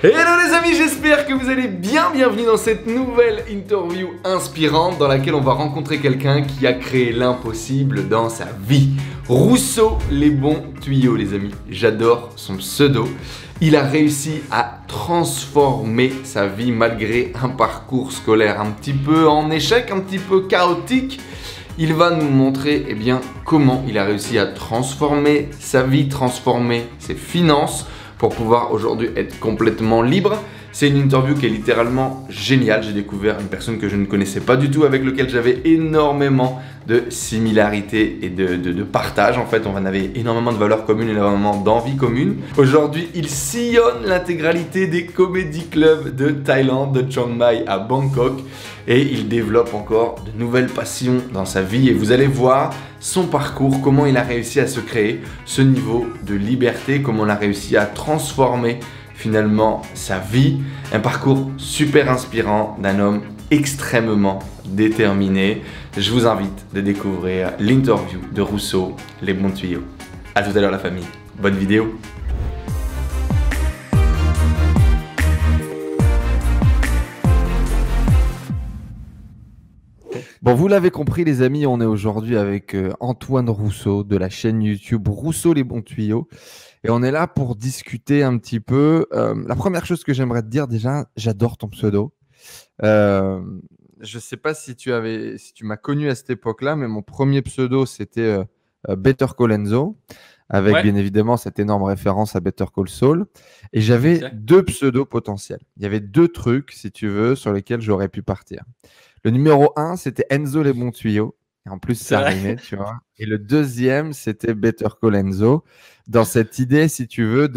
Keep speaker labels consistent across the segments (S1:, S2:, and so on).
S1: Hello les amis, j'espère que vous allez bien. Bienvenue dans cette nouvelle interview inspirante dans laquelle on va rencontrer quelqu'un qui a créé l'impossible dans sa vie. Rousseau les bons tuyaux les amis, j'adore son pseudo. Il a réussi à transformer sa vie malgré un parcours scolaire un petit peu en échec, un petit peu chaotique. Il va nous montrer comment il a réussi à transformer sa vie, transformer ses finances pour pouvoir aujourd'hui être complètement libre. C'est une interview qui est littéralement géniale. J'ai découvert une personne que je ne connaissais pas du tout, avec laquelle j'avais énormément de similarités et de partage. En fait, on avait énormément de valeurs communes, énormément d'envies communes. Aujourd'hui, il sillonne l'intégralité des comédie clubs de Thaïlande, de Chiang Mai à Bangkok. Et il développe encore de nouvelles passions dans sa vie. Et vous allez voir son parcours, comment il a réussi à se créer ce niveau de liberté, comment il a réussi à transformer finalement sa vie. Un parcours super inspirant d'un homme extrêmement déterminé. Je vous invite de découvrir l'interview de Rousseau, les bons tuyaux. À tout à l'heure la famille, bonne vidéo. Bon, vous l'avez compris les amis, on est aujourd'hui avec Antoine Rousseau de la chaîne YouTube Rousseau les bons tuyaux. Et on est là pour discuter un petit peu. La première chose que j'aimerais te dire déjà, j'adore ton pseudo. Je ne sais pas si tu m'as connu à cette époque-là, mais mon premier pseudo, c'était Better Call Enzo, avec bien évidemment cette énorme référence à Better Call Saul. Et j'avais deux pseudos potentiels. Il y avait deux trucs, si tu veux, sur lesquels j'aurais pu partir. Le numéro 1, c'était Enzo les bons tuyaux. Et en plus, ça rimait, tu vois. Et le deuxième, c'était Better Call Enzo. Dans cette idée, si tu veux,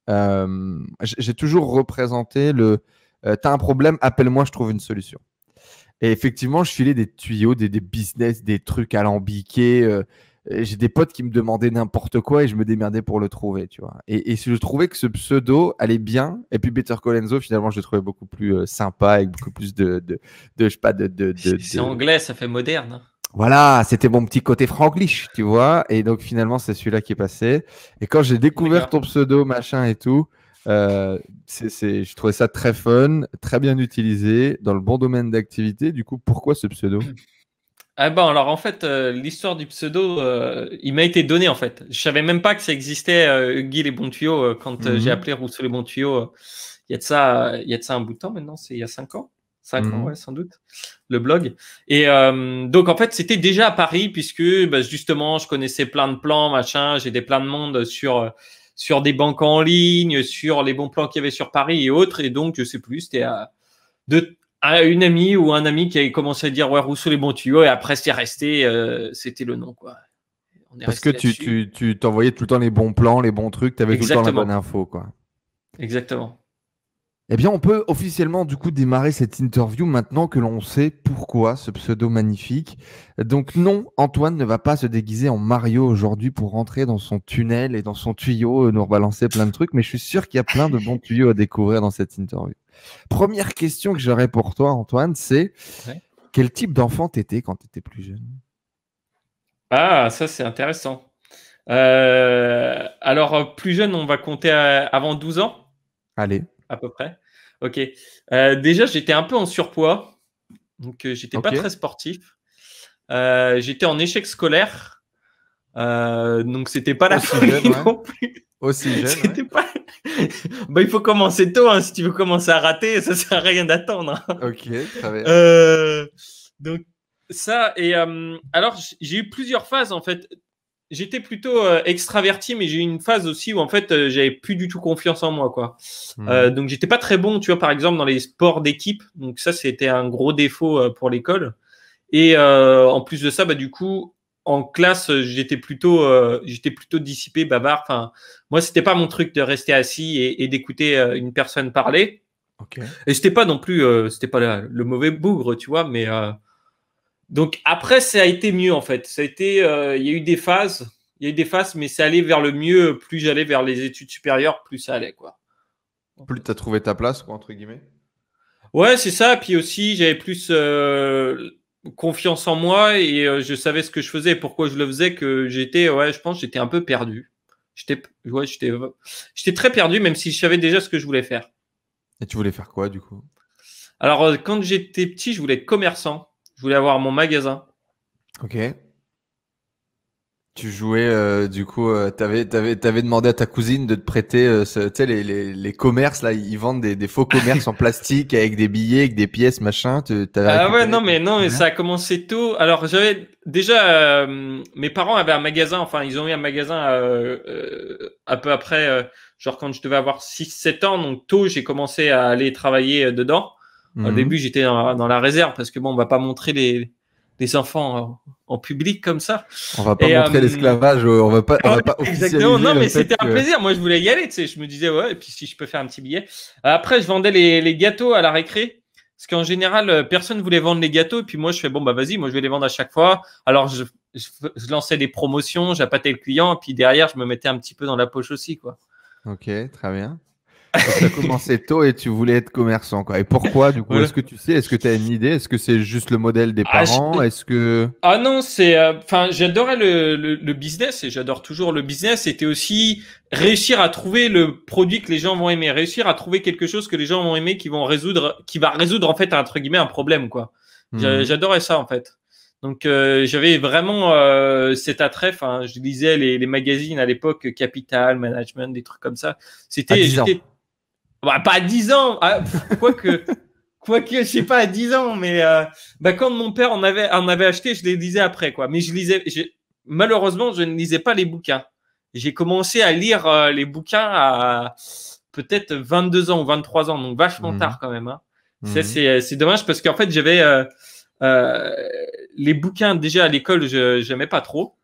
S1: j'ai toujours représenté t'as un problème, appelle-moi, je trouve une solution. Et effectivement, je filais des tuyaux, des business, des trucs alambiqués. J'ai des potes qui me demandaient n'importe quoi et je me démerdais pour le trouver, tu vois. Et je trouvais que ce pseudo allait bien. Et puis Better Call Enzo, finalement, je le trouvais beaucoup plus sympa, avec beaucoup plus je sais pas,
S2: C'est anglais, ça fait moderne.
S1: Voilà, c'était mon petit côté franglish, tu vois. Et donc finalement, c'est celui-là qui est passé. Et quand j'ai découvert ton pseudo, machin et tout, je trouvais ça très fun, très bien utilisé, dans le bon domaine d'activité. Du coup, pourquoi ce pseudo?
S2: Ah bon, alors en fait, l'histoire du pseudo, il m'a été donné en fait. Je savais même pas que ça existait, Guy les bons tuyaux, quand j'ai appelé Rousseau les bons tuyaux. Il y a de ça un bout de temps maintenant, c'est il y a 5 ans. 5 ans, ouais, sans doute, le blog. Et donc en fait, c'était déjà à Paris puisque justement, je connaissais plein de plans, machin, j'aidais plein de monde sur des banques en ligne, sur les bons plans qu'il y avait sur Paris et autres. Et donc, je sais plus, c'était à une amie ou un ami qui avait commencé à dire ouais, Rousseau les bons tuyaux, et après c'est resté, c'était le nom, quoi. On est
S1: Parce que
S2: resté là-dessus.
S1: tu t'envoyais tout le temps les bons plans, les bons trucs, tu avais tout le temps la bonne
S2: Exactement.
S1: info, quoi.
S2: Exactement.
S1: Eh bien, on peut officiellement du coup démarrer cette interview maintenant que l'on sait pourquoi ce pseudo magnifique. Donc non, Antoine ne va pas se déguiser en Mario aujourd'hui pour rentrer dans son tunnel et dans son tuyau, nous rebalancer plein de trucs, mais je suis sûr qu'il y a plein de bons tuyaux à découvrir dans cette interview. Première question que j'aurais pour toi, Antoine, c'est quel type d'enfant t'étais quand tu étais plus jeune?
S2: Ah, ça c'est intéressant. Alors, plus jeune, on va compter avant 12 ans,
S1: Allez.
S2: à peu près. Ok. Déjà, j'étais un peu en surpoids, donc j'étais pas très sportif. J'étais en échec scolaire, donc c'était pas la folie non plus.
S1: Aussi jeune,
S2: C'était pas. Il faut commencer tôt, hein, si tu veux commencer à rater, ça sert à rien d'attendre.
S1: Ok, très bien.
S2: Donc ça, et alors j'ai eu plusieurs phases en fait. J'étais plutôt extraverti, mais j'ai eu une phase aussi où en fait j'avais plus du tout confiance en moi, quoi. Donc j'étais pas très bon, tu vois, par exemple dans les sports d'équipe. Donc ça, c'était un gros défaut pour l'école. Et en plus de ça, du coup, en classe, j'étais plutôt dissipé, bavard. Enfin, moi, c'était pas mon truc de rester assis et d'écouter une personne parler.
S1: Ok.
S2: Et c'était pas non plus, c'était pas le mauvais bougre, tu vois. Mais donc après, ça a été mieux en fait. Ça a été, il y a eu des phases, mais ça allait vers le mieux. Plus j'allais vers les études supérieures, plus ça allait, quoi.
S1: Plus tu as trouvé ta place, quoi, entre guillemets.
S2: Ouais, c'est ça. Puis aussi, j'avais plus confiance en moi et je savais ce que je faisais et pourquoi je le faisais, que j'étais, ouais, je pense, j'étais un peu perdu. J'étais très perdu, même si je savais déjà ce que je voulais faire.
S1: Et tu voulais faire quoi, du coup?
S2: Alors, quand j'étais petit, je voulais être commerçant. Je voulais avoir mon magasin.
S1: Ok. Tu jouais, du coup, t'avais demandé à ta cousine de te prêter, tu sais, les commerces, là, ils vendent des faux commerces en plastique avec des billets, avec des pièces, machin. T'avais
S2: Ah ouais,
S1: récupéré
S2: non,
S1: tes
S2: mais
S1: petits
S2: non, mais
S1: commerces.
S2: ça a commencé tôt. Alors, j'avais déjà, mes parents avaient un magasin, enfin, ils ont eu un magasin un peu après, genre quand je devais avoir 6 7 ans. Donc, tôt, j'ai commencé à aller travailler dedans. Au
S1: Mhm.
S2: début, j'étais dans la réserve parce que bon, on va pas montrer les enfants en public comme ça.
S1: On va pas
S2: Et
S1: montrer l'esclavage, on
S2: ouais,
S1: va pas
S2: exactement.
S1: officialiser
S2: Non,
S1: le
S2: mais
S1: fait
S2: c'était un
S1: que.
S2: plaisir. Moi, je voulais y aller, tu sais. Je me disais, ouais, et puis si je peux faire un petit billet. Après, je vendais les gâteaux à la récré. Parce qu'en général, personne voulait vendre les gâteaux. Et puis moi, je fais, bon, bah vas-y, moi, je vais les vendre à chaque fois. Alors, je lançais des promotions, j'appâtais le client. Et puis derrière, je me mettais un petit peu dans la poche aussi, quoi.
S1: Ok, très bien. Donc, tu as commencé tôt et tu voulais être commerçant, quoi. Et pourquoi, du coup?
S2: Voilà.
S1: Est-ce que tu sais, est-ce que tu as une idée? Est-ce que c'est juste le modèle des
S2: Ah,
S1: parents? Est-ce que.
S2: Ah non, enfin, j'adorais le business et j'adore toujours le business. C'était aussi réussir à trouver le produit que les gens vont aimer, réussir à trouver quelque chose que les gens vont aimer, qui va résoudre en fait entre guillemets un problème quoi.
S1: Mhm.
S2: J'adorais ça en fait. Donc j'avais vraiment cet attrait. Enfin, je lisais les magazines à l'époque, Capital, Management, des trucs comme ça.
S1: À 10 ans.
S2: J'étais, bah, pas à 10 ans, quoique. Quoique, je sais pas, à 10 ans, mais bah, quand mon père en avait acheté, je les lisais après, quoi. Mais malheureusement, je ne lisais pas les bouquins. J'ai commencé à lire les bouquins à peut-être 22 ans ou 23 ans, donc vachement
S1: Mhm.
S2: tard quand même. Hein.
S1: Mhm.
S2: C'est dommage parce qu'en fait, j'avais euh, les bouquins déjà à l'école, je n'aimais pas trop.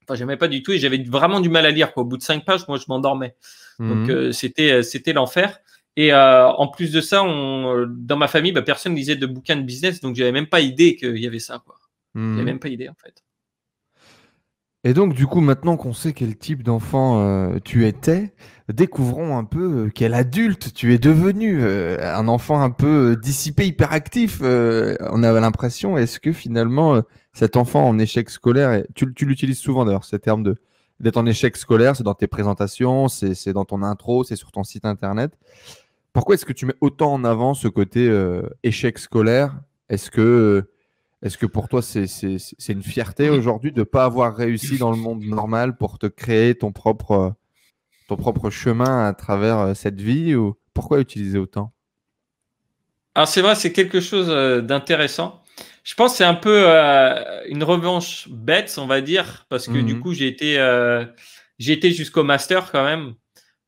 S2: Enfin, j'aimais pas du tout et j'avais vraiment du mal à lire, quoi. Au bout de 5 pages, moi, je m'endormais. Donc,
S1: Mhm.
S2: c'était l'enfer. Et en plus de ça, dans ma famille, bah, personne lisait de bouquins de business, donc j'avais même pas idée qu'il y avait ça, quoi. J'avais
S1: Mhm.
S2: même pas idée, en fait.
S1: Et donc, du coup, maintenant qu'on sait quel type d'enfant tu étais, découvrons un peu quel adulte tu es devenu. Un enfant un peu dissipé, hyperactif. On a l'impression, est-ce que finalement, cet enfant en échec scolaire, et tu l'utilises souvent d'ailleurs, ce terme d'être en échec scolaire, c'est dans tes présentations, c'est dans ton intro, c'est sur ton site internet. Pourquoi est-ce que tu mets autant en avant ce côté échec scolaire? Est-ce que est-ce que pour toi, c'est une fierté aujourd'hui de ne pas avoir réussi dans le monde normal pour te créer ton propre chemin à travers cette vie ou pourquoi utiliser autant?
S2: Alors, c'est vrai, c'est quelque chose d'intéressant. Je pense que c'est un peu une revanche bête, on va dire, parce que du
S1: Mhm.
S2: coup, j'ai été jusqu'au master quand même.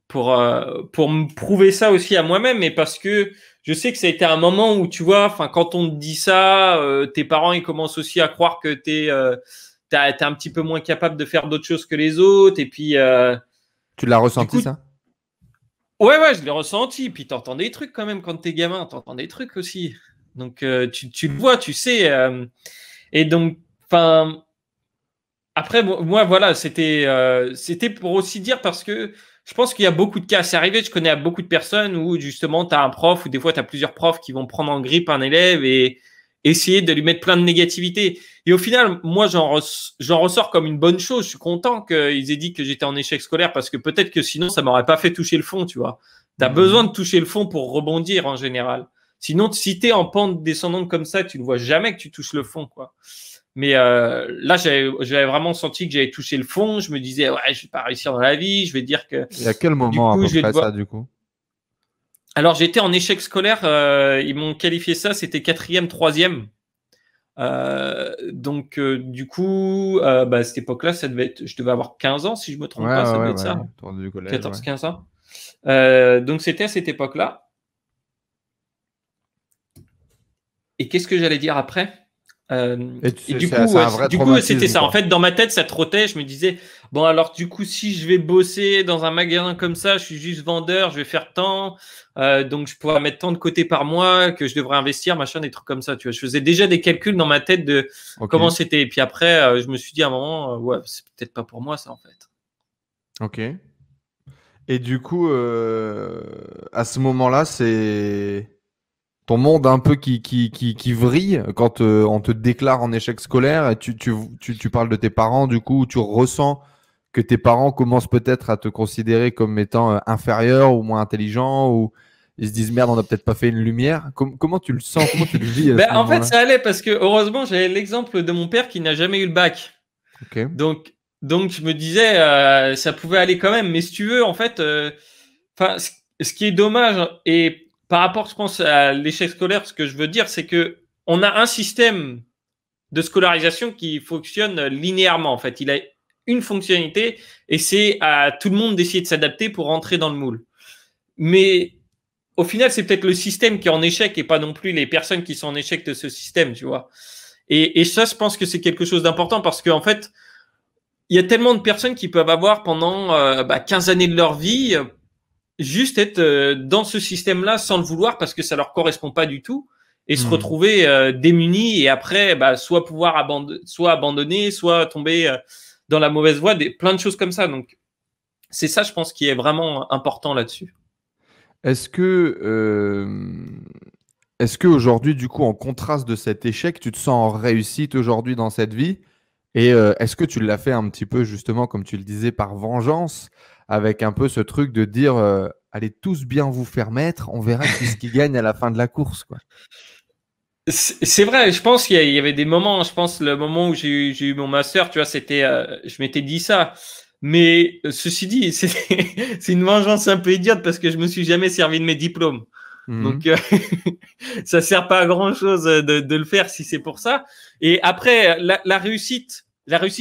S2: Pour me prouver ça aussi à moi-même, mais parce que je sais que ça a été un moment où, tu vois, enfin, quand on te dit ça, tes parents, ils commencent aussi à croire que t'es un petit peu moins capable de faire d'autres choses que les autres. Et puis,
S1: Tu l'as
S2: du
S1: ressenti
S2: coup,
S1: ça?
S2: ouais, je l'ai ressenti. Puis, t'entends des trucs quand même quand t'es gamin, t'entends des trucs aussi. Donc, tu le vois, tu sais. Et donc, enfin, après, moi, voilà, c'était pour aussi dire parce que je pense qu'il y a beaucoup de cas. C'est arrivé, je connais beaucoup de personnes où justement, tu as un prof ou des fois, tu as plusieurs profs qui vont prendre en grippe un élève et essayer de lui mettre plein de négativité. Et au final, moi, j'en ressors comme une bonne chose. Je suis content qu'ils aient dit que j'étais en échec scolaire parce que peut-être que sinon, ça m'aurait pas fait toucher le fond, tu vois. Tu as besoin
S1: Mhm.
S2: de toucher le fond pour rebondir en général. Sinon, si tu es en pente descendante comme ça, tu ne vois jamais que tu touches le fond, quoi. Mais là, j'avais vraiment senti que j'avais touché le fond. Je me disais, ouais, je vais pas réussir dans la vie. Je vais dire que
S1: Et à quel
S2: du
S1: moment à
S2: coup,
S1: peu
S2: je vais
S1: près ça
S2: devoir.
S1: du coup?
S2: Alors, j'étais en échec scolaire. Ils m'ont qualifié ça. C'était quatrième, troisième. Donc, du coup, bah, à cette époque-là, je devais avoir 15 ans, si je me
S1: Ouais,
S2: trompe pas. Ça
S1: ouais,
S2: devait
S1: ouais,
S2: être ça.
S1: ouais. Autour du collège, ouais.
S2: 14, 15 ans. Donc, c'était à cette époque-là. Et qu'est-ce que j'allais dire après?
S1: Et
S2: Et
S1: c'est un vrai
S2: du coup, c'était
S1: traumatisme
S2: ça. En
S1: quoi.
S2: fait, dans ma tête, ça trottait. Je me disais, bon, alors, du coup, si je vais bosser dans un magasin comme ça, je suis juste vendeur, je vais faire tant, donc je pourrais mettre tant de côté par mois que je devrais investir, machin, des trucs comme ça. Tu vois, je faisais déjà des calculs dans ma tête de
S1: Ok,
S2: comment c'était. Et puis après, je me suis dit à un moment, ouais, c'est peut-être pas pour moi, ça, en fait.
S1: ok. Et du coup, à ce moment-là, c'est ton monde un peu qui vrille quand on te déclare en échec scolaire. Et tu parles de tes parents, du coup, tu ressens
S3: que tes parents commencent peut-être à te considérer comme étant inférieur ou moins intelligent ou ils se disent merde, on n'a peut-être pas fait une lumière. Comment tu le sens? Comment tu le vis à ce
S2: En fait,
S3: moment-là?
S2: ça allait parce que heureusement, j'avais l'exemple de mon père qui n'a jamais eu le bac.
S3: Ok.
S2: Donc je me disais, ça pouvait aller quand même. Mais si tu veux, en fait, ce qui est dommage, et par rapport, je pense, à l'échec scolaire, ce que je veux dire, c'est que on a un système de scolarisation qui fonctionne linéairement. En fait, il a une fonctionnalité et c'est à tout le monde d'essayer de s'adapter pour rentrer dans le moule. Mais au final, c'est peut-être le système qui est en échec et pas non plus les personnes qui sont en échec de ce système, tu vois. Et ça, je pense que c'est quelque chose d'important parce qu'en fait, il y a tellement de personnes qui peuvent avoir pendant 15 années de leur vie juste être dans ce système-là sans le vouloir parce que ça leur correspond pas du tout et se retrouver démunis et après soit pouvoir abandonner, soit tomber dans la mauvaise voie, plein de choses comme ça. Donc c'est ça, je pense, qui est vraiment important là-dessus.
S3: Est-ce que aujourd'hui, du coup, en contraste de cet échec, tu te sens en réussite aujourd'hui dans cette vie? Et est-ce que tu l'as fait un petit peu, justement, comme tu le disais, par vengeance, avec un peu ce truc de dire allez tous bien vous faire mettre, on verra qui ce qui gagne à la fin de la course, quoi.
S2: C'est vrai, je pense qu'il y avait des moments, je pense le moment où j'ai eu mon master, tu vois, c'était, je m'étais dit ça. Mais ceci dit, c'est une vengeance un peu idiote parce que je me suis jamais servi de mes diplômes. Donc, ça sert pas à grand chose de le faire si c'est pour ça. Et après, la réussite,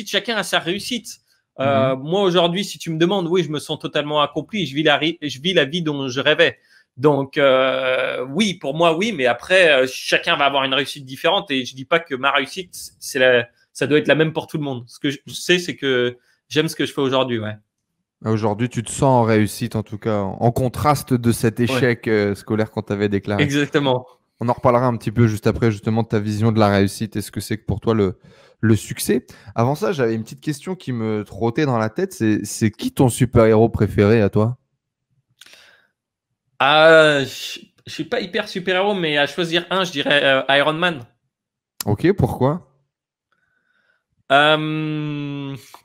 S2: chacun a sa réussite. Moi, aujourd'hui, si tu me demandes, oui, je me sens totalement accompli. Je vis la vie dont je rêvais. Donc, oui, pour moi, oui. Mais après, chacun va avoir une réussite différente. Et je dis pas que ma réussite, ça doit être la même pour tout le monde. Ce que je sais, c'est que j'aime ce que je fais aujourd'hui, ouais.
S3: Aujourd'hui, tu te sens en réussite, en tout cas, en contraste de cet échec scolaire qu'on t'avait déclaré.
S2: Exactement.
S3: On en reparlera un petit peu juste après, justement, de ta vision de la réussite et ce que c'est que pour toi le succès. Avant ça, j'avais une petite question qui me trottait dans la tête. C'est qui ton super-héros préféré à toi?
S2: Je suis pas hyper super-héros, mais à choisir un, je dirais Iron Man.
S3: Ok, pourquoi?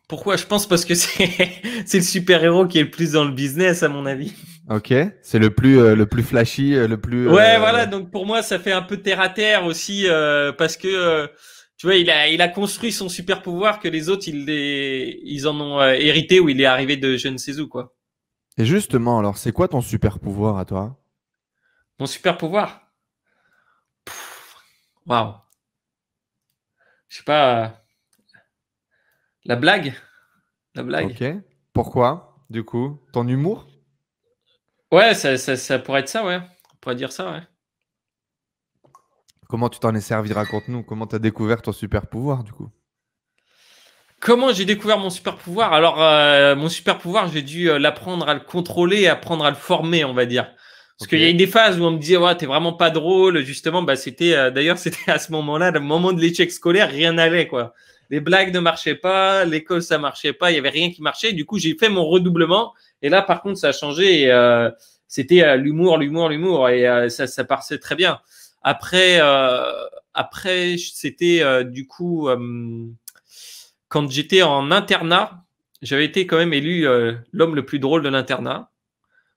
S2: Pourquoi? Je pense parce que c'est le super-héros qui est le plus dans le business, à mon avis.
S3: Ok, c'est le plus flashy, le plus.
S2: Ouais, voilà. Donc pour moi, ça fait un peu terre à terre aussi, parce que tu vois, il a construit son super-pouvoir que les autres ils en ont hérité ou il est arrivé de je ne sais où, quoi.
S3: Et justement, alors, c'est quoi ton super-pouvoir à toi?
S2: Mon super-pouvoir? Waouh. Je sais pas. La blague? La blague.
S3: Ok. Pourquoi, du coup? Ton humour?
S2: Ouais, ça pourrait être ça, ouais. On pourrait dire ça, ouais.
S3: Comment tu t'en es servi? Raconte-nous. Comment tu as découvert ton super-pouvoir, du coup?
S2: Comment j'ai découvert mon super pouvoir? Alors, mon super pouvoir, j'ai dû l'apprendre à le contrôler, apprendre à le former, on va dire. Parce qu'il y a eu des phases où on me disait, ouais, t'es vraiment pas drôle. Justement, c'était, d'ailleurs, c'était à ce moment-là, le moment de l'échec scolaire, rien n'allait, quoi. Les blagues ne marchaient pas, l'école, ça marchait pas, il y avait rien qui marchait. Du coup, j'ai fait mon redoublement. Et là, par contre, ça a changé. Et, c'était l'humour. Et ça passait très bien. Après, c'était du coup. Quand j'étais en internat, j'avais été quand même élu l'homme le plus drôle de l'internat.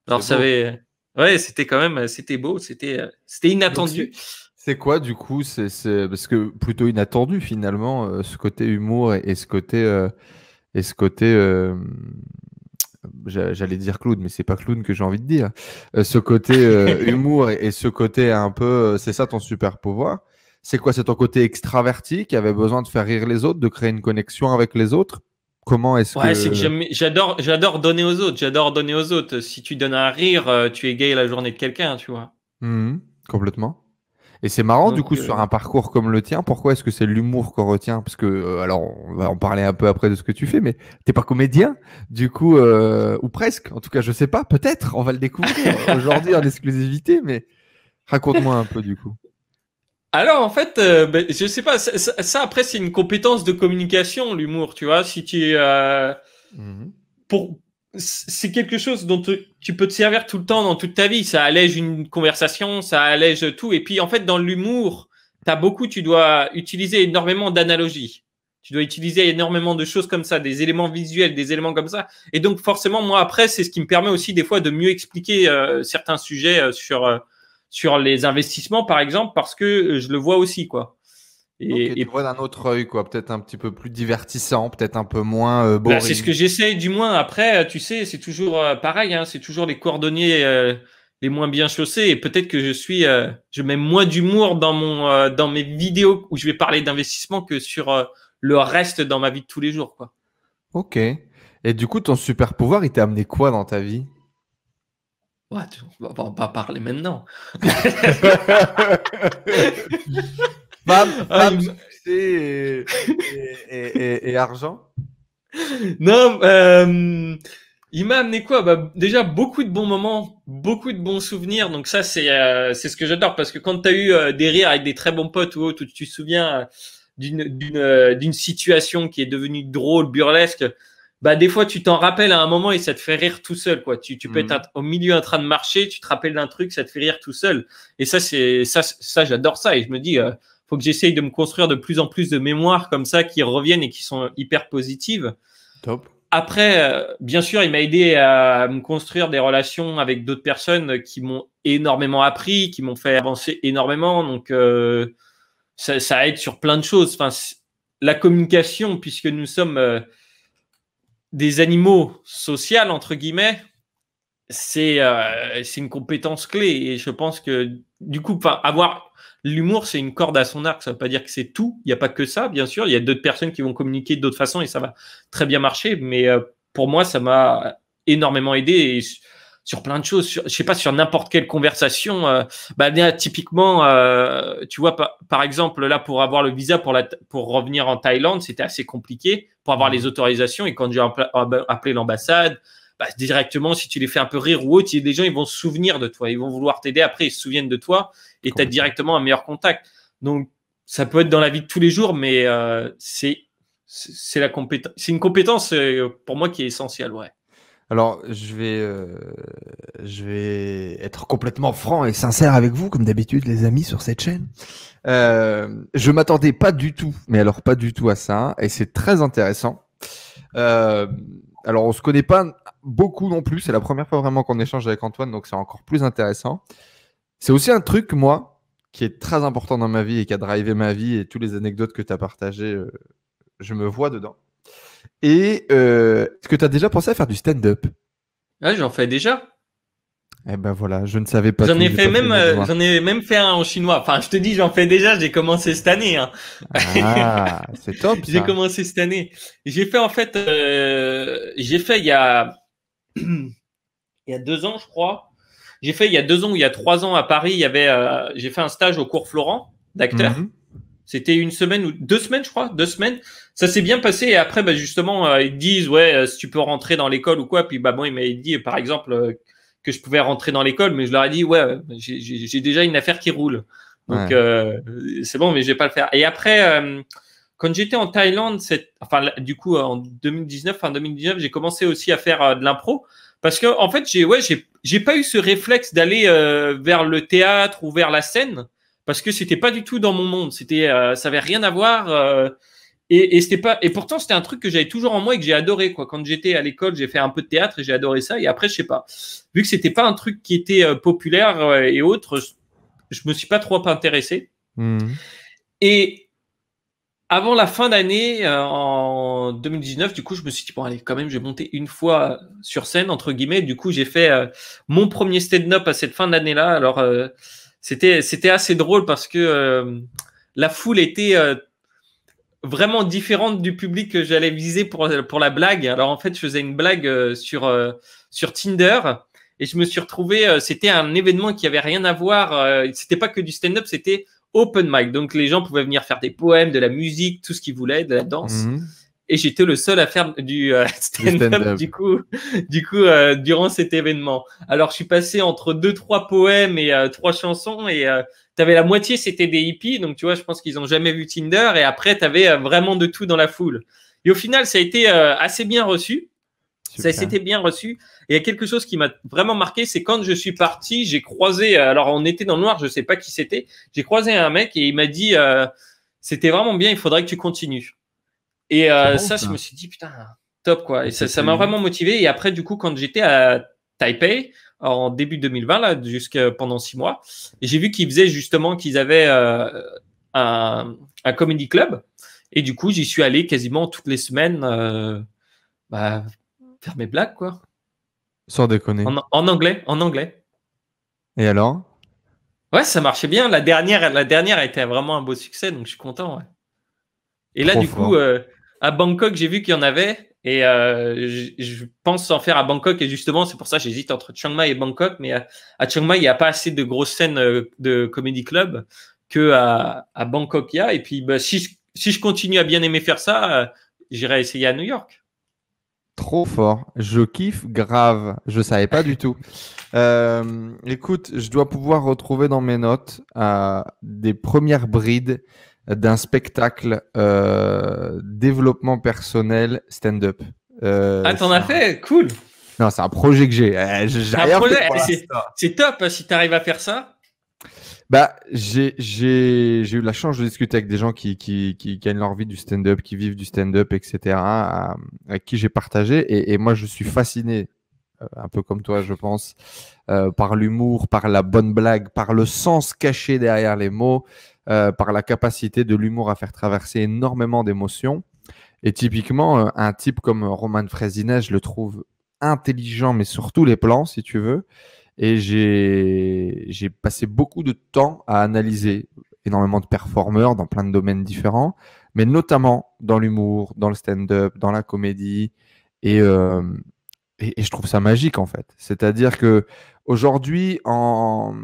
S2: Alors ouais, c'était quand même, c'était beau, c'était inattendu.
S3: C'est quoi du coup? C'est parce que plutôt inattendu finalement, ce côté humour et ce côté j'allais dire clown, mais c'est pas clown que j'ai envie de dire. Ce côté humour et ce côté un peu, c'est ça ton super pouvoir. C'est quoi? C'est ton côté extraverti qui avait besoin de faire rire les autres, de créer une connexion avec les autres? Comment est-ce
S2: Ouais,
S3: que...
S2: c'est que j'adore donner aux autres. J'adore donner aux autres. Si tu donnes un rire, tu égayes la journée de quelqu'un, tu vois.
S3: Complètement. Et c'est marrant, du
S2: Donc,
S3: coup, sur un parcours comme le tien, pourquoi est-ce que c'est l'humour qu'on retient? Parce que, alors, on va en parler un peu après de ce que tu fais, mais t'es pas comédien, du coup, ou presque. En tout cas, je sais pas, peut-être, on va le découvrir aujourd'hui en exclusivité, mais raconte-moi un peu, du coup.
S2: Alors, en fait, je sais pas. Ça, après, c'est une compétence de communication, l'humour, tu vois. Si tu c'est quelque chose dont tu peux te servir tout le temps dans toute ta vie. Ça allège une conversation, ça allège tout. Et puis, en fait, dans l'humour, tu dois utiliser énormément d'analogies. Tu dois utiliser énormément de choses comme ça, des éléments visuels, des éléments comme ça. Et donc, forcément, moi, après, c'est ce qui me permet aussi des fois de mieux expliquer certains sujets sur les investissements, par exemple, parce que je le vois aussi, quoi.
S3: Ok, tu vois d'un autre œil, quoi. Peut-être un petit peu plus divertissant, peut-être un peu moins boring.
S2: C'est ce que j'essaie, du moins. Après, tu sais, c'est toujours pareil, hein, c'est toujours les cordonniers les moins bien chaussés. Et peut-être que je mets moins d'humour dans mes vidéos où je vais parler d'investissement que sur le reste dans ma vie de tous les jours, quoi.
S3: Ok. Et du coup, ton super pouvoir, il t'a amené quoi dans ta vie?
S2: Ouais, on va pas parler maintenant.
S3: Femme, succès et argent?
S2: Non, il m'a amené quoi? Bah, déjà beaucoup de bons moments, beaucoup de bons souvenirs. Donc ça, c'est ce que j'adore parce que quand tu as eu des rires avec des très bons potes ou autre, où tu te souviens d'une situation qui est devenue drôle, burlesque, bah des fois tu t'en rappelles à un moment et ça te fait rire tout seul, quoi. Tu peux être au milieu en train de marcher, tu te rappelles d'un truc, ça te fait rire tout seul. Et ça, ça j'adore ça. Et je me dis, faut que j'essaye de me construire de plus en plus de mémoires comme ça qui reviennent et qui sont hyper positives.
S3: Top.
S2: Après, bien sûr, il m'a aidé à me construire des relations avec d'autres personnes qui m'ont énormément appris, qui m'ont fait avancer énormément. Donc, ça aide sur plein de choses. Enfin, la communication, puisque nous sommes des animaux sociaux, entre guillemets, c'est une compétence clé. Et je pense que, du coup, avoir l'humour, c'est une corde à son arc. Ça ne veut pas dire que c'est tout. Il n'y a pas que ça, bien sûr. Il y a d'autres personnes qui vont communiquer d'autres façons et ça va très bien marcher. Mais pour moi, ça m'a énormément aidé et sur plein de choses. Je ne sais pas, sur n'importe quelle conversation. Typiquement, tu vois, par exemple, là, pour avoir le visa pour revenir en Thaïlande, c'était assez compliqué pour avoir les autorisations. Et quand j'ai appelé l'ambassade, directement, si tu les fais un peu rire ou autre, des gens, ils vont se souvenir de toi. Ils vont vouloir t'aider. Après, ils se souviennent de toi et tu as directement un meilleur contact. Donc, ça peut être dans la vie de tous les jours, mais c'est une compétence pour moi qui est essentielle, ouais.
S3: Alors, je vais être complètement franc et sincère avec vous, comme d'habitude, les amis, sur cette chaîne. Je m'attendais pas du tout, mais alors pas du tout à ça, et c'est très intéressant. Alors, on se connaît pas beaucoup non plus. C'est la première fois vraiment qu'on échange avec Antoine, donc c'est encore plus intéressant. C'est aussi un truc, moi, qui est très important dans ma vie et qui a drivé ma vie et toutes les anecdotes que tu as partagées, je me vois dedans. Et est-ce que tu as déjà pensé à faire du stand-up?
S2: Ouais, j'en fais déjà.
S3: Eh ben voilà, je ne savais pas.
S2: J'en ai même fait un en chinois. Enfin, je te dis, j'en fais déjà. J'ai commencé cette année. Hein.
S3: Ah, c'est top.
S2: J'ai commencé cette année. J'ai fait en fait, il y a 2 ans, je crois. J'ai fait il y a 2 ans ou il y a 3 ans à Paris. J'ai fait un stage au cours Florent d'acteur. C'était 1 semaine ou 2 semaines, je crois, 2 semaines. Ça s'est bien passé. Et après, justement, ils disent, si tu peux rentrer dans l'école ou quoi. Puis, moi, il m'a dit, par exemple, que je pouvais rentrer dans l'école, mais je leur ai dit, j'ai déjà une affaire qui roule. Donc, c'est bon, mais je vais pas le faire. Et après, quand j'étais en Thaïlande, du coup, en 2019, j'ai commencé aussi à faire de l'impro. Parce que, en fait, j'ai pas eu ce réflexe d'aller vers le théâtre ou vers la scène. Parce que c'était pas du tout dans mon monde. Ça avait rien à voir. Et c'était pas. Et pourtant, c'était un truc que j'avais toujours en moi et que j'ai adoré, quoi. Quand j'étais à l'école, j'ai fait un peu de théâtre et j'ai adoré ça. Et après, je sais pas. Vu que c'était pas un truc qui était populaire et autres, je me suis pas trop intéressé. Et avant la fin d'année, en 2019, du coup, je me suis dit, bon, allez, quand même, je vais monter une fois sur scène, entre guillemets. Du coup, j'ai fait mon premier stand-up à cette fin d'année-là. Alors, c'était assez drôle parce que la foule était vraiment différente du public que j'allais viser pour la blague. Alors, en fait, je faisais une blague sur Tinder et je me suis retrouvé, c'était un événement qui avait rien à voir. C'était pas que du stand-up, c'était open mic. Donc, les gens pouvaient venir faire des poèmes, de la musique, tout ce qu'ils voulaient, de la danse. Et j'étais le seul à faire du stand-up du coup, durant cet événement. Alors, je suis passé entre 2-3 poèmes et 3 chansons et t'avais la moitié, c'était des hippies. Donc, tu vois, je pense qu'ils ont jamais vu Tinder. Et après, t'avais vraiment de tout dans la foule. Et au final, ça a été assez bien reçu. Super. Ça a été bien reçu. Et il y a quelque chose qui m'a vraiment marqué, c'est quand je suis parti, j'ai croisé, alors on était dans le noir, je sais pas qui c'était, j'ai croisé un mec et il m'a dit, c'était vraiment bien, il faudrait que tu continues. Et
S3: bon,
S2: ça, je me suis dit, putain, top, quoi. Et ça m'a vraiment motivé. Et après, du coup, quand j'étais à Taipei, en début 2020, là, jusqu'à pendant 6 mois, j'ai vu qu'ils avaient un comedy club. Et du coup, j'y suis allé quasiment toutes les semaines faire mes blagues, quoi.
S3: Sans déconner.
S2: En anglais.
S3: Et alors?
S2: Ouais, ça marchait bien. La dernière a été vraiment un beau succès, donc je suis content, ouais. Et là,
S3: Trop
S2: du coup,
S3: fort.
S2: à Bangkok, j'ai vu qu'il y en avait. Et je pense en faire à Bangkok. Et justement, c'est pour ça que j'hésite entre Chiang Mai et Bangkok. Mais à Chiang Mai, il n'y a pas assez de grosses scènes de comedy club qu'à Bangkok, il y a. Et puis, si je continue à bien aimer faire ça, j'irai essayer à New York.
S3: Trop fort. Je kiffe grave. Je savais pas du tout. Écoute, je dois pouvoir retrouver dans mes notes des premières brides d'un spectacle développement personnel stand-up.
S2: T'en as fait? Cool.
S3: Non, c'est un projet que j'ai. J'ai rien fait pour
S2: c'est top si tu arrives à faire ça.
S3: Bah, j'ai eu la chance de discuter avec des gens qui gagnent leur vie du stand-up, qui vivent du stand-up, etc., avec qui j'ai partagé. Et moi, je suis fasciné, un peu comme toi, je pense, par l'humour, par la bonne blague, par le sens caché derrière les mots, par la capacité de l'humour à faire traverser énormément d'émotions. Et typiquement, un type comme Roman Frésinet, je le trouve intelligent, mais sur tous les plans, si tu veux. Et j'ai passé beaucoup de temps à analyser énormément de performeurs dans plein de domaines différents, mais notamment dans l'humour, dans le stand-up, dans la comédie. Et, et je trouve ça magique, en fait. C'est-à-dire que aujourd'hui, en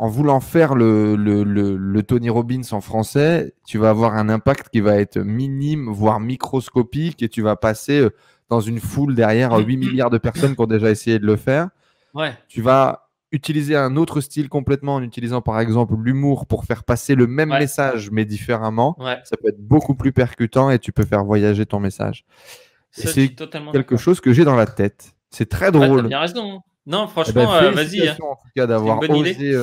S3: voulant faire le Tony Robbins en français, tu vas avoir un impact qui va être minime, voire microscopique, et tu vas passer dans une foule derrière 8 milliards de personnes qui ont déjà essayé de le faire.
S2: Ouais.
S3: Tu vas utiliser un autre style complètement en utilisant par exemple l'humour pour faire passer le même message mais différemment.
S2: Ouais.
S3: Ça peut être beaucoup plus percutant et tu peux faire voyager ton message. Et c'est quelque chose que j'ai dans la tête. C'est très drôle.
S2: T'as bien raison. Non, franchement, vas-y.
S3: En tout cas d'avoir osé.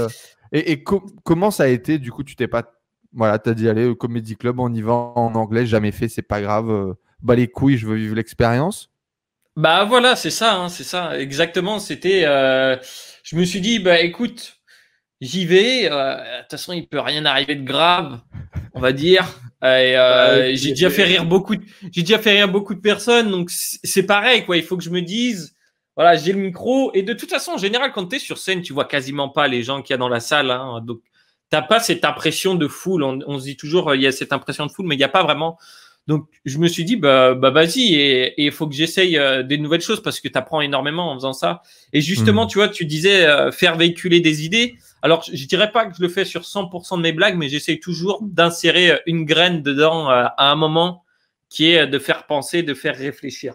S3: Et comment ça a été? Du coup, tu t'es pas. Voilà, tu as dit, allez, au Comedy Club, on y va en anglais, jamais fait, c'est pas grave. Bah les couilles, je veux vivre l'expérience.
S2: Bah voilà, c'est ça, exactement. C'était, je me suis dit, bah écoute, j'y vais. De toute façon, il peut rien arriver de grave, on va dire. J'ai déjà fait rire beaucoup de personnes, donc c'est pareil, quoi. Il faut que je me dise, voilà, j'ai le micro. Et de toute façon, en général, quand tu es sur scène, tu vois quasiment pas les gens qu'il y a dans la salle, hein, donc t'as pas cette impression de foule. On se dit toujours, il y a cette impression de foule, mais il n'y a pas vraiment. Donc, je me suis dit, bah vas-y, et il faut que j'essaye des nouvelles choses parce que tu apprends énormément en faisant ça. Et justement, tu vois, tu disais faire véhiculer des idées. Alors, je dirais pas que je le fais sur 100% de mes blagues, mais j'essaye toujours d'insérer une graine dedans à un moment qui est de faire penser, de faire réfléchir.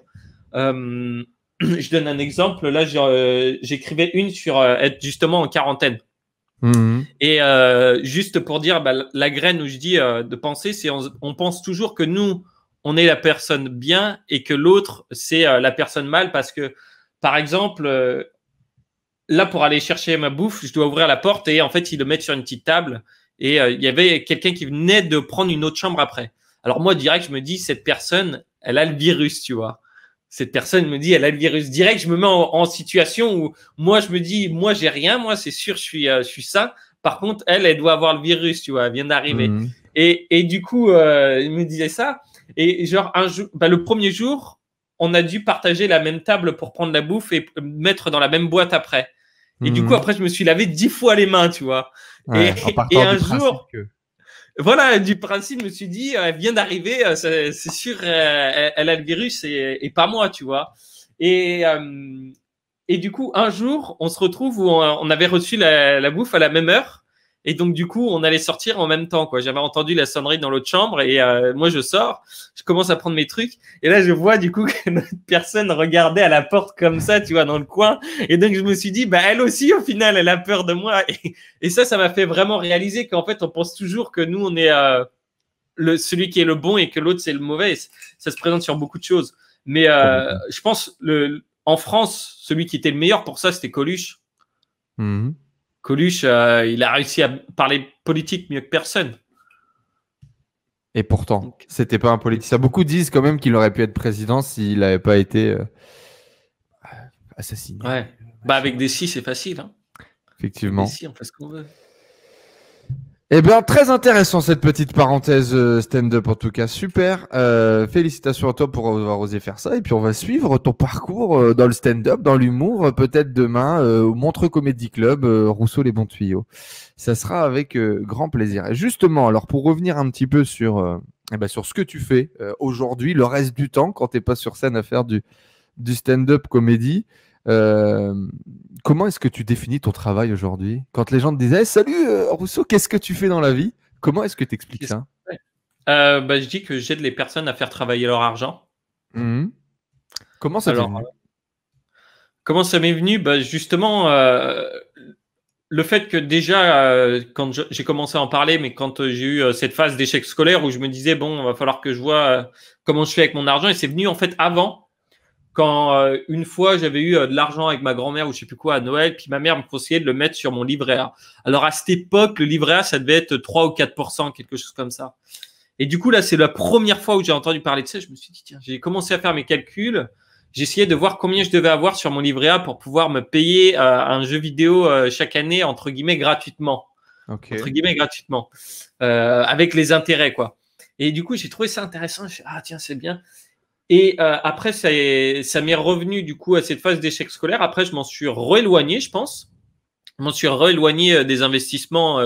S2: Je donne un exemple. Là, j'écrivais une sur être justement en quarantaine. Et juste pour dire, la graine où je dis de penser, c'est on pense toujours que nous, on est la personne bien et que l'autre, c'est la personne mal parce que, par exemple, là, pour aller chercher ma bouffe, je dois ouvrir la porte et en fait, ils le mettent sur une petite table et il y avait quelqu'un qui venait de prendre une autre chambre après. Alors moi, direct, je me dis, cette personne, elle a le virus, tu vois. Cette personne me dit, elle a le virus. Direct, je me mets en situation où moi, je me dis, moi, j'ai rien. Moi, c'est sûr, je suis ça. Par contre, elle doit avoir le virus, tu vois. Elle vient d'arriver. Et du coup, il me disait ça. Et genre, un jour, le premier jour, on a dû partager la même table pour prendre la bouffe et mettre dans la même boîte après. Et du coup, après, je me suis lavé 10 fois les mains, tu vois.
S3: Ouais,
S2: et un jour, voilà, du principe, je me suis dit, elle vient d'arriver, c'est sûr, elle a le virus et pas moi, tu vois. Et du coup, un jour, on se retrouve où on avait reçu la bouffe à la même heure. Et donc, du coup, on allait sortir en même temps, quoi. J'avais entendu la sonnerie dans l'autre chambre et moi, je sors, je commence à prendre mes trucs. Et là, je vois, du coup, que notre personne regardait à la porte comme ça, tu vois, dans le coin. Et donc, je me suis dit, elle aussi, au final, elle a peur de moi. Et ça m'a fait vraiment réaliser qu'en fait, on pense toujours que nous, on est celui qui est le bon et que l'autre, c'est le mauvais. Ça se présente sur beaucoup de choses. Mais je pense, en France, celui qui était le meilleur pour ça, c'était Coluche. Coluche, il a réussi à parler politique mieux que personne.
S3: Et pourtant,
S2: Donc,
S3: c'était pas un politicien. Beaucoup disent quand même qu'il aurait pu être président s'il n'avait pas été assassiné.
S2: ouais. Bah, avec des si, c'est facile. Hein. Avec des
S3: Effectivement.
S2: si, on fait ce qu'on veut.
S3: Eh bien, très intéressant cette petite parenthèse stand-up en tout cas, super. Félicitations à toi pour avoir osé faire ça. Et puis on va suivre ton parcours dans le stand-up, dans l'humour, peut-être demain au Montreux Comedy Club, Rousseau les bons tuyaux. Ça sera avec grand plaisir. Et justement, alors pour revenir un petit peu sur, sur ce que tu fais aujourd'hui, le reste du temps, quand t'es pas sur scène à faire du stand-up comédie. Comment est-ce que tu définis ton travail aujourd'hui? Quand les gens te disaient Salut Rousseau, qu'est-ce que tu fais dans la vie? Comment est-ce que tu expliques ça?
S2: Bah, je dis que j'aide les personnes à faire travailler leur argent.
S3: Mhm. Comment ça t'est
S2: Alors,
S3: venu?
S2: comment ça m'est venu? Bah, justement, le fait que déjà, quand j'ai commencé à en parler, mais quand j'ai eu cette phase d'échec scolaire où je me disais, bon, il va falloir que je vois comment je fais avec mon argent. Et c'est venu en fait avant, quand une fois j'avais eu de l'argent avec ma grand-mère ou je sais plus quoi à Noël, puis ma mère me conseillait de le mettre sur mon livret A. Alors à cette époque, le livret A, ça devait être 3 ou 4%, quelque chose comme ça. Et du coup, là, c'est la première fois où j'ai entendu parler de ça. Je me suis dit, tiens, j'ai commencé à faire mes calculs. J'ai essayé de voir combien je devais avoir sur mon livret A pour pouvoir me payer un jeu vidéo chaque année, entre guillemets, gratuitement.
S3: Ok.
S2: Entre guillemets, gratuitement. Avec les intérêts, quoi. Et du coup, j'ai trouvé ça intéressant. Je me ah, tiens, c'est bien. Et après, ça m'est revenu, du coup, à cette phase d'échec scolaire. Après, je m'en suis rééloigné, je pense. Je m'en suis rééloigné des investissements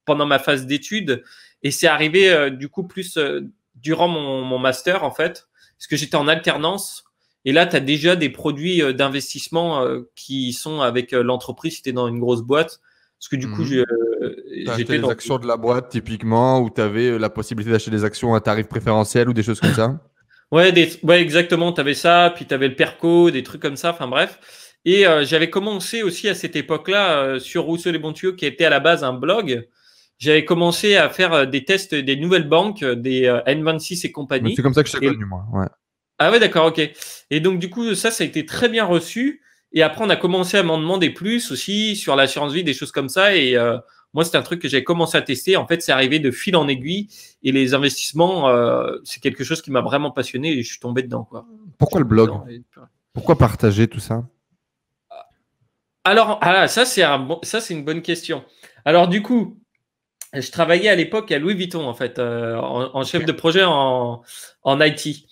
S2: pendant ma phase d'études. Et c'est arrivé, du coup, plus durant mon master, en fait, parce que j'étais en alternance. Et là, tu as déjà des produits d'investissement qui sont avec l'entreprise si tu es dans une grosse boîte. Parce que du coup,
S3: Mhm. T'as acheté
S2: j'étais
S3: les
S2: dans...
S3: actions de la boîte typiquement, où tu avais la possibilité d'acheter des actions à tarif préférentiel ou des choses comme ça?
S2: Ouais, ouais, exactement. Tu avais ça, puis tu avais le Perco, des trucs comme ça. Enfin bref. Et j'avais commencé aussi à cette époque-là sur Rousseau les bons tuyaux, qui était à la base un blog. J'avais commencé à faire des tests des nouvelles banques, des N26 et
S3: Mais c'est
S2: compagnie.
S3: comme ça que je t'ai
S2: Et...
S3: connu, moi. Ouais.
S2: Ah ouais, d'accord, ok. Et donc du coup, ça a été très bien reçu. Et après, on a commencé à m'en demander plus aussi sur l'assurance vie, des choses comme ça. Et moi, c'était un truc que j'avais commencé à tester. En fait, c'est arrivé de fil en aiguille. Et les investissements, c'est quelque chose qui m'a vraiment passionné et je suis tombé dedans, quoi. Je suis
S3: Pourquoi le
S2: tombé
S3: blog?
S2: dedans et...
S3: Pourquoi partager tout ça?
S2: Alors, ça, c'est une bonne question. Alors, du coup, je travaillais à l'époque à Louis Vuitton, en fait, en chef de projet en IT.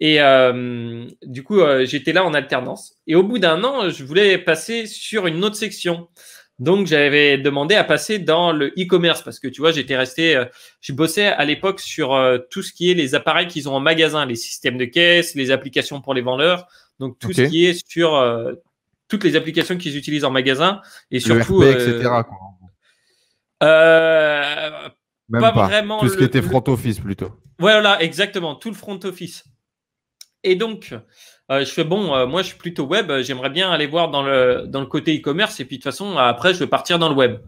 S2: Et du coup, j'étais là en alternance. Et au bout d'un an, je voulais passer sur une autre section. Donc, j'avais demandé à passer dans le e-commerce parce que, tu vois, je bossais à l'époque sur tout ce qui est les appareils qu'ils ont en magasin, les systèmes de caisse, les applications pour les vendeurs. Donc, tout ce
S3: Ok.
S2: qui est sur toutes les applications qu'ils utilisent en magasin et
S3: Le
S2: surtout,
S3: RP, etc. quoi.
S2: euh,
S3: Même
S2: pas
S3: pas.
S2: vraiment
S3: Tout ce qui était front office plutôt.
S2: voilà, exactement, tout le front office. Et donc, je fais bon, moi je suis plutôt web, j'aimerais bien aller voir dans le côté e-commerce et puis de toute façon après je vais partir dans le web.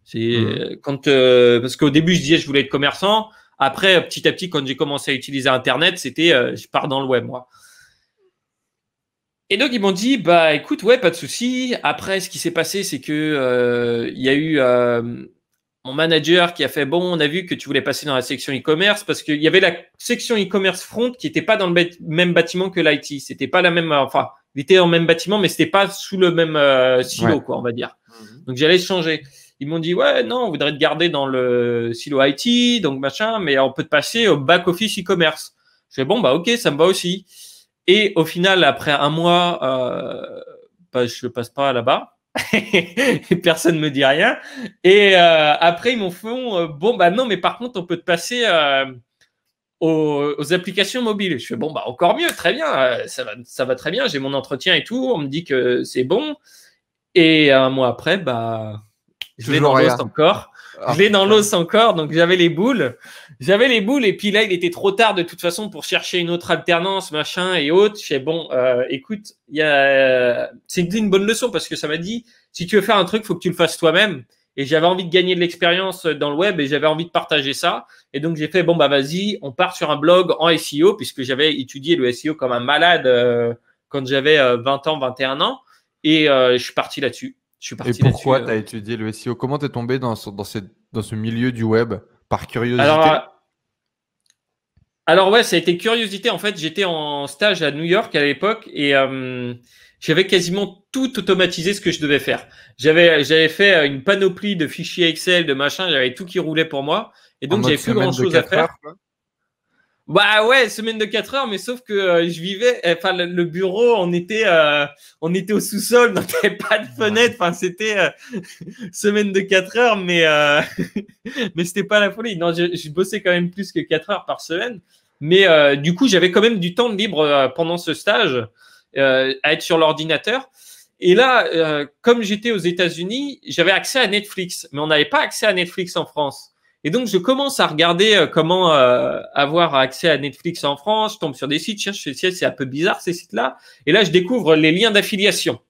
S2: C'est quand parce qu'au début je disais je voulais être commerçant, après petit à petit quand j'ai commencé à utiliser Internet, c'était je pars dans le web moi. Et donc ils m'ont dit bah écoute ouais pas de souci. Après ce qui s'est passé c'est que il y a eu mon manager qui a fait bon, on a vu que tu voulais passer dans la section e-commerce parce qu'il y avait la section e-commerce front qui n'était pas dans le même bâtiment que l'IT. C'était pas la même, enfin, il était dans le même bâtiment, mais c'était pas sous le même silo, quoi, on va dire. Donc j'allais changer. Ils m'ont dit ouais, non, on voudrait te garder dans le silo IT, donc machin, mais on peut te passer au back office e-commerce. Je fais bon bah ok, ça me va aussi. Et au final, après un mois, bah, je passe pas là-bas. Et personne me dit rien. Et après, ils m'ont fait bon, bah non, mais par contre, on peut te passer aux applications mobiles. Je fais bon, bah encore mieux, très bien, ça va très bien. J'ai mon entretien et tout. On me dit que c'est bon. Et un mois après, bah, je l'ai dans l'os encore. Je l'ai dans l'os encore, donc j'avais les boules. J'avais les boules, et puis là, il était trop tard de toute façon pour chercher une autre alternance, machin et autres. Je fais bon, écoute, c'est une bonne leçon parce que ça m'a dit, si tu veux faire un truc, faut que tu le fasses toi-même. Et j'avais envie de gagner de l'expérience dans le web et j'avais envie de partager ça. Et donc, j'ai fait, bon, bah, vas-y, on part sur un blog en SEO puisque j'avais étudié le SEO comme un malade quand j'avais 20 ans, 21 ans. Et je suis parti là-dessus.
S3: Et pourquoi tu as étudié le SEO? Comment tu es tombé dans ce milieu du web? Par curiosité?
S2: Alors, Alors ouais, ça a été curiosité. En fait, j'étais en stage à New York à l'époque et j'avais quasiment tout automatisé ce que je devais faire. J'avais fait une panoplie de fichiers Excel, de machin, j'avais tout qui roulait pour moi et donc j'avais plus grand chose à faire. Bah ouais, semaine de 4 heures, mais sauf que je vivais, enfin le bureau, on était au sous-sol, donc il n'y avait pas de fenêtre, enfin c'était semaine de 4 heures, mais mais c'était pas la folie. Non, je bossais quand même plus que 4 heures par semaine, mais du coup j'avais quand même du temps de libre pendant ce stage à être sur l'ordinateur. Et là, comme j'étais aux États-Unis, j'avais accès à Netflix, mais on n'avait pas accès à Netflix en France. Et donc, je commence à regarder comment avoir accès à Netflix en France. Je tombe sur des sites, je cherche, c'est un peu bizarre ces sites-là. Et là, je découvre les liens d'affiliation.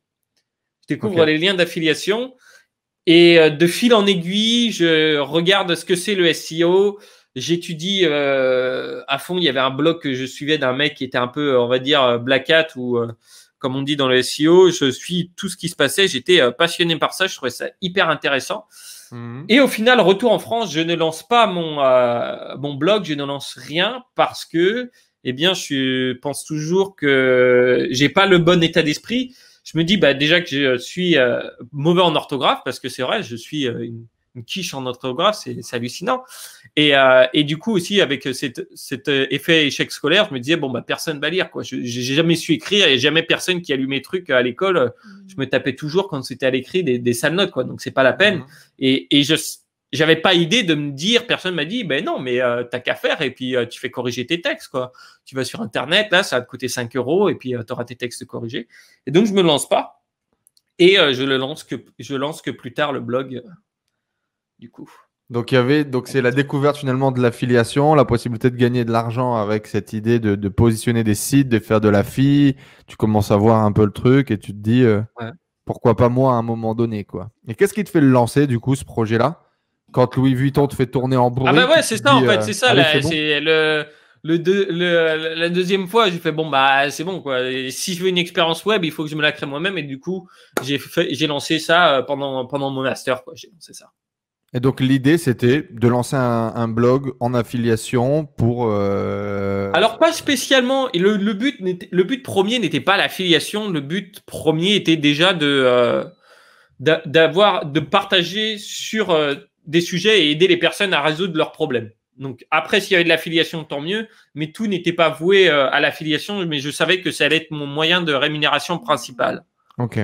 S2: Les liens d'affiliation. Et de fil en aiguille, je regarde ce que c'est le SEO. J'étudie à fond. Il y avait un blog que je suivais d'un mec qui était un peu, on va dire, black hat ou comme on dit dans le SEO. Je suis tout ce qui se passait. J'étais passionné par ça. Je trouvais ça hyper intéressant. Et au final, retour en France, je ne lance pas mon blog, je ne lance rien parce que, eh bien, je pense toujours que j'ai pas le bon état d'esprit. Je me dis, bah, déjà que je suis mauvais en orthographe parce que c'est vrai, je suis une quiche en orthographe, c'est hallucinant. Et du coup aussi avec cet effet échec scolaire, je me disais bon bah personne va lire quoi. J'ai jamais su écrire et jamais personne qui a lu mes trucs à l'école. Je me tapais toujours quand c'était à l'écrit des sales notes quoi. Donc c'est pas la peine. Et j'avais pas idée de me dire, personne m'a dit ben non mais t'as qu'à faire et puis tu fais corriger tes textes quoi. Tu vas sur internet là, ça va te coûter 5 € et puis t'auras tes textes corrigés. Et donc je me lance pas et je lance que plus tard le blog du coup.
S3: Donc c'est la découverte finalement de l'affiliation, la possibilité de gagner de l'argent avec cette idée de positionner des sites, de faire de l'affi. Tu commences à voir un peu le truc et tu te dis pourquoi pas moi à un moment donné quoi. Et qu'est-ce qui te fait le lancer du coup ce projet-là quand Louis Vuitton te fait tourner en bourrique?
S2: Ah bah ouais, c'est ça en fait, c'est ça. C'est la deuxième fois, j'ai fait bon bah c'est bon quoi. Et si je veux une expérience web, il faut que je me la crée moi-même et du coup j'ai lancé ça pendant mon master quoi. J'ai lancé ça.
S3: Et donc l'idée c'était de lancer un blog en affiliation pour.
S2: Alors pas spécialement. Et le but premier n'était pas l'affiliation. Le but premier était déjà de partager sur des sujets et aider les personnes à résoudre leurs problèmes. Donc après, s'il y avait de l'affiliation, tant mieux. Mais tout n'était pas voué à l'affiliation. Mais je savais que ça allait être mon moyen de rémunération principal.
S3: Ok.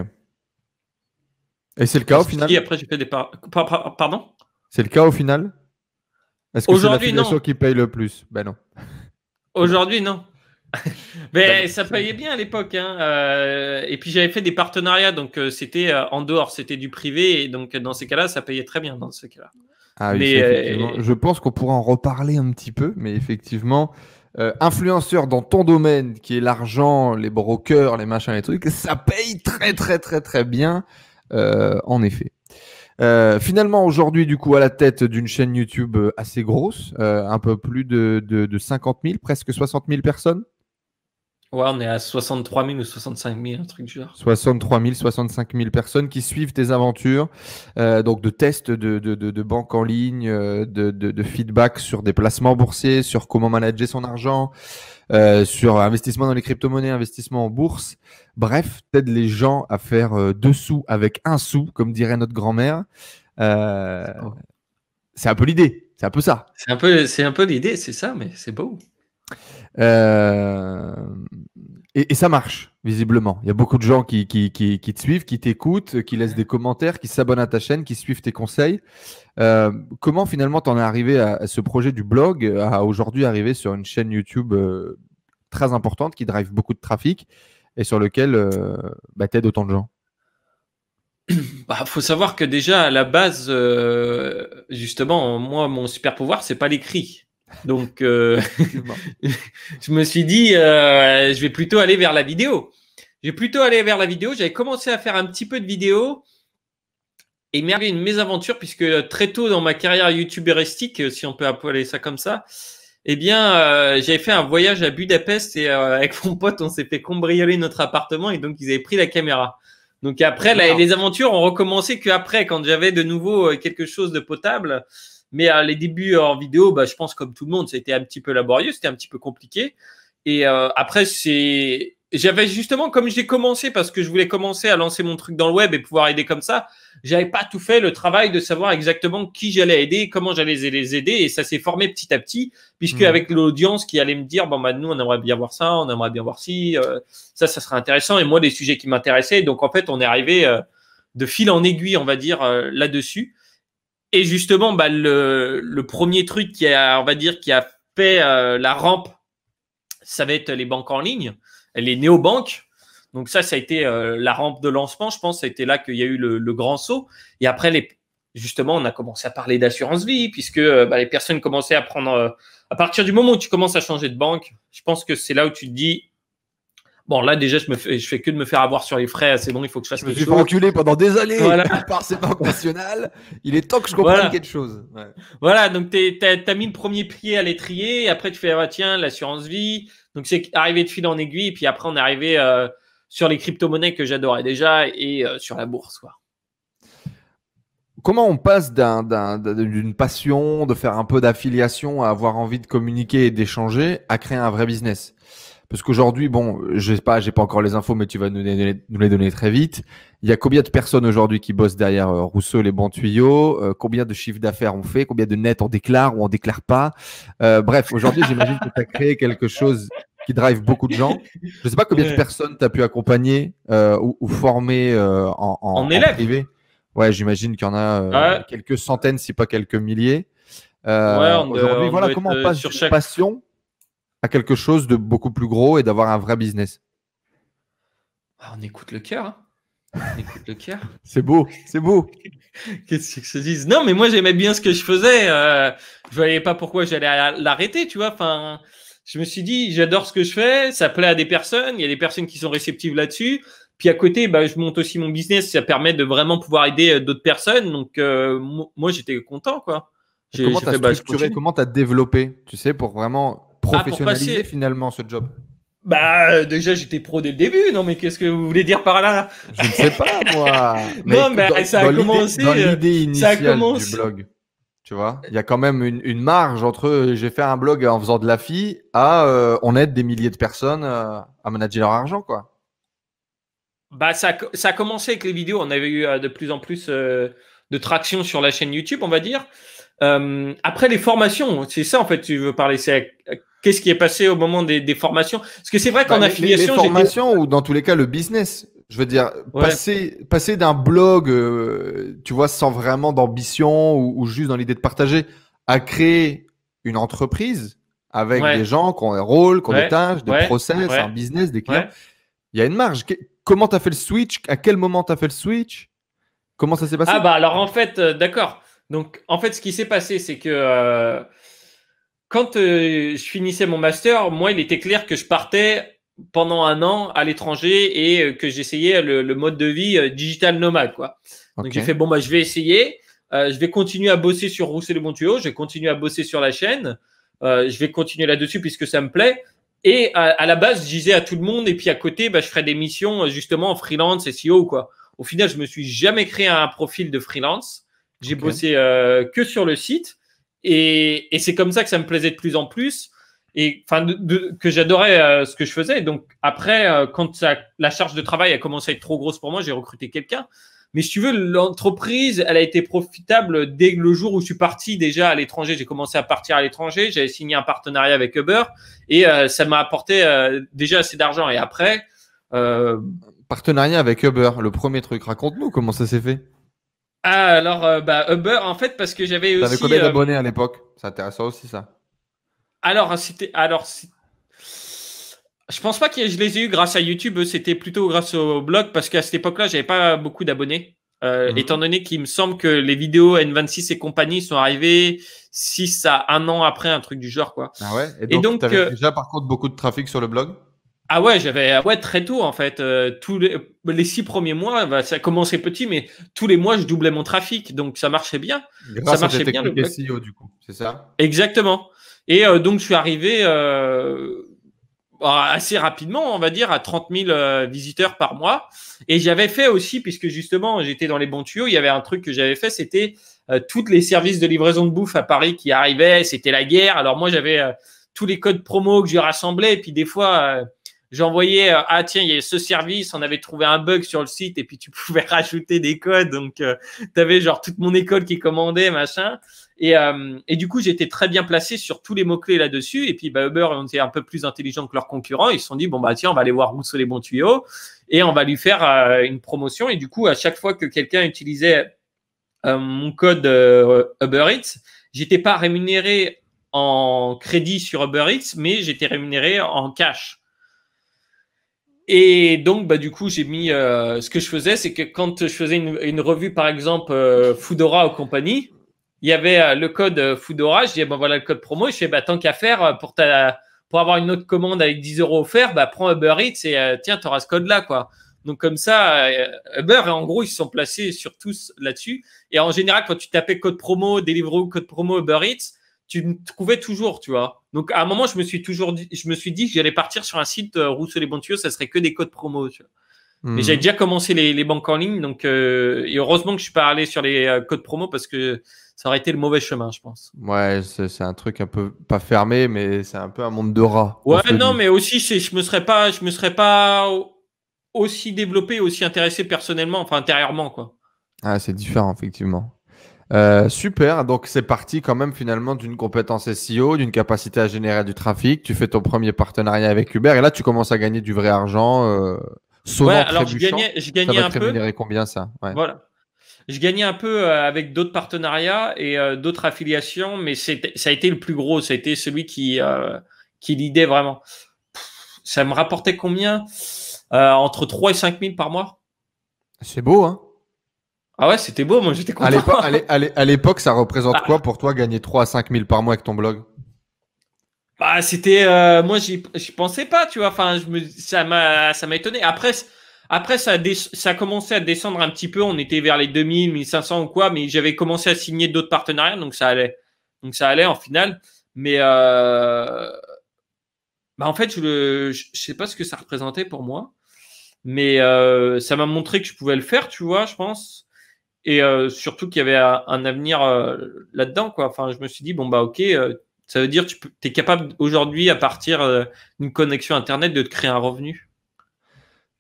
S3: Et c'est le cas au final.
S2: Après, j'ai fait des pardon.
S3: C'est le cas au final. Est-ce que c'est l'affiliation qui paye le plus? Ben non.
S2: Aujourd'hui, non. Mais ça payait bien à l'époque. Hein. Et puis j'avais fait des partenariats, donc c'était en dehors, c'était du privé. Et donc dans ces cas-là, ça payait très bien dans ce cas-là.
S3: Ah oui, effectivement. Je pense qu'on pourra en reparler un petit peu, mais effectivement, influenceur dans ton domaine, qui est l'argent, les brokers, les machins, les trucs, ça paye très très très très bien, en effet. Finalement, aujourd'hui, du coup, à la tête d'une chaîne YouTube assez grosse, un peu plus de 50 000, presque 60 000 personnes.
S2: Ouais, on est à 63 000 ou 65 000, un truc du genre.
S3: 63 000, 65 000 personnes qui suivent tes aventures, donc de tests de banque en ligne, de feedback sur des placements boursiers, sur comment manager son argent, sur investissement dans les crypto-monnaies, investissement en bourse. Bref, t'aides les gens à faire 2 sous avec 1 sou, comme dirait notre grand-mère. C'est un peu l'idée, c'est un peu ça.
S2: C'est un peu l'idée, c'est ça, mais c'est beau.
S3: Et ça marche, visiblement. Il y a beaucoup de gens qui te suivent, qui t'écoutent, qui laissent des commentaires, qui s'abonnent à ta chaîne, qui suivent tes conseils. Comment finalement t'en es arrivé à ce projet du blog, à aujourd'hui arriver sur une chaîne YouTube très importante qui drive beaucoup de trafic et sur lequel t'aides autant de gens?
S2: Faut savoir que déjà à la base, justement, moi mon super pouvoir c'est pas l'écrit. Donc, je me suis dit, je vais plutôt aller vers la vidéo. J'avais commencé à faire un petit peu de vidéo et il m'est arrivé une mésaventure puisque très tôt dans ma carrière youtubéristique, si on peut appeler ça comme ça, eh bien, j'avais fait un voyage à Budapest et avec mon pote, on s'est fait cambrioler notre appartement et donc ils avaient pris la caméra. Donc après, les aventures ont recommencé qu'après, quand j'avais de nouveau quelque chose de potable. Mais les débuts en vidéo, je pense comme tout le monde, c'était un petit peu laborieux, c'était un petit peu compliqué. Et après, j'avais justement, comme j'ai commencé, parce que je voulais commencer à lancer mon truc dans le web et pouvoir aider comme ça, j'avais pas tout fait le travail de savoir exactement qui j'allais aider, comment j'allais les aider, et ça s'est formé petit à petit, puisque avec l'audience qui allait me dire, nous, on aimerait bien voir ça, on aimerait bien voir ci, ça serait intéressant, et moi, des sujets qui m'intéressaient. Donc, en fait, on est arrivé de fil en aiguille, on va dire, là-dessus. Et justement, le premier truc qui a fait la rampe, ça va être les banques en ligne, les néobanques. Donc ça a été la rampe de lancement, je pense. Ça a été là qu'il y a eu le grand saut. Et après, justement, on a commencé à parler d'assurance vie, puisque les personnes commençaient à prendre… à partir du moment où tu commences à changer de banque, je pense que c'est là où tu te dis… Bon, là, déjà, je fais que de me faire avoir sur les frais. C'est bon, il faut que je fasse quelque chose.
S3: Je me suis enculé pendant des années par ces banques nationales. Il est temps que je comprenne quelque chose. Ouais.
S2: Voilà, donc tu as mis le premier pied à l'étrier. Et après, tu fais, tiens, l'assurance vie. Donc, c'est arrivé de fil en aiguille. Et puis après, on est arrivé sur les crypto-monnaies que j'adorais déjà et sur la bourse, quoi.
S3: Comment on passe d'une passion, de faire un peu d'affiliation, à avoir envie de communiquer et d'échanger, à créer un vrai business? Parce qu'aujourd'hui, bon, j'ai pas encore les infos, mais tu vas nous les donner très vite. Il y a combien de personnes aujourd'hui qui bossent derrière Rousseau les bons tuyaux? Combien de chiffres d'affaires on fait? Combien de net on déclare ou on déclare pas? Bref, aujourd'hui, j'imagine que tu as créé quelque chose qui drive beaucoup de gens. Je sais pas combien de personnes tu as pu accompagner ou former en privé. Ouais, j'imagine qu'il y en a quelques centaines, si pas quelques milliers. Aujourd'hui, voilà comment on passe sur passion à quelque chose de beaucoup plus gros et d'avoir un vrai business.
S2: On écoute le cœur. On écoute le cœur.
S3: C'est beau, c'est beau.
S2: Qu'est-ce que je dise? Non, mais moi, j'aimais bien ce que je faisais. Je voyais pas pourquoi j'allais l'arrêter, tu vois. Enfin, je me suis dit, j'adore ce que je fais. Ça plaît à des personnes. Il y a des personnes qui sont réceptives là-dessus. Puis à côté, je monte aussi mon business. Ça permet de vraiment pouvoir aider d'autres personnes. Donc, moi, j'étais content, quoi.
S3: Comment tu as structuré, comment tu as développé, tu sais, pour vraiment professionnaliser finalement ce job?
S2: Déjà, j'étais pro dès le début. Non, mais qu'est-ce que vous voulez dire par là?
S3: Je ne sais pas, moi.
S2: Non, mais ça a commencé.
S3: Dans l'idée initiale du blog, tu vois, il y a quand même une marge entre j'ai fait un blog en faisant de la fille à on aide des milliers de personnes à manager leur argent, quoi.
S2: Ça a commencé avec les vidéos. On avait eu de plus en plus de traction sur la chaîne YouTube, on va dire. Après les formations, c'est ça en fait, tu veux parler, c'est qu'est-ce qui est passé au moment des formations? Parce que c'est vrai qu'en affiliation…
S3: Les formations ou dans tous les cas le business, je veux dire, passer d'un blog, tu vois, sans vraiment d'ambition ou juste dans l'idée de partager, à créer une entreprise avec des gens qui ont un rôle, qui ont des tâches, des process, un business, des clients. Il y a une marge. Comment tu as fait le switch? À quel moment tu as fait le switch? Comment ça s'est passé?
S2: Alors en fait, d'accord. Donc, en fait, ce qui s'est passé, c'est que quand je finissais mon master, moi, il était clair que je partais pendant 1 an à l'étranger et que j'essayais le mode de vie digital nomade, quoi. Okay. Donc, j'ai fait, je vais essayer. Je vais continuer à bosser sur Rousseau les bons tuyaux. Je vais continuer à bosser sur la chaîne. Je vais continuer là-dessus puisque ça me plaît. Et à la base, je disais à tout le monde. Et puis, à côté, je ferais des missions justement en freelance, SEO, quoi. Au final, je me suis jamais créé un profil de freelance. J'ai bossé que sur le site et c'est comme ça que ça me plaisait de plus en plus et que j'adorais ce que je faisais. Donc après, quand la charge de travail a commencé à être trop grosse pour moi, j'ai recruté quelqu'un. Mais si tu veux, l'entreprise, elle a été profitable dès le jour où je suis parti déjà à l'étranger. J'ai commencé à partir à l'étranger. J'avais signé un partenariat avec Uber et ça m'a apporté déjà assez d'argent. Et après…
S3: Partenariat avec Uber, le premier truc. Raconte-nous comment ça s'est fait.
S2: Alors, Uber, en fait, parce que j'avais aussi…
S3: T'avais combien d'abonnés à l'époque? C'est intéressant aussi, ça.
S2: Je pense pas que je les ai eu grâce à YouTube. C'était plutôt grâce au blog parce qu'à cette époque-là, j'avais pas beaucoup d'abonnés. Étant donné qu'il me semble que les vidéos N26 et compagnie sont arrivées 6 à 1 an après, un truc du genre, quoi.
S3: Ah ouais? Et donc t'avais déjà, par contre, beaucoup de trafic sur le blog?
S2: Ah ouais, j'avais très tôt en fait. Tous les 6 premiers mois, ça commençait petit, mais tous les mois je doublais mon trafic, donc ça marchait bien.
S3: Grâce ça marchait bien. Le SEO du coup, c'est ça?
S2: Exactement. Et donc je suis arrivé. assez rapidement, on va dire, à 30 000 visiteurs par mois. Et j'avais fait aussi, puisque justement, j'étais dans les bons tuyaux, il y avait un truc que j'avais fait, c'était tous les services de livraison de bouffe à Paris qui arrivaient, c'était la guerre. Alors moi, j'avais tous les codes promo que j'ai rassemblés, et puis des fois, j'envoyais, ah tiens, il y a ce service, on avait trouvé un bug sur le site, et puis tu pouvais rajouter des codes. Donc, tu avais genre toute mon école qui commandait, machin. Et du coup, j'étais très bien placé sur tous les mots-clés là-dessus. Et puis, Uber, on était un peu plus intelligent que leurs concurrents. Ils se sont dit, bon, bah, tiens, on va aller voir Rousseau les bons tuyaux et on va lui faire une promotion. Et du coup, à chaque fois que quelqu'un utilisait mon code Uber Eats, j'étais pas rémunéré en crédit sur Uber Eats, mais j'étais rémunéré en cash. Et donc, bah, du coup, j'ai mis ce que je faisais, c'est que quand je faisais une revue, par exemple, Foodora ou compagnie, il y avait le code Foodora. Je disais, ben voilà le code promo. Je fais, bah, tant qu'à faire, pour avoir une autre commande avec 10 € offert, bah, prends Uber Eats et tiens, tu auras ce code-là, quoi. Donc, comme ça, Uber, en gros, ils se sont placés sur tous là-dessus. Et en général, quand tu tapais code promo, Deliveroo, code promo, Uber Eats, tu me trouvais toujours, tu vois. Donc, à un moment, je me suis dit que j'allais partir sur un site Rousseau les bons tuyaux, ça serait que des codes promo, tu vois. Mais j'avais déjà commencé les banques en ligne, donc et heureusement que je suis pas allé sur les codes promo parce que ça aurait été le mauvais chemin, je pense.
S3: Ouais, c'est un truc un peu pas fermé, mais c'est un peu un monde de rats.
S2: Ouais, non, mais aussi je me serais pas aussi développé, aussi intéressé personnellement, enfin intérieurement, quoi.
S3: Ah, c'est différent, effectivement. Super, donc c'est parti quand même finalement d'une compétence SEO, d'une capacité à générer du trafic. Tu fais ton premier partenariat avec Uber et là tu commences à gagner du vrai argent.
S2: Ouais, alors je gagnais
S3: ça va
S2: un
S3: te
S2: peu.
S3: rémunérer combien ça? Ouais.
S2: Voilà. Je gagnais un peu avec d'autres partenariats et d'autres affiliations, mais ça a été le plus gros. Ça a été celui qui lidait vraiment. Ça me rapportait combien entre 3 et 5 000 par mois.
S3: C'est beau, hein?
S2: Ah ouais, c'était beau, moi j'étais content.
S3: À l'époque, ça représente quoi pour toi gagner 3 à 5 000 par mois avec ton blog?
S2: Bah, c'était moi j'y pensais pas, tu vois. Enfin, ça m'a étonné. Après ça a commencé à descendre un petit peu. On était vers les 2000, 1500 ou quoi, mais j'avais commencé à signer d'autres partenariats, donc ça allait. Donc ça allait en finale. Mais bah en fait, je sais pas ce que ça représentait pour moi, mais ça m'a montré que je pouvais le faire, tu vois, je pense. Et surtout qu'il y avait un avenir là-dedans, quoi. Enfin, je me suis dit, bon, bah, ok, ça veut dire que tu es capable aujourd'hui, à partir d'une connexion Internet, de te créer un revenu.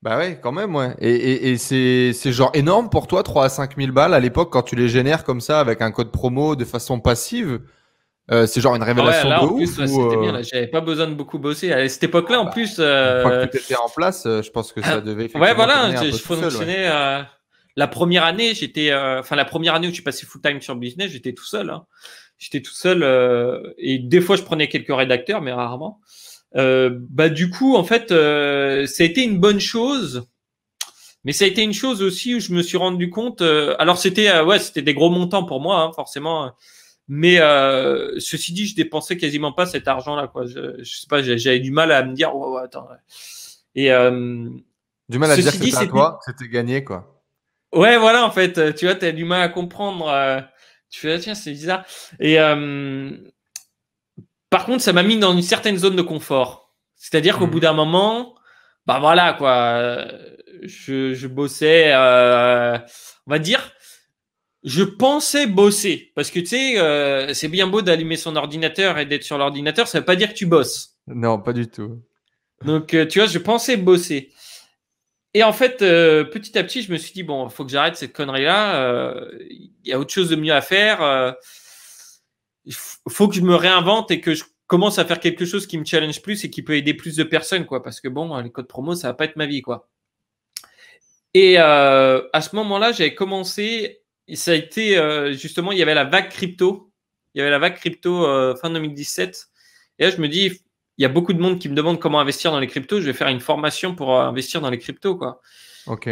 S3: Bah ouais, quand même, ouais. Et c'est genre énorme pour toi, 3 à 5 000 balles à l'époque, quand tu les génères comme ça avec un code promo de façon passive. C'est genre une révélation
S2: là,
S3: de
S2: en
S3: ouf
S2: plus, c'était bien. Là, j'avais pas besoin de beaucoup bosser. À cette époque-là, en plus.
S3: Une fois que tu étais en place, je pense que ça devait effectivement
S2: Ouais, voilà,
S3: tourner un peu
S2: je
S3: tout seul,
S2: fonctionnais.
S3: ouais.
S2: La première année, la première année où j'ai passé full time sur le business, j'étais tout seul. Hein. J'étais tout seul et des fois, je prenais quelques rédacteurs, mais rarement. Bah, du coup, en fait, ça a été une bonne chose. Mais ça a été une chose aussi où je me suis rendu compte. Alors, c'était des gros montants pour moi, hein, forcément. Mais ceci dit, je dépensais quasiment pas cet argent-là, quoi. Je sais pas, j'avais du mal à me dire, oh, attends. Et
S3: du mal à dire que c'était à toi, que c'était gagné, quoi.
S2: Ouais, voilà, en fait, tu vois, t'as du mal à comprendre. Tu fais, tiens, c'est bizarre. Et par contre, ça m'a mis dans une certaine zone de confort. C'est-à-dire qu'au bout d'un moment, bah voilà, quoi. Je bossais, on va dire. Je pensais bosser parce que tu sais, c'est bien beau d'allumer son ordinateur et d'être sur l'ordinateur, ça veut pas dire que tu bosses.
S3: Non, pas du tout.
S2: Donc, tu vois, je pensais bosser. Et en fait, petit à petit, je me suis dit, bon, il faut que j'arrête cette connerie-là. Il y a autre chose de mieux à faire. Il faut que je me réinvente et que je commence à faire quelque chose qui me challenge plus et qui peut aider plus de personnes, quoi. Parce que bon, les codes promo, ça va pas être ma vie, quoi. Et à ce moment-là, j'avais commencé. Ça a été justement, il y avait la vague crypto. Il y avait la vague crypto fin 2017. Et là, je me dis, il y a beaucoup de monde qui me demande comment investir dans les cryptos. Je vais faire une formation pour investir dans les cryptos, quoi.
S3: Ok.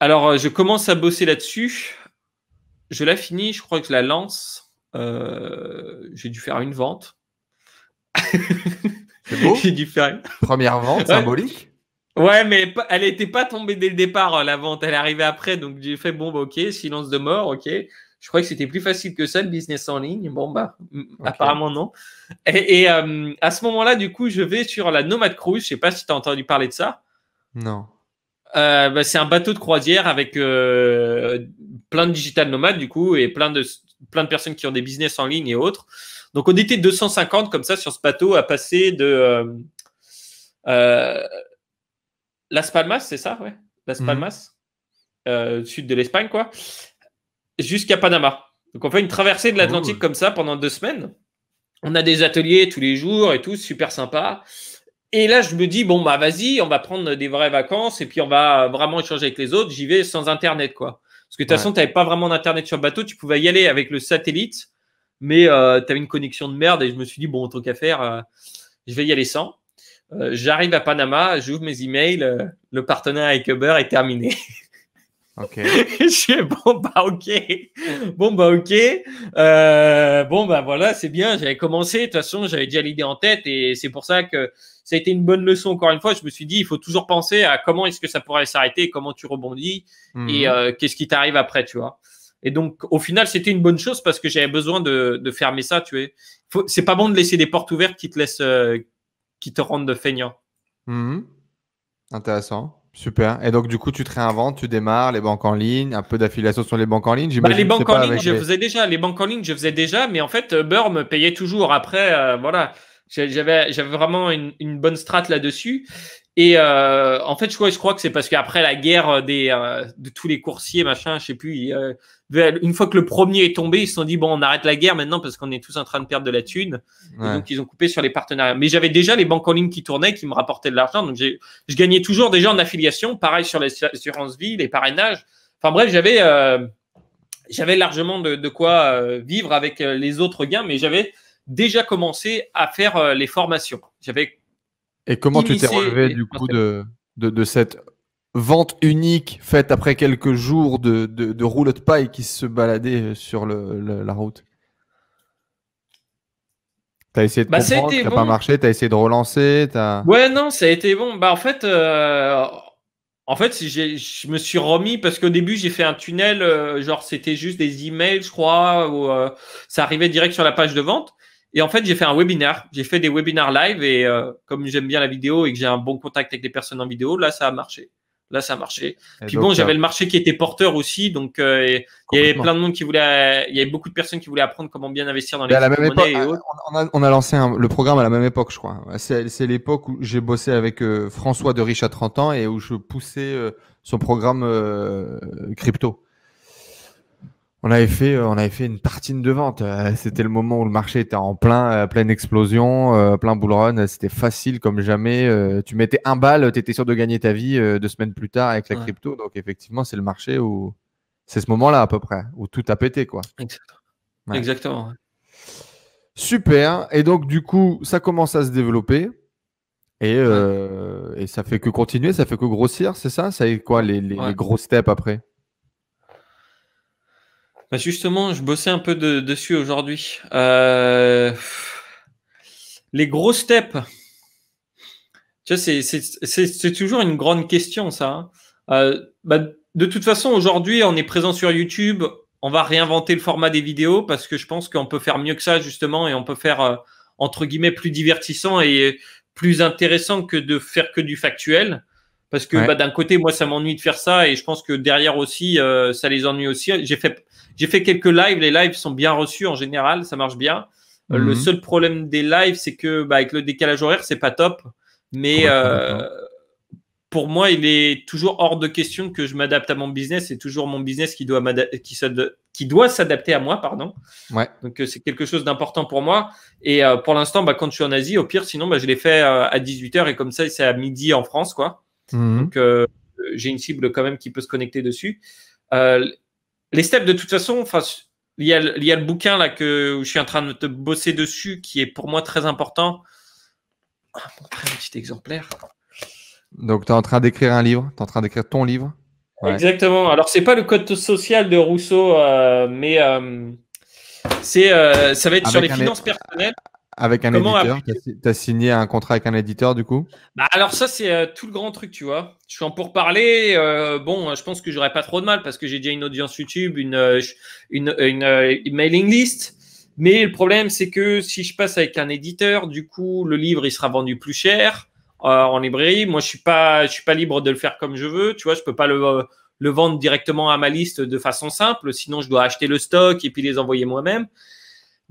S2: Alors, je commence à bosser là-dessus. Je la finis, je crois que je la lance. J'ai dû faire une vente.
S3: C'est beau.
S2: J'ai dû faire
S3: première vente symbolique.
S2: Ouais, mais elle n'était pas tombée dès le départ, la vente. Elle est arrivée après. Donc, j'ai fait, bon, bah, ok, silence de mort, ok. Je croyais que c'était plus facile que ça, le business en ligne. Bon, bah,
S3: Ok.
S2: apparemment non. Et à ce moment-là, du coup, je vais sur la Nomad Cruise. Je sais pas si tu as entendu parler de ça.
S3: Non.
S2: Bah, c'est un bateau de croisière avec plein de digital nomades, du coup, et plein de personnes qui ont des business en ligne et autres. Donc, on était 250 comme ça sur ce bateau à passer de Las Palmas, c'est ça, ouais, Las Palmas, sud de l'Espagne, quoi, jusqu'à Panama. Donc, on fait une traversée de l'Atlantique comme ça pendant 2 semaines. On a des ateliers tous les jours et tout, super sympa. Et là, je me dis, bon, bah, vas-y, on va prendre des vraies vacances et puis on va vraiment échanger avec les autres. J'y vais sans Internet, quoi. Parce que de toute façon, tu n'avais pas vraiment d'Internet sur le bateau. Tu pouvais y aller avec le satellite, mais tu avais une connexion de merde. Et je me suis dit, bon, tant qu'à faire, je vais y aller sans. J'arrive à Panama, j'ouvre mes emails. Le partenariat avec Uber est terminé.
S3: Ok.
S2: Je suis bon, bah, ok. Bon, bah, ok. Bon, bah, voilà, c'est bien. J'avais commencé. De toute façon, j'avais déjà l'idée en tête et c'est pour ça que ça a été une bonne leçon. Encore une fois, je me suis dit, il faut toujours penser à comment est-ce que ça pourrait s'arrêter, comment tu rebondis et qu'est-ce qui t'arrive après, tu vois. Et donc, au final, c'était une bonne chose parce que j'avais besoin de fermer ça, tu vois. C'est pas bon de laisser des portes ouvertes qui te laissent, qui te rendent feignant.
S3: Intéressant. Super. Et donc, du coup, tu te réinventes, tu démarres les banques en ligne, un peu d'affiliation sur les banques en ligne.
S2: Bah, les
S3: J'imagine.
S2: banques en ligne, je faisais déjà. Les banques en ligne, je faisais déjà, mais en fait, Uber me payait toujours. Après, voilà, j'avais vraiment une bonne strat là-dessus. Et en fait, je crois que c'est parce qu'après la guerre de tous les coursiers, machin, je sais plus, une fois que le premier est tombé, ils se sont dit, bon, on arrête la guerre maintenant parce qu'on est tous en train de perdre de la thune.
S3: Ouais.
S2: Et donc, ils ont coupé sur les partenariats. Mais j'avais déjà les banques en ligne qui tournaient, qui me rapportaient de l'argent. Donc, je gagnais toujours déjà en affiliation. Pareil sur l'assurance vie, les parrainages. Enfin bref, j'avais largement de quoi vivre avec les autres gains, mais j'avais déjà commencé à faire les formations.
S3: Et comment tu t'es relevé du coup de cette vente unique faite après quelques jours de rouleaux de paille qui se baladaient sur la route? Tu as essayé de comprendre, ça n'a pas marché, tu as essayé de relancer
S2: Ouais, non, ça a été bon. Bah, en fait, je me suis remis parce qu'au début, j'ai fait un tunnel, genre c'était juste des emails, je crois, où ça arrivait direct sur la page de vente. Et en fait, j'ai fait un webinaire. J'ai fait des webinaires live et comme j'aime bien la vidéo et que j'ai un bon contact avec les personnes en vidéo, là, ça a marché. Puis donc, bon, j'avais le marché qui était porteur aussi. Donc, il y avait plein de monde il y avait beaucoup de personnes qui voulaient apprendre comment bien investir dans les crypto-monnaies et autres.
S3: On a lancé le programme à la même époque, je crois. C'est l'époque où j'ai bossé avec François de Riche à 30 ans et où je poussais son programme crypto. On avait fait une tartine de vente. C'était le moment où le marché était en pleine explosion, plein bull run. C'était facile comme jamais. Tu mettais 1 balle, tu étais sûr de gagner ta vie 2 semaines plus tard avec la crypto. Donc effectivement, c'est le marché où c'est ce moment-là à peu près où tout a pété, quoi.
S2: Exactement.
S3: Super. Et donc du coup, ça commence à se développer et ça fait que continuer, ça fait que grossir, c'est ça? Ça est quoi les gros steps après?
S2: Bah justement, je bossais un peu dessus aujourd'hui. Les gros steps, tu vois, c'est toujours une grande question, ça. Bah, de toute façon, aujourd'hui, on est présent sur YouTube. On va réinventer le format des vidéos parce que je pense qu'on peut faire mieux que ça, justement, et on peut faire, entre guillemets, plus divertissant et plus intéressant que de faire que du factuel. Parce que bah, d'un côté, moi, ça m'ennuie de faire ça et je pense que derrière aussi, ça les ennuie aussi. J'ai fait quelques lives. Les lives sont bien reçus en général. Ça marche bien. Le seul problème des lives, c'est que bah, avec le décalage horaire, c'est pas top. Mais pour moi, il est toujours hors de question que je m'adapte à mon business. C'est toujours mon business qui doit s'adapter à moi, pardon.
S3: Ouais.
S2: Donc, c'est quelque chose d'important pour moi. Et pour l'instant, bah, quand je suis en Asie, au pire, sinon, bah, je l'ai fait à 18h et comme ça, c'est à midi en France, quoi. Donc, j'ai une cible quand même qui peut se connecter dessus. Les steps, de toute façon, il y a le bouquin là où je suis en train de te bosser dessus qui est pour moi très important. On va montrer un petit exemplaire.
S3: Donc, tu es en train d'écrire un livre, tu es en train d'écrire ton livre.
S2: Exactement. Alors, c'est pas le code social de Rousseau, mais ça va être avec sur les finances personnelles.
S3: Avec un
S2: Comment
S3: éditeur, tu as signé un contrat avec un éditeur du coup?
S2: Bah alors ça c'est tout le grand truc, tu vois. Je suis en pourparlers. Bon, je pense que j'aurais pas trop de mal parce que j'ai déjà une audience YouTube, une mailing list. Mais le problème c'est que si je passe avec un éditeur, du coup le livre il sera vendu plus cher en librairie. Moi je suis pas libre de le faire comme je veux. Tu vois, je peux pas le vendre directement à ma liste de façon simple. Sinon je dois acheter le stock et puis les envoyer moi-même.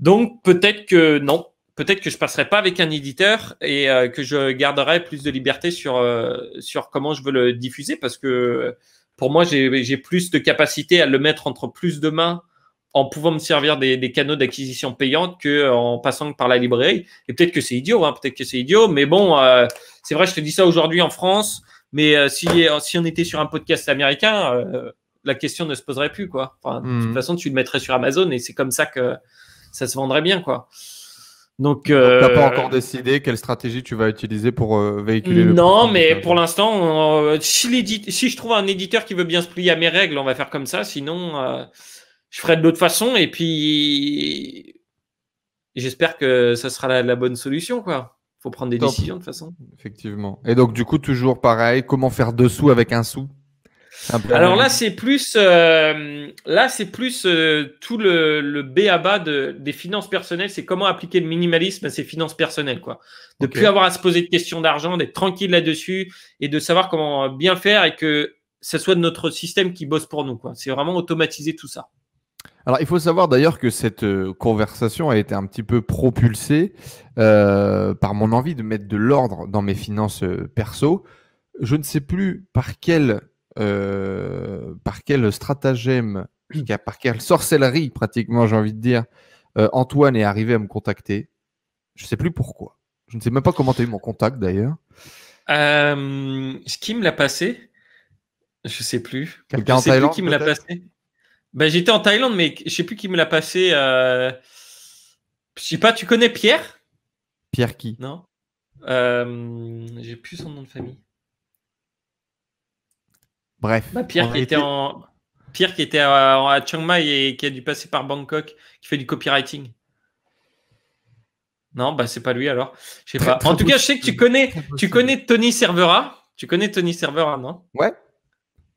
S2: Donc peut-être que non. Peut-être que je passerai pas avec un éditeur et que je garderai plus de liberté sur comment je veux le diffuser parce que pour moi, j'ai plus de capacité à le mettre entre plus de mains en pouvant me servir des canaux d'acquisition payantes qu'en passant par la librairie. Et peut-être que c'est idiot, mais bon, c'est vrai, je te dis ça aujourd'hui en France, mais si on était sur un podcast américain, la question ne se poserait plus, quoi. Enfin, de toute façon, tu le mettrais sur Amazon et c'est comme ça que ça se vendrait bien, quoi. Donc,
S3: tu n'as pas encore décidé quelle stratégie tu vas utiliser pour véhiculer le
S2: Non, mais pour l'instant, si je trouve un éditeur qui veut bien se plier à mes règles, on va faire comme ça. Sinon, je ferai de l'autre façon. Et puis, j'espère que ça sera la bonne solution, quoi. Faut prendre des décisions de toute façon.
S3: Effectivement. Et donc, du coup, toujours pareil, comment faire 2 sous avec un sou?
S2: Alors là, c'est plus, tout le b.a.-ba des finances personnelles. C'est comment appliquer le minimalisme à ses finances personnelles, quoi. De plus avoir à se poser de questions d'argent, d'être tranquille là-dessus et de savoir comment bien faire et que ce soit notre système qui bosse pour nous, quoi. C'est vraiment automatiser tout ça.
S3: Alors, il faut savoir d'ailleurs que cette conversation a été un petit peu propulsée par mon envie de mettre de l'ordre dans mes finances perso. Je ne sais plus par quel stratagème, par quelle sorcellerie pratiquement, j'ai envie de dire, Antoine est arrivé à me contacter. Je ne sais plus pourquoi. Je ne sais même pas comment tu as eu mon contact d'ailleurs.
S2: Qui me l'a passé? Je ne sais plus.
S3: Quelqu'un en Thaïlande?
S2: Qui me l'a passé? Ben, j'étais en Thaïlande, mais je ne sais plus qui me l'a passé. Je sais pas, tu connais Pierre?
S3: Pierre qui?
S2: Non. J'ai plus son nom de famille.
S3: Bref.
S2: Bah, Pierre qui était à Chiang Mai et qui a dû passer par Bangkok, qui fait du copywriting. Non, bah c'est pas lui alors. Je sais pas. En tout cas, je sais que tu connais Tony Cervera. Tu connais Tony Cervera, non?
S3: Ouais.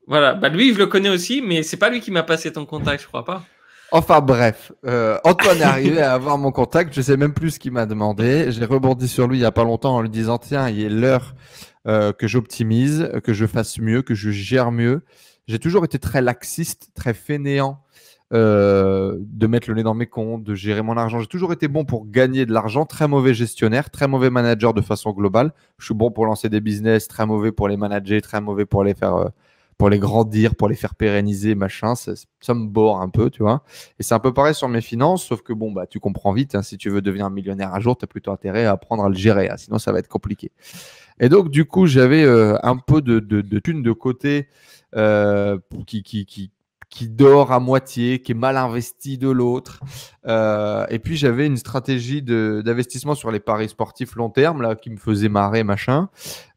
S2: Voilà. Bah lui, je le connais aussi, mais c'est pas lui qui m'a passé ton contact, je crois pas.
S3: Enfin bref, Antoine est arrivé à avoir mon contact. Je sais même plus ce qu'il m'a demandé. J'ai rebondi sur lui il y a pas longtemps en lui disant tiens, il est l'heure que j'optimise, que je fasse mieux, que je gère mieux. J'ai toujours été très laxiste, très fainéant de mettre le nez dans mes comptes, de gérer mon argent. J'ai toujours été bon pour gagner de l'argent, très mauvais gestionnaire, très mauvais manager de façon globale. Je suis bon pour lancer des business, très mauvais pour les manager, très mauvais pour les faire, pour les grandir, pour les faire pérenniser, machin. Ça me bore un peu, tu vois. Et c'est un peu pareil sur mes finances, sauf que bon, bah, tu comprends vite, hein, si tu veux devenir millionnaire un jour, tu as plutôt intérêt à apprendre à le gérer, hein, sinon ça va être compliqué. Et donc, du coup, j'avais un peu de thunes de côté qui dort à moitié, qui est mal investi de l'autre. Et puis, j'avais une stratégie d'investissement sur les paris sportifs long terme là, qui me faisait marrer, machin.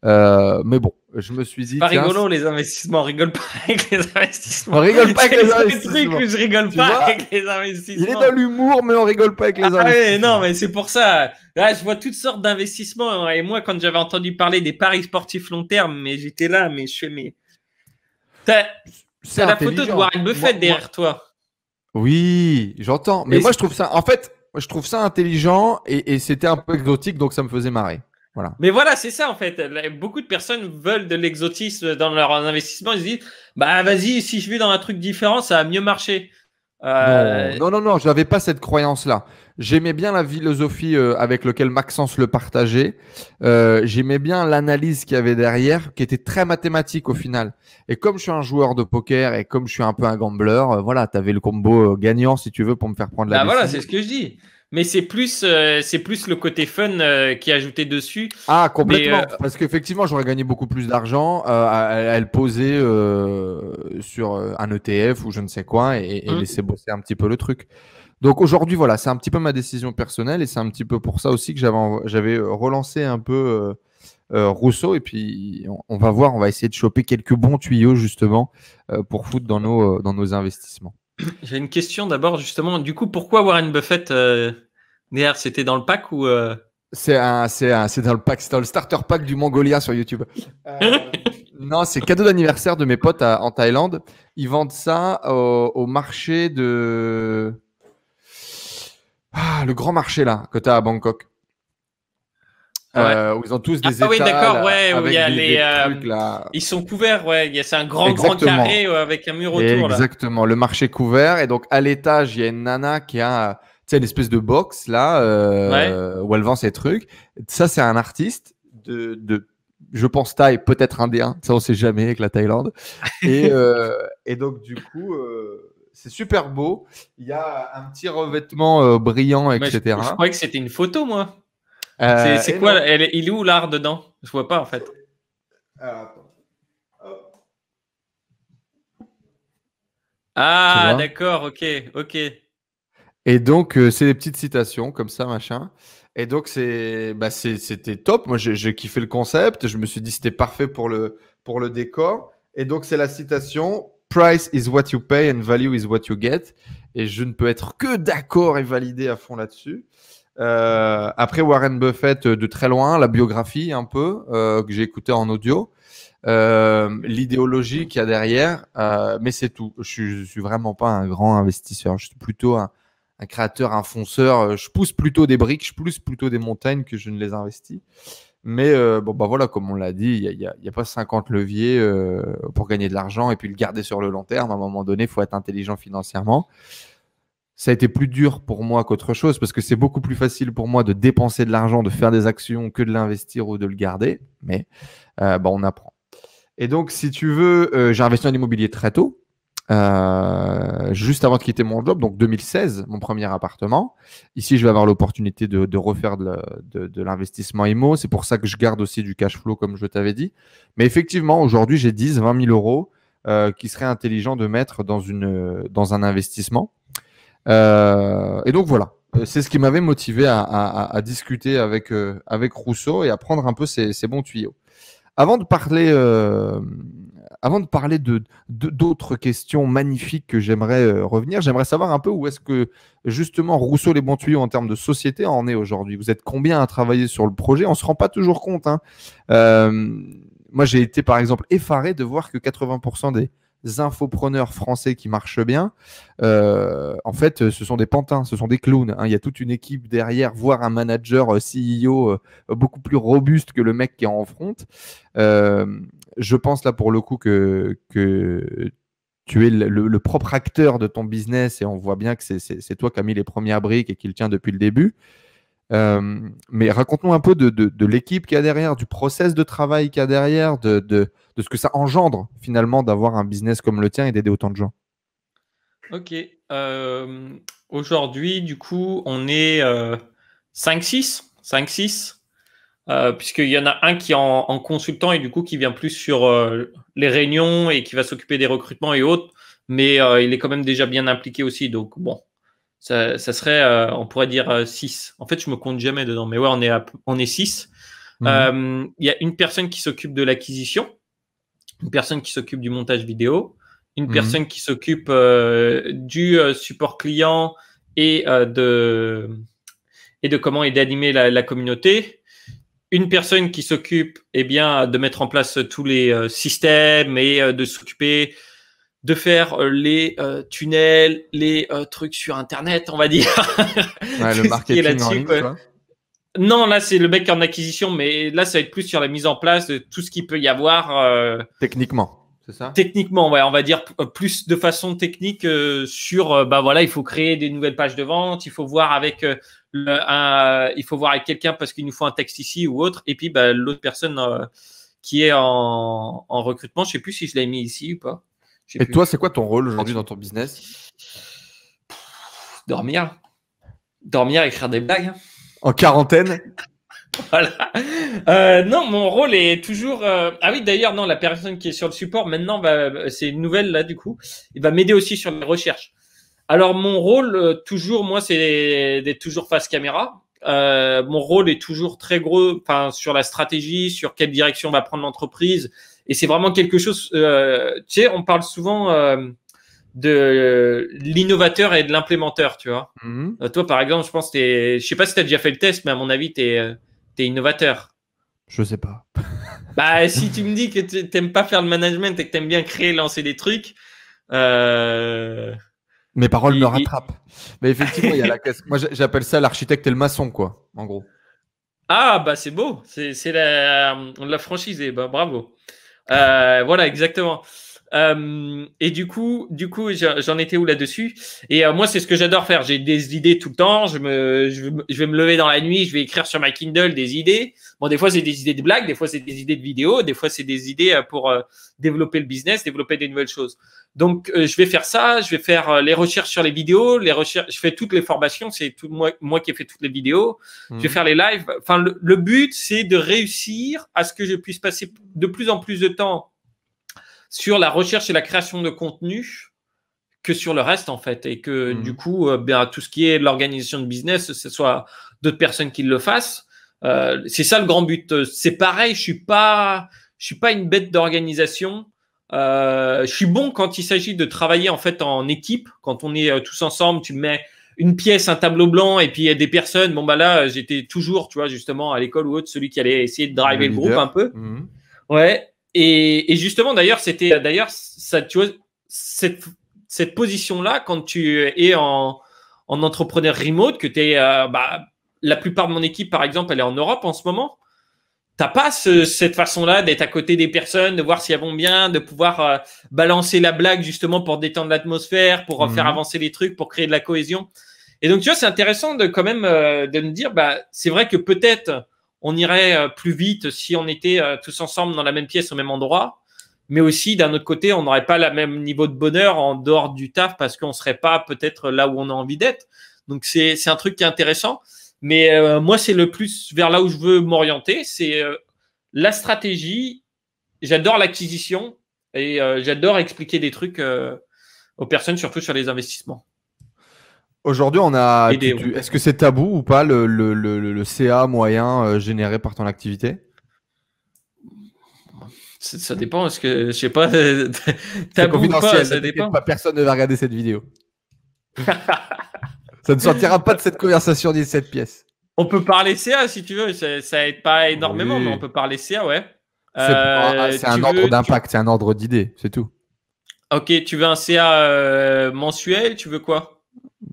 S3: Mais bon, je me suis dit...
S2: C'est pas rigolo, les investissements. On rigole pas avec les investissements.
S3: On rigole pas avec les investissements.
S2: Je rigole pas avec les investissements.
S3: Il est dans l'humour, mais on rigole pas avec les investissements.
S2: Ouais, non, mais c'est pour ça. Là, je vois toutes sortes d'investissements. Et moi, quand j'avais entendu parler des paris sportifs long terme, mais j'étais là, mais je fais... Mais... C'est la photo de Warren Buffett derrière toi.
S3: Oui, j'entends. Mais moi, je trouve ça... En fait, je trouve ça intelligent et c'était un peu exotique, donc ça me faisait marrer. Voilà.
S2: Mais voilà, c'est ça en fait. Beaucoup de personnes veulent de l'exotisme dans leur investissement. Ils se disent, bah vas-y, si je vais dans un truc différent, ça va mieux marcher.
S3: Non, je n'avais pas cette croyance-là. J'aimais bien la philosophie avec laquelle Maxence le partageait. J'aimais bien l'analyse qu'il y avait derrière, qui était très mathématique au final. Et comme je suis un joueur de poker et comme je suis un peu un gambler, voilà, tu avais le combo gagnant si tu veux pour me faire prendre la décision.
S2: Voilà, c'est ce que je dis. Mais c'est plus le côté fun qui est ajouté dessus.
S3: Ah, complètement. Parce qu'effectivement, j'aurais gagné beaucoup plus d'argent à le poser sur un ETF ou je ne sais quoi et laisser bosser un petit peu le truc. Donc aujourd'hui, voilà, c'est un petit peu ma décision personnelle et c'est un petit peu pour ça aussi que j'avais relancé un peu Rousseau. Et puis, on va voir, on va essayer de choper quelques bons tuyaux justement pour foutre dans nos investissements.
S2: J'ai une question d'abord, justement. Du coup, pourquoi Warren Buffett D'ailleurs, c'était dans le pack ou
S3: C'est dans le pack, c'est dans le starter pack du Mongolia sur YouTube. Non, c'est cadeau d'anniversaire de mes potes en Thaïlande. Ils vendent ça au marché de le grand marché là que tu as à Bangkok. Où ils ont tous des étals
S2: oui, d'accord, ouais, où
S3: avec
S2: il y a
S3: des trucs là.
S2: Ils sont couverts, ouais. C'est un grand carré avec un mur autour.
S3: Exactement, le marché couvert. Et donc à l'étage, il y a une nana qui a une espèce de box là où elle vend ses trucs. Ça, c'est un artiste je pense thaï, peut-être indien. Ça, on sait jamais avec la Thaïlande. Et donc du coup. C'est super beau. Il y a un petit revêtement brillant, etc.
S2: Je croyais que c'était une photo, moi. C'est quoi il est où l'art dedans? Je vois pas en fait. Ah, d'accord, ok.
S3: Et donc, c'est des petites citations comme ça, machin. Et donc, c'était top. Moi, j'ai kiffé le concept. Je me suis dit c'était parfait pour le décor. Et donc, c'est la citation Price is what you pay and value is what you get. Et je ne peux être que d'accord et validé à fond là-dessus. Après Warren Buffett de très loin, la biographie un peu que j'ai écouté en audio, l'idéologie qu'il y a derrière, mais c'est tout. Je suis vraiment pas un grand investisseur. Je suis plutôt un créateur, un fonceur. Je pousse plutôt des briques, je pousse plutôt des montagnes que je ne les investis. Mais voilà, comme on l'a dit, il y a pas 50 leviers pour gagner de l'argent et puis le garder sur le long terme. À un moment donné, il faut être intelligent financièrement. Ça a été plus dur pour moi qu'autre chose parce que c'est beaucoup plus facile pour moi de dépenser de l'argent, de faire des actions que de l'investir ou de le garder. Mais on apprend. Et donc, si tu veux, j'ai investi en immobilier très tôt, juste avant de quitter mon job, donc 2016, mon premier appartement. Ici, je vais avoir l'opportunité de refaire de l'investissement IMO. C'est pour ça que je garde aussi du cash flow, comme je t'avais dit. Mais effectivement, aujourd'hui, j'ai 10, 20 000 euros qui seraient intelligents de mettre dans un investissement. Et donc voilà, c'est ce qui m'avait motivé à discuter avec Rousseau et à prendre un peu ses bons tuyaux. Avant de parler d'autres questions magnifiques que j'aimerais revenir, j'aimerais savoir un peu où est-ce que justement Rousseau les bons tuyaux en termes de société en est aujourd'hui. Vous êtes combien à travailler sur le projet? On ne se rend pas toujours compte, hein. Moi, j'ai été par exemple effaré de voir que 80% des infopreneurs français qui marchent bien, en fait, ce sont des pantins, ce sont des clowns, hein. Il y a toute une équipe derrière, voire un manager CEO beaucoup plus robuste que le mec qui est en front. Je pense là pour le coup que tu es le propre acteur de ton business et on voit bien que c'est toi qui as mis les premières briques et qui le tient depuis le début. Mais raconte-nous un peu de l'équipe qu'il y a derrière, du process de travail qu'il y a derrière, de ce que ça engendre finalement d'avoir un business comme le tien et d'aider autant de gens.
S2: Ok. Aujourd'hui, du coup, on est 5-6, puisqu'il y en a un qui est en consultant et du coup qui vient plus sur les réunions et qui va s'occuper des recrutements et autres, mais il est quand même déjà bien impliqué aussi. Donc bon, ça serait, on pourrait dire 6. En fait, je me compte jamais dedans, mais ouais, on est 6. Il y a une personne qui s'occupe de l'acquisition, une personne qui s'occupe du montage vidéo, une personne qui s'occupe du support client et de comment aider à animer la communauté, une personne qui s'occupe de mettre en place tous les systèmes et de s'occuper de faire les tunnels, les trucs sur Internet, on va dire.
S3: Ouais, le marketing en ligne, quoi.
S2: Non, là, c'est le mec en acquisition, mais là, ça va être plus sur la mise en place de tout ce qu'il peut y avoir.
S3: Techniquement, c'est ça?
S2: Techniquement, ouais, on va dire plus de façon technique sur, il faut créer des nouvelles pages de vente, il faut voir avec quelqu'un parce qu'il nous faut un texte ici ou autre, et puis l'autre personne qui est en recrutement, je sais plus si je l'ai mis ici ou pas.
S3: Et toi, c'est quoi ton rôle aujourd'hui dans ton business?
S2: Dormir, écrire des blagues.
S3: En quarantaine?
S2: Voilà. Non, mon rôle est toujours. Ah oui, d'ailleurs, non, la personne qui est sur le support maintenant, c'est une nouvelle là du coup. Il va m'aider aussi sur les recherches. Alors mon rôle, toujours, moi, c'est d'être toujours face caméra. Mon rôle est toujours très gros, sur la stratégie, sur quelle direction va prendre l'entreprise. Et c'est vraiment quelque chose. Tu sais, on parle souvent de l'innovateur et de l'implémenteur, tu vois. Toi, par exemple, je sais pas si tu as déjà fait le test, mais à mon avis, tu es innovateur.
S3: Je sais pas.
S2: Bah, si tu me dis que tu n'aimes pas faire le management et que tu aimes bien créer, lancer des trucs.
S3: Mes paroles me rattrapent. Mais effectivement, il y a la caisse. Moi, j'appelle ça l'architecte et le maçon, quoi, en gros.
S2: Ah, bah, c'est beau. C'est la franchisé. Bah, bravo. Voilà, exactement. Et du coup, j'en étais où là-dessus? Et moi, c'est ce que j'adore faire. J'ai des idées tout le temps. Je vais me lever dans la nuit. Je vais écrire sur ma Kindle des idées. Bon, des fois, c'est des idées de blagues. Des fois, c'est des idées de vidéos. Des fois, c'est des idées pour développer le business, développer des nouvelles choses. Donc, je vais faire ça. Je vais faire les recherches sur les vidéos. Je fais toutes les formations. C'est tout moi qui ai fait toutes les vidéos. Je vais faire les lives. Enfin, le but, c'est de réussir à ce que je puisse passer de plus en plus de temps sur la recherche et la création de contenu que sur le reste, en fait. Et que du coup, tout ce qui est l'organisation de business, ce soit d'autres personnes qui le fassent. C'est ça le grand but. C'est pareil, je suis pas une bête d'organisation. Je suis bon quand il s'agit de travailler en fait en équipe. Quand on est tous ensemble, tu mets une pièce, un tableau blanc et puis il y a des personnes. Bon, bah là, j'étais toujours, tu vois, justement, à l'école ou autre, celui qui allait essayer de driver le groupe un peu. Ouais. Et justement, d'ailleurs, ça, tu vois, cette position-là, quand tu es en entrepreneur remote, que tu es, la plupart de mon équipe, par exemple, elle est en Europe en ce moment. T'as pas cette façon-là d'être à côté des personnes, de voir si elles vont bien, de pouvoir balancer la blague justement pour détendre l'atmosphère, pour faire avancer les trucs, pour créer de la cohésion. Et donc, tu vois, c'est intéressant de quand même de me dire, c'est vrai que peut-être on irait plus vite si on était tous ensemble dans la même pièce au même endroit. Mais aussi, d'un autre côté, on n'aurait pas le même niveau de bonheur en dehors du taf parce qu'on ne serait pas peut-être là où on a envie d'être. Donc, c'est un truc qui est intéressant. Mais moi, c'est le plus vers là où je veux m'orienter. C'est la stratégie. J'adore l'acquisition et j'adore expliquer des trucs aux personnes, surtout sur les investissements.
S3: Aujourd'hui, est-ce que c'est tabou ou pas le CA moyen généré par ton activité?
S2: Ça dépend. Est-ce que je sais pas
S3: tabou ou pas, ça dépend. Personne ne va regarder cette vidéo. Ça ne sortira pas de cette conversation ni de cette pièce.
S2: On peut parler CA si tu veux. Ça aide pas énormément, mais on peut parler CA, ouais.
S3: C'est un ordre d'impact, c'est un ordre d'idée, c'est tout.
S2: Ok, tu veux un CA mensuel? Tu veux quoi?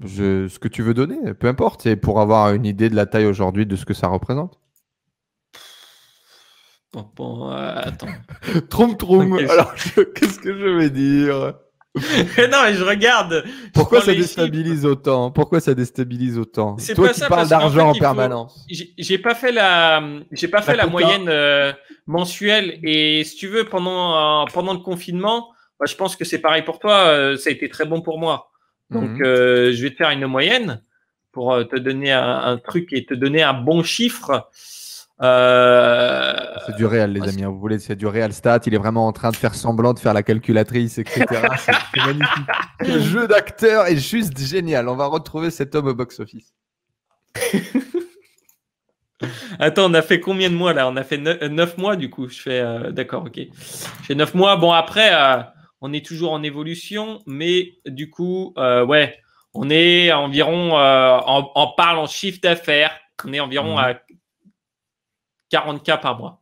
S3: Ce que tu veux donner, peu importe. C'est pour avoir une idée de la taille aujourd'hui de ce que ça représente.
S2: Bon, attends.
S3: Troum. Alors, qu'est-ce que je vais dire?
S2: Non, mais je regarde.
S3: Pourquoi ça déstabilise autant?
S2: C'est
S3: toi
S2: pas
S3: qui
S2: ça,
S3: parles d'argent en permanence.
S2: J'ai pas fait la moyenne mensuelle. Et si tu veux, pendant le confinement, je pense que c'est pareil pour toi. Ça a été très bon pour moi. Donc, je vais te faire une moyenne pour te donner un truc et te donner un bon chiffre.
S3: C'est du réel, les amis. Vous voulez, c'est du réel stat. Il est vraiment en train de faire semblant de faire la calculatrice, etc. C'est magnifique. Le jeu d'acteur est juste génial. On va retrouver cet homme au box-office.
S2: Attends, on a fait combien de mois là? On a fait 9 mois du coup. Je fais d'accord, ok. Je fais 9 mois. Bon, après, on est toujours en évolution, mais du coup, ouais, on est environ, en parlant chiffre d'affaires, on est environ à 40K par mois.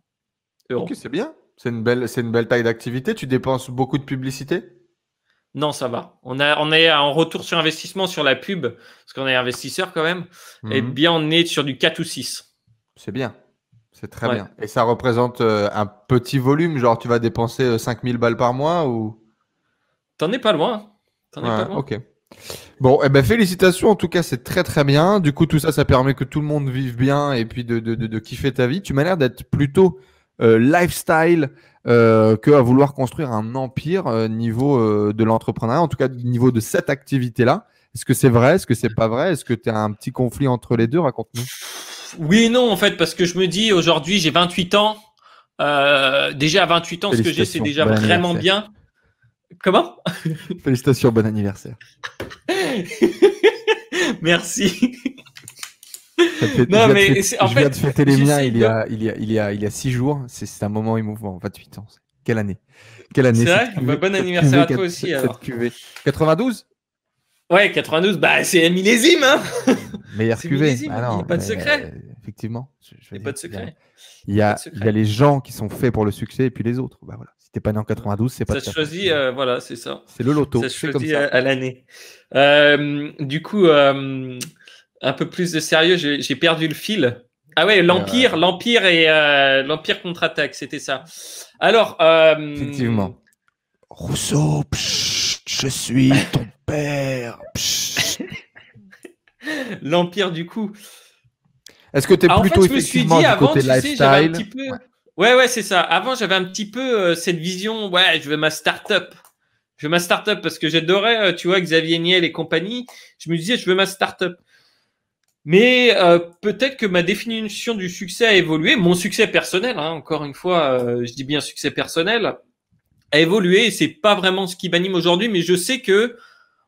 S2: Euros.
S3: Ok, c'est bien. C'est une belle taille d'activité. Tu dépenses beaucoup de publicité?
S2: Non, ça va. On est en retour sur investissement sur la pub, parce qu'on est investisseur quand même. Eh bien, on est sur du 4 ou 6.
S3: C'est bien. C'est très bien. Et ça représente un petit volume, genre tu vas dépenser 5000 balles par mois ou...
S2: T'en es pas loin.
S3: Ok. Bon, félicitations. En tout cas, c'est très très bien. Du coup, tout ça, ça permet que tout le monde vive bien et puis de kiffer ta vie. Tu m'as l'air d'être plutôt lifestyle que à vouloir construire un empire niveau de l'entrepreneuriat, en tout cas niveau de cette activité-là. Est-ce que c'est vrai? Est-ce que c'est pas vrai? Est-ce que tu as un petit conflit entre les deux? Raconte-nous.
S2: Oui et non, en fait, parce que je me dis, aujourd'hui, j'ai 28 ans. Déjà, à 28 ans, ce que j'ai, c'est déjà vraiment bien. Comment?
S3: Félicitations, bon anniversaire.
S2: Merci.
S3: Je viens de fêter les miens il y a 6 jours. C'est un moment émouvant, 28 ans. Quelle année? Quelle année?
S2: C'est vrai? Bah, bon anniversaire à toi aussi, alors.
S3: 92?
S2: Ouais, 92, bah c'est un millésime, hein.
S3: Meilleure
S2: C'est
S3: cuvée.
S2: millésime, il n'y a pas de secret.
S3: Effectivement.
S2: Il n'y a pas de secret.
S3: Il y a les gens qui sont faits pour le succès et puis les autres. Bah voilà. Si t'es pas né en 92, c'est pas
S2: ça
S3: de ta
S2: choisit, voilà, c'est ça.
S3: C'est le loto.
S2: Ça
S3: C'est
S2: choisit
S3: comme ça.
S2: à l'année. Du coup, un peu plus de sérieux, j'ai perdu le fil. Ah ouais, l'Empire et l'Empire contre-attaque, c'était ça. Alors,
S3: effectivement. Rousseau, je suis ton père.
S2: L'Empire, du coup.
S3: Est-ce que tu es plutôt effectivement du côté lifestyle?
S2: Ouais, c'est ça. Avant, j'avais un petit peu cette vision, ouais, je veux ma start-up. Je veux ma start-up parce que j'adorais, tu vois, Xavier Niel et compagnie. Je me disais, je veux ma start-up. Mais peut-être que ma définition du succès a évolué. Mon succès personnel, hein, encore une fois, je dis bien succès personnel, a évolué et c'est pas vraiment ce qui m'anime aujourd'hui. Mais je sais que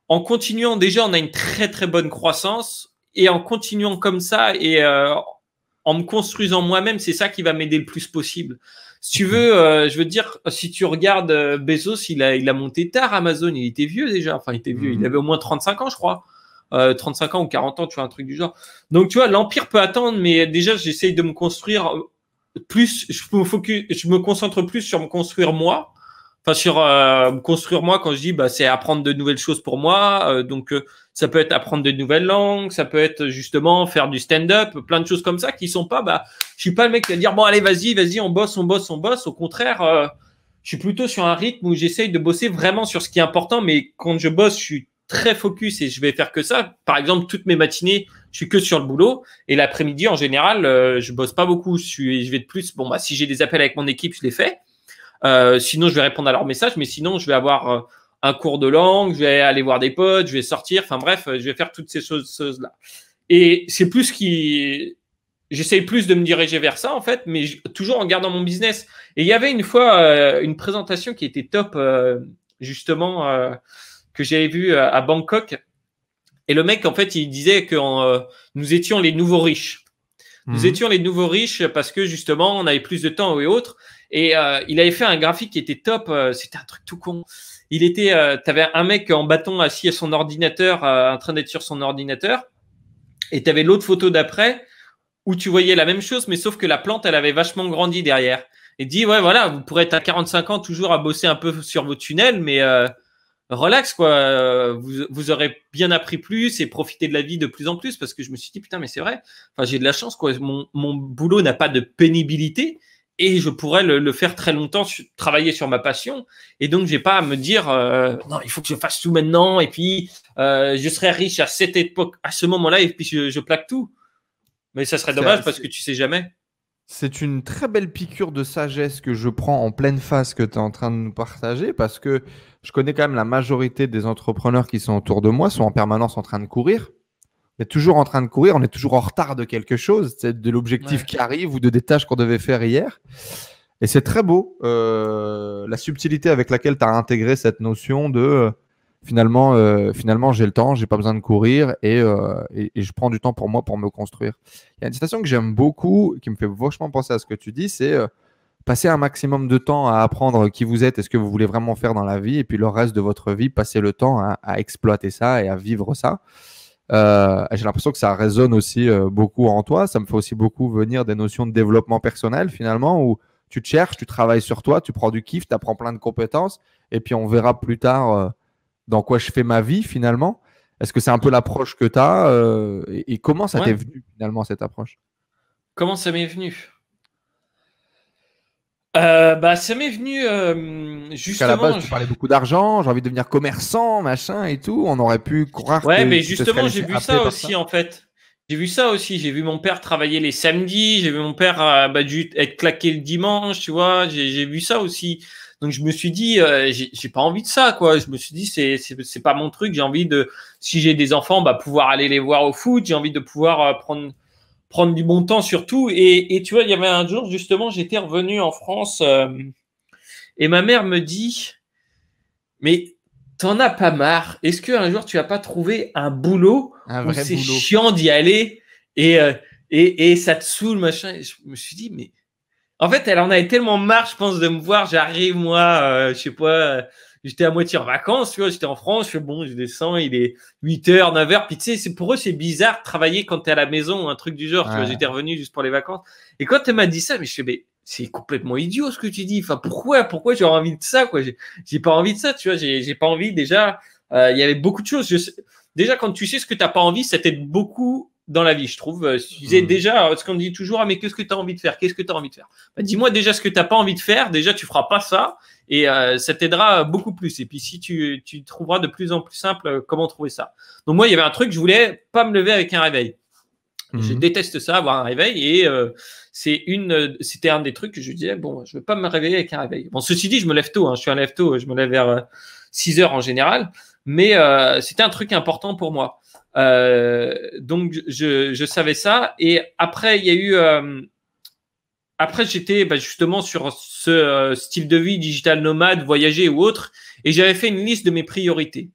S2: en continuant, déjà, on a une très très bonne croissance et en continuant comme ça et en me construisant moi-même, c'est ça qui va m'aider le plus possible. Si tu veux, je veux dire, si tu regardes Bezos, il a monté tard Amazon, il était vieux déjà. Enfin, il était vieux, il avait au moins 35 ans, je crois. 35 ans ou 40 ans, tu vois, un truc du genre. Donc, tu vois, l'Empire peut attendre, mais déjà, j'essaye de me construire plus, je me concentre plus sur me construire moi. Enfin, sur me construire moi, quand je dis, bah, c'est apprendre de nouvelles choses pour moi. Donc, ça peut être apprendre de nouvelles langues, ça peut être justement faire du stand-up, plein de choses comme ça qui sont pas, bah, je suis pas le mec qui va dire, bon, allez, vas-y, on bosse. Au contraire, je suis plutôt sur un rythme où j'essaye de bosser vraiment sur ce qui est important, mais quand je bosse, je suis très focus et je vais faire que ça. Par exemple, toutes mes matinées, je suis que sur le boulot et l'après-midi, en général, je bosse pas beaucoup. Je vais de plus, bon, bah, si j'ai des appels avec mon équipe, je les fais. Sinon, je vais répondre à leurs messages, mais sinon, je vais avoir un cours de langue, je vais aller voir des potes, je vais sortir. Enfin bref, je vais faire toutes ces choses-là. Et c'est plus j'essaye plus de me diriger vers ça, en fait, mais toujours en gardant mon business. Et il y avait une fois une présentation qui était top, justement, que j'avais vue à Bangkok. Et le mec, en fait, il disait que nous étions les nouveaux riches. Nous étions les nouveaux riches parce que, justement, on avait plus de temps et autres. Et il avait fait un graphique qui était top. C'était un truc tout con. T'avais un mec en bâton assis à son ordinateur, en train d'être sur son ordinateur. Et t'avais l'autre photo d'après où tu voyais la même chose, mais sauf que la plante, elle avait vachement grandi derrière. Et dit, ouais, voilà, vous pourrez être à 45 ans toujours à bosser un peu sur vos tunnels, mais relax, quoi. Vous aurez bien appris plus et profité de la vie de plus en plus parce que je me suis dit, putain, mais c'est vrai. Enfin, j'ai de la chance, quoi. Mon boulot n'a pas de pénibilité. Et je pourrais le faire très longtemps, travailler sur ma passion. Et donc, j'ai pas à me dire, non, il faut que je fasse tout maintenant. Et puis, je serai riche à cette époque, à ce moment-là, et puis je plaque tout. Mais ça serait dommage parce que tu sais jamais.
S3: C'est une très belle piqûre de sagesse que je prends en pleine face que tu es en train de nous partager parce que je connais quand même la majorité des entrepreneurs qui sont autour de moi, sont en permanence en train de courir. On est toujours en train de courir, on est toujours en retard de quelque chose, c'est de l'objectif qui arrive ou de des tâches qu'on devait faire hier. Et c'est très beau, la subtilité avec laquelle tu as intégré cette notion de finalement, j'ai le temps, j'ai pas besoin de courir et je prends du temps pour moi pour me construire. Il y a une citation que j'aime beaucoup, qui me fait vachement penser à ce que tu dis, c'est passer un maximum de temps à apprendre qui vous êtes et ce que vous voulez vraiment faire dans la vie, et puis le reste de votre vie, passer le temps à exploiter ça et à vivre ça. J'ai l'impression que ça résonne aussi beaucoup en toi. Ça me fait aussi beaucoup venir des notions de développement personnel finalement, où tu te cherches, tu travailles sur toi, tu prends du kiff, tu apprends plein de compétences et puis on verra plus tard dans quoi je fais ma vie finalement. Est-ce que c'est un peu l'approche que tu as et comment ça t'est venu finalement cette approche?
S2: Comment ça m'est venu? Bah, ça m'est venu justement.
S3: À la base, tu parlais beaucoup d'argent, j'ai envie de devenir commerçant, machin et tout. On aurait pu croire.
S2: Ouais, mais justement, j'ai vu ça aussi en fait. J'ai vu ça aussi. J'ai vu mon père travailler les samedis. J'ai vu mon père être claqué le dimanche, tu vois. J'ai vu ça aussi. Donc je me suis dit, j'ai pas envie de ça, quoi. Je me suis dit, c'est pas mon truc. J'ai envie de, si j'ai des enfants, bah pouvoir aller les voir au foot. J'ai envie de pouvoir prendre du bon temps surtout. Et tu vois, il y avait un jour, justement, j'étais revenu en France et ma mère me dit, mais t'en as pas marre? Est-ce qu'un jour, tu vas pas trouver un boulot où c'est chiant d'y aller et ça te saoule, machin? Et je me suis dit, mais En fait, elle en avait tellement marre, je pense, de me voir. J'arrive, moi, je sais pas, j'étais à moitié en vacances, tu vois, j'étais en France, je fais bon, je descends, il est 8h, 9h. Puis tu sais, pour eux, c'est bizarre de travailler quand t'es à la maison ou un truc du genre. Tu vois, j'étais revenu juste pour les vacances. Et quand elle m'a dit ça, mais je fais, mais c'est complètement idiot ce que tu dis. Enfin, pourquoi j'aurais envie de ça, quoi? J'ai pas envie de ça, tu vois, j'ai pas envie déjà. Il y avait beaucoup de choses. Déjà, quand tu sais ce que t'as pas envie, ça t'aide beaucoup dans la vie, je trouve. Tu disais déjà, ce qu'on dit toujours, ah, mais qu'est-ce que tu as envie de faire? Qu'est-ce que tu as envie de faire? Bah, dis-moi déjà ce que tu n'as pas envie de faire. Déjà, tu feras pas ça et ça t'aidera beaucoup plus. Et puis, si tu trouveras de plus en plus simple comment trouver ça. Donc, moi, il y avait un truc, je voulais pas me lever avec un réveil. Je déteste ça, avoir un réveil. Et c'était un des trucs que je disais, bon, je veux pas me réveiller avec un réveil. Bon, ceci dit, je me lève tôt. Hein, je suis un lève tôt. Je me lève vers 6h en général. Mais c'était un truc important pour moi. Donc je savais ça et après il y a eu après j'étais justement sur ce style de vie digital nomade, voyager ou autre et j'avais fait une liste de mes priorités.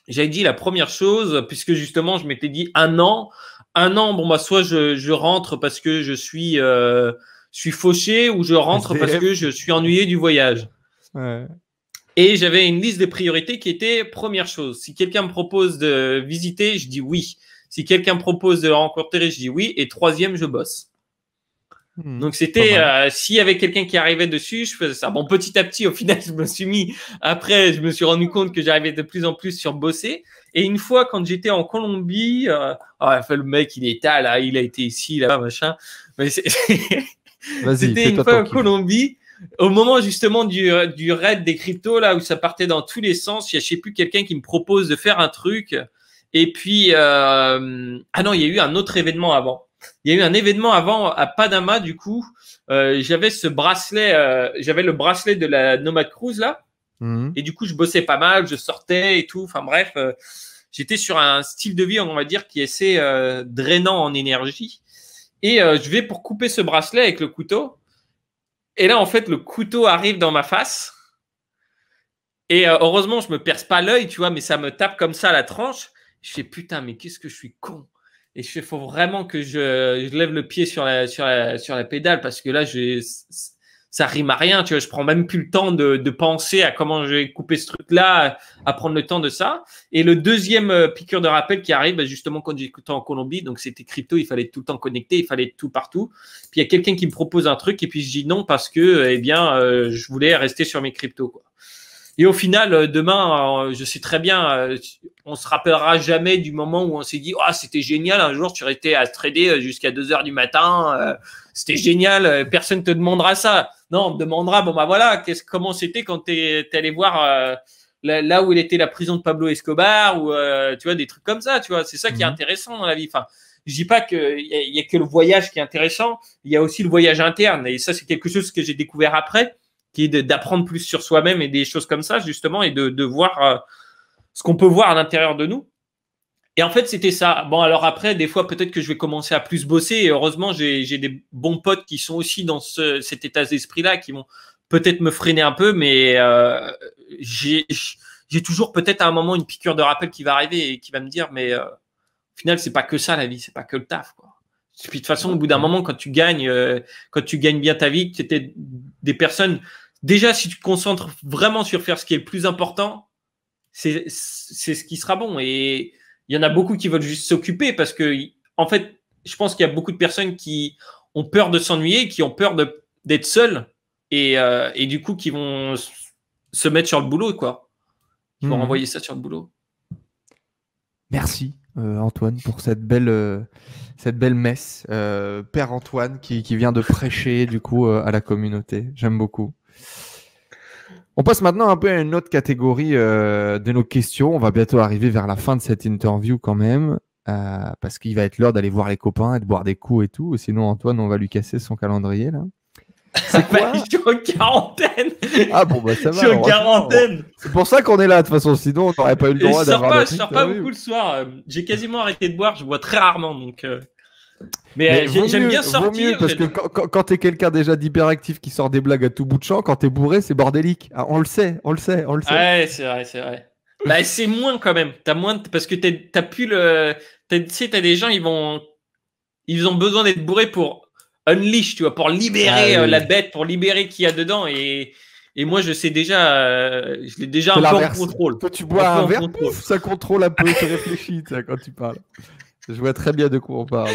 S2: J'avais dit la première chose puisque justement je m'étais dit un an bon bah soit je rentre parce que je suis fauché ou je rentre parce que je suis ennuyé du voyage.
S3: Ouais.
S2: Et j'avais une liste de priorités qui était première chose. Si quelqu'un me propose de visiter, je dis oui. Si quelqu'un me propose de rencontrer, je dis oui. Et troisième, je bosse. Donc c'était s'il y avait quelqu'un qui arrivait dessus, je faisais ça. Bon, petit à petit, au final, je me suis mis. Après, je me suis rendu compte que j'arrivais de plus en plus sur bosser. Et une fois, quand j'étais en Colombie, le mec, il est là, il a été ici, là, machin. Mais c'était une fois en Colombie. Au moment justement du raid des cryptos, là où ça partait dans tous les sens, il y a je sais plus quelqu'un qui me propose de faire un truc. Et puis ah non, il y a eu un autre événement avant. Il y a eu un événement avant à Panama du coup. J'avais ce bracelet, j'avais le bracelet de la Nomad Cruise là. Et du coup je bossais pas mal, je sortais et tout. Enfin bref, j'étais sur un style de vie on va dire qui est assez drainant en énergie. Et je vais pour couper ce bracelet avec le couteau. Et là, en fait, le couteau arrive dans ma face. Et heureusement, je me perce pas l'œil, tu vois, mais ça me tape comme ça à la tranche. Je fais putain, mais qu'est-ce que je suis con. Et je fais, faut vraiment que je lève le pied sur la pédale parce que là, ça rime à rien, tu vois. Je prends même plus le temps de penser à comment je vais couper ce truc-là, à prendre le temps de ça. Et le deuxième piqûre de rappel qui arrive, justement, quand j'étais en Colombie, donc c'était crypto, il fallait être tout le temps connecté, il fallait être tout partout. Puis il y a quelqu'un qui me propose un truc et puis je dis non parce que, je voulais rester sur mes cryptos, quoi. Et au final, demain, je sais très bien, on se rappellera jamais du moment où on s'est dit, c'était génial, un jour tu restais à trader jusqu'à 2h du matin, c'était génial, personne te demandera ça. Non, on te demandera, bon bah voilà, comment c'était quand t'es allé voir là où il était la prison de Pablo Escobar ou tu vois des trucs comme ça, tu vois, c'est ça qui est intéressant dans la vie. Enfin, je dis pas qu'il y a que le voyage qui est intéressant, il y a aussi le voyage interne et ça c'est quelque chose que j'ai découvert après, qui est d'apprendre plus sur soi-même et des choses comme ça, justement, et de voir ce qu'on peut voir à l'intérieur de nous. Et en fait, c'était ça. Bon, alors après, des fois, peut-être que je vais commencer à plus bosser. Et heureusement, j'ai des bons potes qui sont aussi dans cet état d'esprit-là, qui vont peut-être me freiner un peu, mais j'ai toujours peut-être à un moment une piqûre de rappel qui va arriver et qui va me dire, mais au final, c'est pas que ça, la vie, c'est pas que le taf, quoi. Et puis de toute façon, au bout d'un moment, quand tu gagnes bien ta vie, que tu étais des personnes. Déjà, si tu te concentres vraiment sur faire ce qui est le plus important, c'est ce qui sera bon. Et il y en a beaucoup qui veulent juste s'occuper parce que, en fait, je pense qu'il y a beaucoup de personnes qui ont peur de s'ennuyer, qui ont peur d'être seules et du coup, qui vont se mettre sur le boulot, quoi. Ils vont renvoyer ça sur le boulot.
S3: Merci, Antoine, pour cette belle messe. Père Antoine qui vient de prêcher, du coup, à la communauté. J'aime beaucoup. On passe maintenant un peu à une autre catégorie de nos questions. On va bientôt arriver vers la fin de cette interview quand même, parce qu'il va être l'heure d'aller voir les copains et de boire des coups et tout. Sinon, Antoine, on va lui casser son calendrier là.
S2: C'est quoi? Je suis en quarantaine.
S3: Ah bon, bah ça va.
S2: Je suis en quarantaine.
S3: C'est pour ça qu'on est là de toute façon. Sinon, on n'aurait pas eu le droit d'avoir.
S2: Je sors pas beaucoup le soir. J'ai quasiment arrêté de boire. Je bois très rarement, donc. Mais j'aime bien sortir.
S3: Vaut mieux parce que quand t'es quelqu'un déjà d'hyperactif qui sort des blagues à tout bout de champ, quand t'es bourré, c'est bordélique. Ah, on le sait.
S2: Ouais, c'est vrai. Bah, c'est moins quand même. T'as moins parce que t'as plus le. Tu sais, t'as des gens, ils ont besoin d'être bourrés pour unleash, tu vois, pour libérer
S3: oui.
S2: la bête, pour libérer qui y a dedans. Et moi, je sais déjà, je l'ai déjà
S3: C'est
S2: un peu en
S3: l'inverse.
S2: contrôle.
S3: Quand tu bois un verre,
S2: contrôle.
S3: pouf, ça contrôle un peu, tu réfléchis quand tu parles. Je vois très bien de quoi on parle.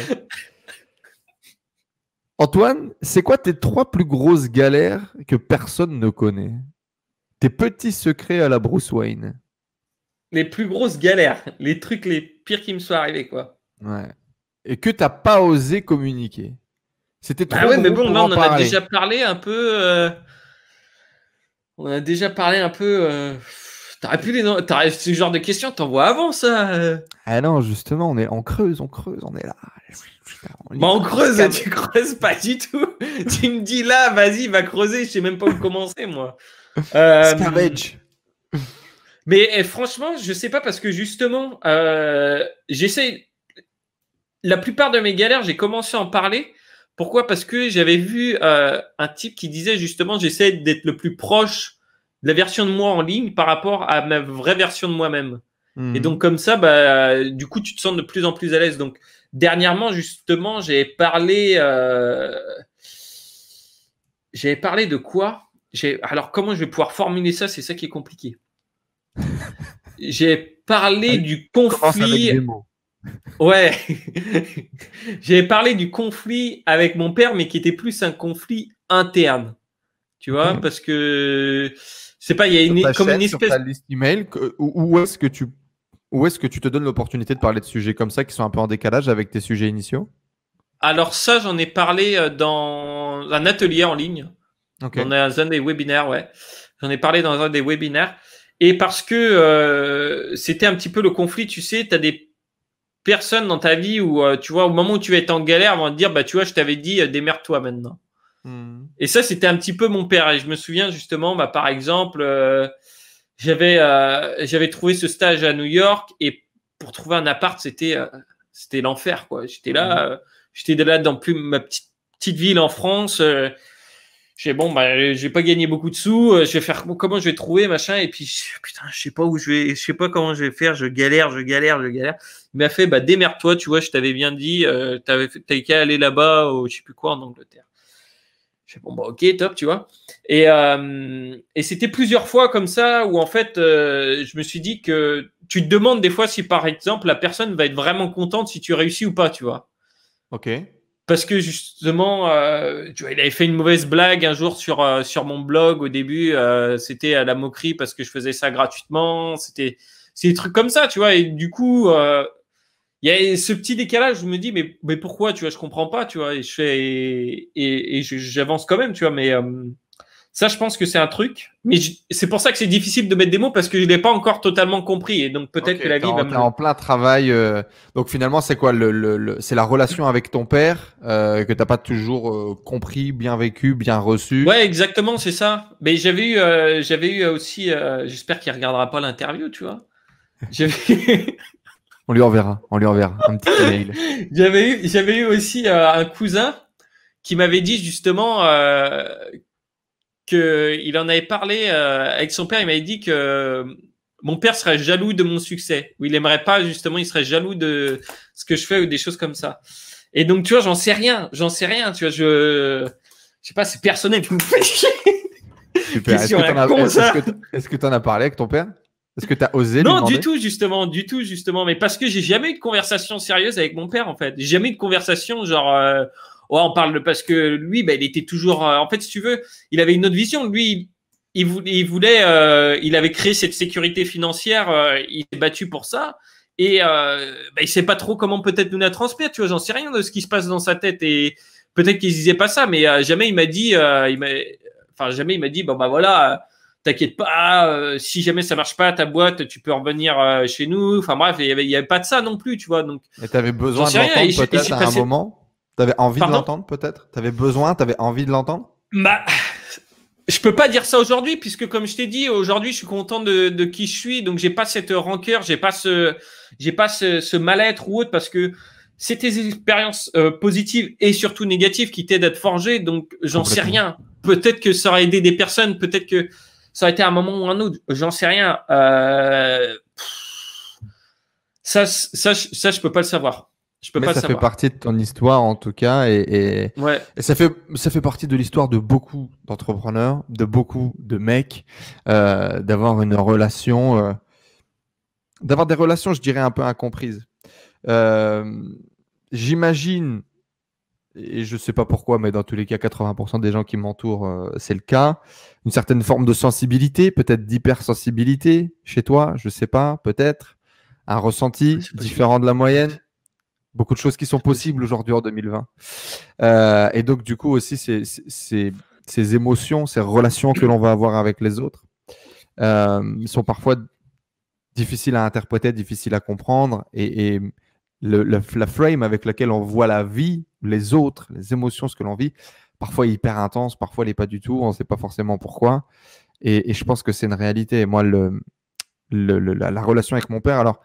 S3: Antoine, c'est quoi tes 3 plus grosses galères que personne ne connaît? Tes petits secrets à la Bruce Wayne.
S2: Les plus grosses galères, les trucs les pires qui me sont arrivés, quoi.
S3: Ouais. Et que t'as pas osé communiquer. C'était
S2: Bah
S3: trop
S2: ouais, mais
S3: gros
S2: bon,
S3: pour
S2: là,
S3: en
S2: on en a
S3: parler.
S2: déjà parlé un peu. On a déjà parlé un peu. T'aurais pu ce genre de questions, t'envoies avant ça.
S3: Ah non, justement, on creuse, on est là.
S2: Bah on creuse, tu creuses pas du tout. Tu me dis là, vas-y, va creuser, je sais même pas où commencer, moi.
S3: Scavenge.
S2: Mais franchement, je sais pas parce que justement, j'essaie. La plupart de mes galères, j'ai commencé à en parler. Pourquoi? Parce que j'avais vu un type qui disait justement, j'essaie d'être le plus proche de la version de moi en ligne par rapport à ma vraie version de moi-même. Et donc comme ça, bah, du coup, tu te sens de plus en plus à l'aise. Donc dernièrement, justement, j'ai parlé de quoi? Alors comment je vais pouvoir formuler ça? C'est ça qui est compliqué. J'ai parlé du conflit.
S3: Avec des mots.
S2: Ouais, j'ai parlé du conflit avec mon père, mais qui était plus un conflit interne, tu vois,
S3: Okay.
S2: parce que c'est pas, il y a
S3: Sur ta
S2: comme
S3: chaîne,
S2: une
S3: sur
S2: espèce.
S3: ta liste email, où est-ce que tu te donnes l'opportunité de parler de sujets comme ça qui sont un peu en décalage avec tes sujets initiaux?
S2: Alors ça, j'en ai parlé dans un atelier en ligne,
S3: Ok.
S2: dans un des webinaires, ouais. J'en ai parlé dans un des webinaires, et parce que c'était un petit peu le conflit, tu sais, t'as des personnes dans ta vie où, tu vois, au moment où tu vas être en galère, vont te dire, bah, tu vois, je t'avais dit, démerde-toi maintenant. Et ça, c'était un petit peu mon père. Et je me souviens justement, bah, par exemple, j'avais trouvé ce stage à New York et pour trouver un appart, c'était l'enfer, quoi. J'étais là dans ma petite ville en France. J'ai bon, bah, j'ai pas gagné beaucoup de sous. Je vais faire comment je vais trouver machin. Et puis putain, je sais pas où je vais, je sais pas comment je vais faire. Je galère. Il m'a fait bah démerde-toi. Tu vois, je t'avais bien dit. T'avais qu'à aller là-bas ou je sais plus quoi en Angleterre. Je fais bon bah ok top, tu vois. Et c'était plusieurs fois comme ça où en fait je me suis dit que tu te demandes des fois si par exemple la personne va être vraiment contente si tu réussis ou pas, tu vois.
S3: Ok.
S2: Parce que justement, tu vois, il avait fait une mauvaise blague un jour sur mon blog au début. C'était à la moquerie parce que je faisais ça gratuitement. C'est des trucs comme ça, tu vois. Et du coup, il y a ce petit décalage. Je me dis, mais pourquoi, tu vois, je comprends pas, tu vois. Et je fais et j'avance quand même, tu vois. Mais ça, je pense que c'est un truc. Mais c'est pour ça que c'est difficile de mettre des mots parce que je l'ai pas encore totalement compris. Et donc peut-être
S3: Ok,
S2: que la vie va me
S3: t'es en plein travail. Donc finalement, c'est quoi c'est la relation avec ton père que t'as pas toujours compris, bien vécu, bien reçu.
S2: Ouais, exactement, c'est ça. Mais j'avais eu aussi, j'espère qu'il regardera pas l'interview, tu vois. J'avais
S3: On lui enverra un petit email.
S2: j'avais eu aussi un cousin qui m'avait dit justement que il en avait parlé avec son père. Il m'avait dit que mon père serait jaloux de mon succès, ou il aimerait pas justement, il serait jaloux de ce que je fais ou des choses comme ça. Et donc tu vois, j'en sais rien, tu vois, je sais pas, c'est personnel, tu me fais chier.
S3: Super. Est-ce que t'en as parlé avec ton père? Est-ce que t'as osé lui
S2: Non,
S3: demander?
S2: du tout, justement. Mais parce que j'ai jamais eu de conversation sérieuse avec mon père, en fait. J'ai jamais eu de conversation genre, ouais, on parle parce que lui, bah, il était toujours, en fait, si tu veux, il avait une autre vision. Lui, il voulait, il avait créé cette sécurité financière, il s'est battu pour ça. Et bah, il sait pas trop comment peut-être nous la transmettre, tu vois, j'en sais rien de ce qui se passe dans sa tête. Et peut-être qu'il disait pas ça, mais jamais il m'a dit, jamais il m'a dit, bon bah voilà, t'inquiète pas, si jamais ça marche pas ta boîte, tu peux revenir chez nous. Enfin bref, il y avait pas de ça non plus, tu vois. Donc
S3: Et t'avais
S2: j'en
S3: besoin de
S2: sais rien.
S3: l'entendre peut-être à un moment? T'avais envie de
S2: Pardon?
S3: l'entendre peut-être? T'avais envie de l'entendre?
S2: Bah, je peux pas dire ça aujourd'hui puisque comme je t'ai dit, aujourd'hui je suis content de qui je suis, donc j'ai pas cette rancœur, j'ai pas ce mal-être ou autre parce que c'est tes expériences positives et surtout négatives qui t'aident à te forger, donc j'en sais rien. Peut-être que ça aurait aidé des personnes, peut-être que ça aurait été un moment ou un autre, j'en sais rien. Ça, je peux pas le savoir. Je peux
S3: Mais
S2: pas
S3: ça fait
S2: savoir.
S3: partie de ton histoire en tout cas
S2: Ouais.
S3: et ça fait partie de l'histoire de beaucoup d'entrepreneurs, de beaucoup de mecs, d'avoir une relation, d'avoir des relations, je dirais, un peu incomprises. Euh, J'imagine, et je ne sais pas pourquoi, mais dans tous les cas, 80% des gens qui m'entourent, c'est le cas, une certaine forme de sensibilité, peut-être d'hypersensibilité chez toi, je ne sais pas, peut-être, un ressenti
S2: C'est possible.
S3: différent de la moyenne. Beaucoup de choses qui sont
S2: C'est possible.
S3: possibles aujourd'hui en 2020. Et donc, du coup, aussi, ces émotions, ces relations que l'on va avoir avec les autres sont parfois difficiles à interpréter, difficiles à comprendre. Et la frame avec laquelle on voit la vie, les autres, les émotions, ce que l'on vit, parfois est hyper intense, parfois elle n'est pas du tout, on ne sait pas forcément pourquoi. Et je pense que c'est une réalité. Et moi, la relation avec mon père, alors,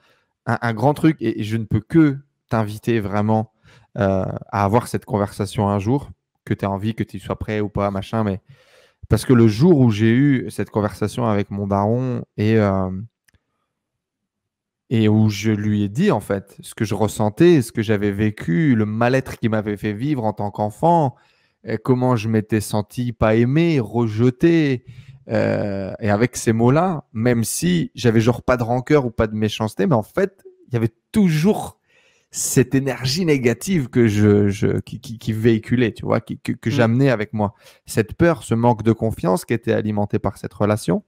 S3: un grand truc, et je ne peux que t'inviter vraiment à avoir cette conversation un jour, que tu aies envie, que tu sois prêt ou pas, machin, mais parce que le jour où j'ai eu cette conversation avec mon daron et où je lui ai dit en fait ce que je ressentais, ce que j'avais vécu, le mal-être qu'il m'avait fait vivre en tant qu'enfant, et comment je m'étais senti pas aimé, rejeté, et avec ces mots-là, même si j'avais genre pas de rancœur ou pas de méchanceté, mais en fait, il y avait toujours cette énergie négative qui véhiculait, tu vois, que j'amenais avec moi. Cette peur, ce manque de confiance qui était alimenté par cette relation.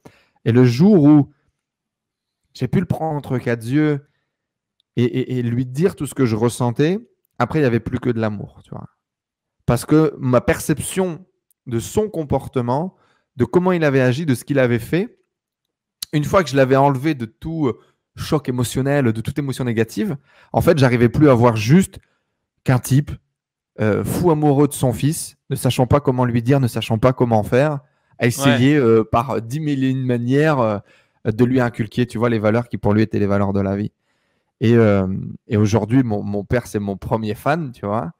S3: Et le jour où j'ai pu le prendre entre quatre yeux et lui dire tout ce que je ressentais, après, il n'y avait plus que de l'amour, tu vois. Parce que ma perception de son comportement, de comment il avait agi, de ce qu'il avait fait, une fois que je l'avais enlevé de tout choc émotionnel, de toute émotion négative, en fait, j'arrivais plus à voir juste qu'un type fou amoureux de son fils, ne sachant pas comment lui dire, ne sachant pas comment faire, a essayé par 10 000 et une manières de lui inculquer, tu vois, les valeurs qui pour lui étaient les valeurs de la vie. Et aujourd'hui, mon père, c'est mon premier fan, tu vois.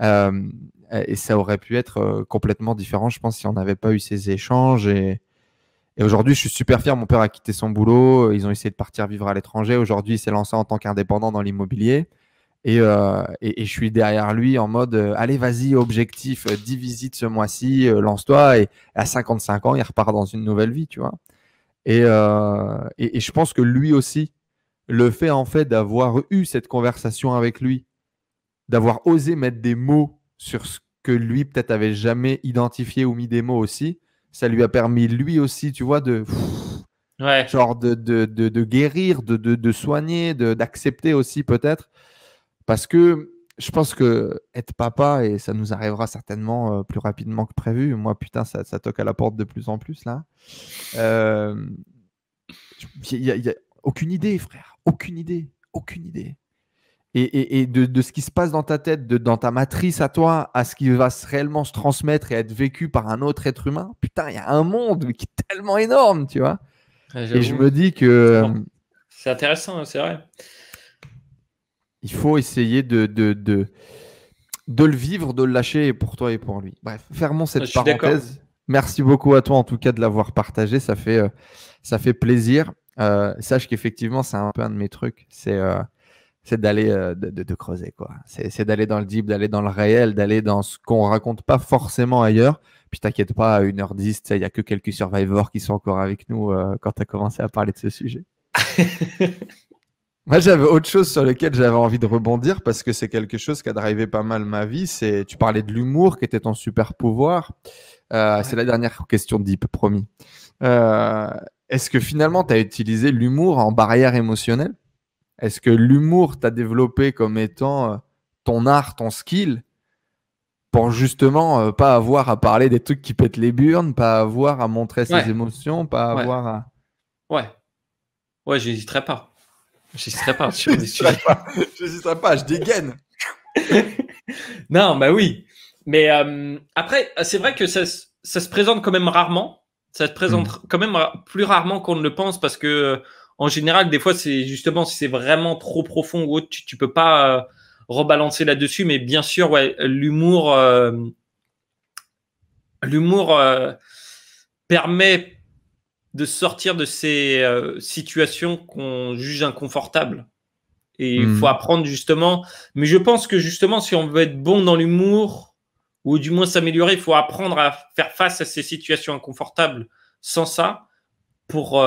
S3: Euh, et ça aurait pu être complètement différent, je pense, si on n'avait pas eu ces échanges. Et aujourd'hui, je suis super fier. Mon père a quitté son boulot. Ils ont essayé de partir vivre à l'étranger. Aujourd'hui, il s'est lancé en tant qu'indépendant dans l'immobilier. Et je suis derrière lui en mode allez, vas-y, objectif, 10 visites ce mois-ci, lance-toi. Et à 55 ans, il repart dans une nouvelle vie, tu vois. Et je pense que lui aussi, le fait en fait d'avoir eu cette conversation avec lui, d'avoir osé mettre des mots sur ce que lui peut-être avait jamais identifié ou mis des mots aussi, ça lui a permis lui aussi, tu vois,
S2: Ouais.
S3: genre de guérir, de soigner, d'accepter aussi peut-être. Parce que je pense que être papa, et ça nous arrivera certainement plus rapidement que prévu, moi putain, ça toque à la porte de plus en plus là. Il y a aucune idée, frère. Aucune idée. Aucune idée. Et de ce qui se passe dans ta tête, dans ta matrice à toi, à ce qui va réellement se transmettre et être vécu par un autre être humain, putain, il y a un monde qui est tellement énorme, tu vois.
S2: Ouais,
S3: Et je
S2: j'avoue.
S3: me dis que
S2: C'est intéressant, c'est vrai.
S3: il faut essayer de le vivre, de le lâcher pour toi et pour lui. Bref, fermons
S2: Je
S3: cette
S2: suis d'accord.
S3: parenthèse. Merci beaucoup à toi en tout cas de l'avoir partagé, ça fait plaisir. Sache qu'effectivement, c'est un peu un de mes trucs, c'est d'aller de creuser quoi. C'est d'aller dans le deep, d'aller dans le réel, d'aller dans ce qu'on raconte pas forcément ailleurs. Puis t'inquiète pas, à 1h10, il n'y a que quelques survivors qui sont encore avec nous quand tu as commencé à parler de ce sujet. Moi, j'avais autre chose sur lequel j'avais envie de rebondir parce que c'est quelque chose qui a drivé pas mal ma vie. Tu parlais de l'humour qui était ton super pouvoir. C'est la dernière question deep, promis. Est-ce que finalement, tu as utilisé l'humour en barrière émotionnelle? Est-ce que l'humour t'a développé comme étant ton art, ton skill, pour justement pas avoir à parler des trucs qui pètent les burnes, pas avoir à montrer ses
S2: Ouais.
S3: émotions, pas
S2: Ouais.
S3: avoir à...
S2: Ouais. Ouais, j'hésiterai pas. J'hésiterai pas sur des sujets.
S3: J'hésiterai pas, je dégaine.
S2: Non, bah oui. Mais après, c'est vrai que ça se présente quand même rarement. Ça se présente quand même plus rarement qu'on ne le pense parce que en général, des fois, c'est justement si c'est vraiment trop profond ou autre, tu peux pas rebalancer là-dessus. Mais bien sûr, ouais, l'humour permet de sortir de ces situations qu'on juge inconfortables. Et il faut apprendre justement. Mais je pense que justement, si on veut être bon dans l'humour, ou du moins s'améliorer, il faut apprendre à faire face à ces situations inconfortables sans ça, pour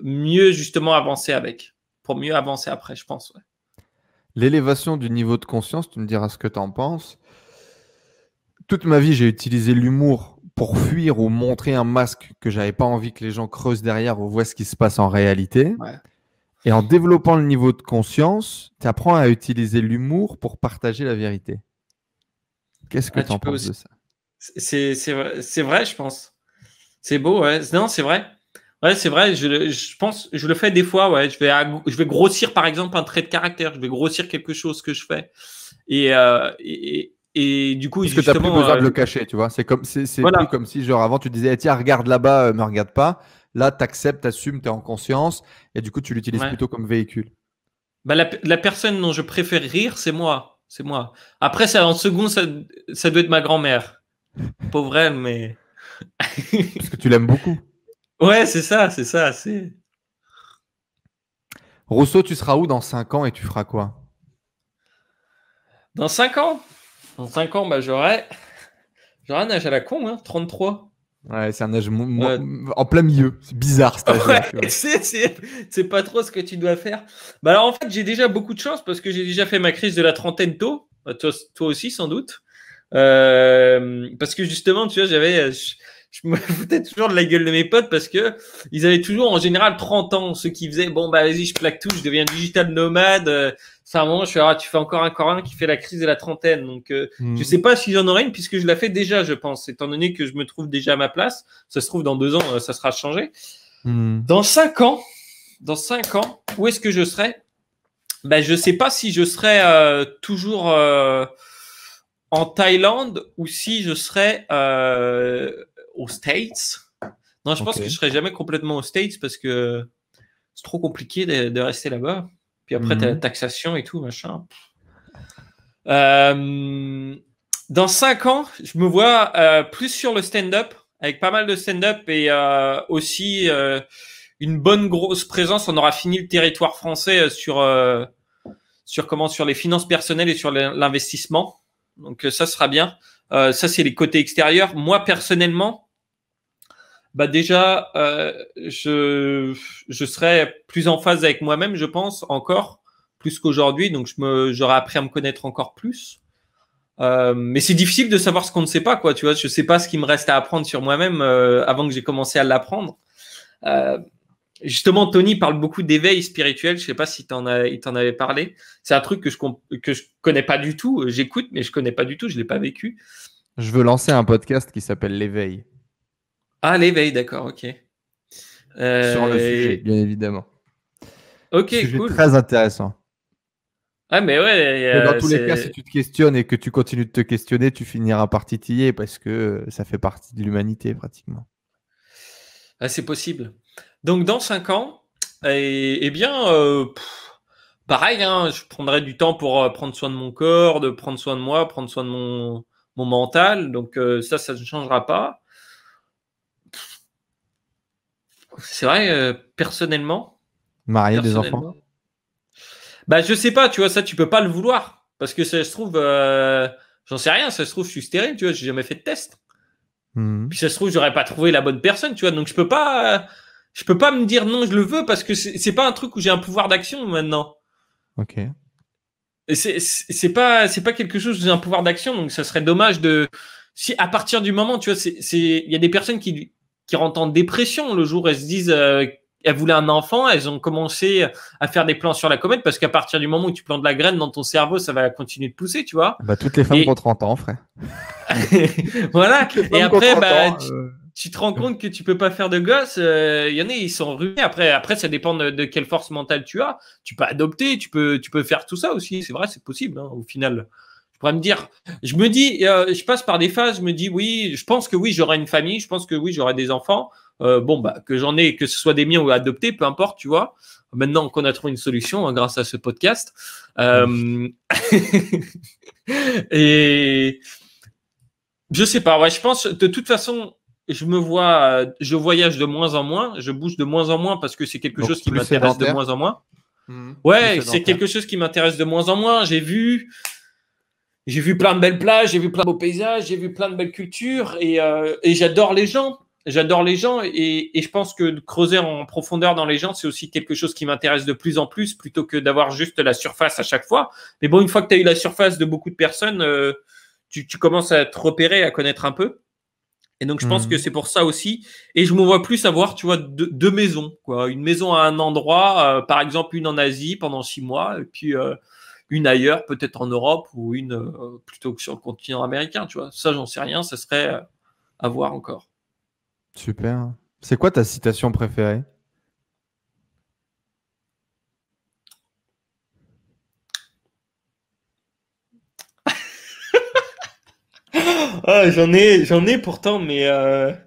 S2: mieux justement avancer avec. Pour mieux avancer après, je pense. Ouais.
S3: L'élévation du niveau de conscience, tu me diras ce que tu en penses. Toute ma vie, j'ai utilisé l'humour pour fuir ou montrer un masque que j'avais pas envie que les gens creusent derrière ou voient ce qui se passe en réalité.
S2: Ouais.
S3: Et en développant le niveau de conscience, tu apprends à utiliser l'humour pour partager la vérité. Qu'est-ce que tu en penses de ça?
S2: C'est vrai, je pense. C'est beau, ouais. Non, c'est vrai. Ouais, c'est vrai. Je pense, je le fais des fois. Ouais, je vais grossir par exemple un trait de caractère. Je vais grossir quelque chose que je fais. Et du coup,
S3: parce que tu n'as plus besoin de le cacher, tu vois. C'est
S2: voilà.
S3: plus comme si, genre, avant, tu disais, tiens, regarde là-bas, me regarde pas. Là, tu acceptes, tu assumes, tu es en conscience. Et du coup, tu l'utilises plutôt comme véhicule.
S2: Bah, la personne dont je préfère rire, c'est moi. C'est moi. Après, ça, en second, ça doit être ma grand-mère. Pauvre elle, mais.
S3: Parce que tu l'aimes beaucoup.
S2: Ouais, c'est ça.
S3: Rousseau, tu seras où dans 5 ans et tu feras quoi?
S2: Dans 5 ans? Dans 5 ans, bah, j'aurai un âge à la con, hein, 33.
S3: Ouais, c'est un âge en plein milieu. C'est bizarre, cet âge-là.
S2: Ouais, c'est pas trop ce que tu dois faire. Bah alors, en fait, j'ai déjà beaucoup de chance parce que j'ai déjà fait ma crise de la trentaine tôt. Toi aussi, sans doute. Parce que justement, tu vois, je me foutais toujours de la gueule de mes potes parce que ils avaient toujours en général 30 ans, ceux qui faisaient bon bah vas-y je plaque tout, je deviens digital nomade. C'est un moment je fais tu fais encore un qui fait la crise de la trentaine, donc je sais pas si j'en aurai une puisque je la fais déjà, je pense, étant donné que je me trouve déjà à ma place. Ça se trouve dans 2 ans ça sera changé. Dans 5 ans, où est-ce que je serai? Ben je sais pas si je serai toujours en Thaïlande ou si je serai aux States. Non, je pense que je serai jamais complètement aux States parce que c'est trop compliqué de rester là-bas. Puis après, t'as la taxation et tout, machin. Dans 5 ans, je me vois plus sur le stand-up, avec pas mal de stand-up et aussi une bonne grosse présence. On aura fini le territoire français sur les finances personnelles et sur l'investissement. Donc ça sera bien. Ça, c'est les côtés extérieurs. Moi, personnellement, bah déjà, je serai plus en phase avec moi-même, je pense, encore plus qu'aujourd'hui. Donc, j'aurais appris à me connaître encore plus. Mais c'est difficile de savoir ce qu'on ne sait pas, quoi. Tu vois, je sais pas ce qui me reste à apprendre sur moi-même avant que j'ai commencé à l'apprendre. Justement, Tony parle beaucoup d'éveil spirituel. Je sais pas si il t'en avait parlé. C'est un truc que je connais pas du tout. J'écoute, mais je connais pas du tout. Je l'ai pas vécu.
S3: Je veux lancer un podcast qui s'appelle L'éveil.
S2: Ah, l'éveil, d'accord, ok.
S3: Sur le sujet, bien évidemment.
S2: Ok,
S3: sujet
S2: cool.
S3: Très intéressant.
S2: Ah, mais ouais.
S3: Mais dans tous les cas, si tu te questionnes et que tu continues de te questionner, tu finiras par titiller parce que ça fait partie de l'humanité pratiquement.
S2: Ah, c'est possible. Donc, dans 5 ans, eh bien, pareil, hein, je prendrai du temps pour prendre soin de mon corps, de prendre soin de moi, prendre soin de mon mental. Donc, ça ne changera pas. C'est vrai, personnellement.
S3: Marier des enfants?
S2: Bah, je sais pas, tu vois, ça, tu peux pas le vouloir. Parce que ça se trouve, j'en sais rien, ça se trouve, je suis stérile, tu vois, j'ai jamais fait de test. Puis ça se trouve, j'aurais pas trouvé la bonne personne, tu vois, donc je peux pas me dire non, je le veux parce que c'est pas un truc où j'ai un pouvoir d'action maintenant.
S3: Ok.
S2: Et c'est pas quelque chose où j'ai un pouvoir d'action, donc ça serait dommage si à partir du moment, tu vois, il y a des personnes qui rentrent en dépression le jour où elles se disent, elles voulaient un enfant, elles ont commencé à faire des plans sur la comète parce qu'à partir du moment où tu plantes la graine dans ton cerveau, ça va continuer de pousser, tu vois.
S3: Bah, toutes les femmes ont 30 ans, frère.
S2: Voilà. Et après, tu te rends compte que tu peux pas faire de gosses. Il y en a, ils sont ruinés. Après, ça dépend de quelle force mentale tu as. Tu peux adopter, tu peux faire tout ça aussi. C'est vrai, c'est possible, hein, au final. Je pourrais me dire, je passe par des phases, je me dis oui, je pense que oui, j'aurai une famille, je pense que oui, j'aurai des enfants. Que j'en ai, que ce soit des miens ou adoptés, peu importe, tu vois. Maintenant qu'on a trouvé une solution, hein, grâce à ce podcast. Et je sais pas, ouais, je pense, de toute façon, je voyage de moins en moins, je bouge de moins en moins parce que c'est quelque chose qui m'intéresse de moins en moins. Ouais, c'est quelque chose qui m'intéresse de moins en moins. J'ai vu plein de belles plages, j'ai vu plein de beaux paysages, j'ai vu plein de belles cultures et j'adore les gens. J'adore les gens et je pense que de creuser en profondeur dans les gens, c'est aussi quelque chose qui m'intéresse de plus en plus plutôt que d'avoir juste la surface à chaque fois. Mais bon, une fois que tu as eu la surface de beaucoup de personnes, tu commences à te repérer, à connaître un peu. Et donc, je pense que c'est pour ça aussi. Et je me vois plus avoir, tu vois, deux maisons, quoi. Une maison à un endroit, par exemple, une en Asie pendant 6 mois, et puis une ailleurs, peut-être en Europe, ou une plutôt que sur le continent américain, tu vois. Ça, j'en sais rien, ça serait à voir encore.
S3: Super. C'est quoi ta citation préférée?
S2: Ah, j'en ai pourtant, mais ah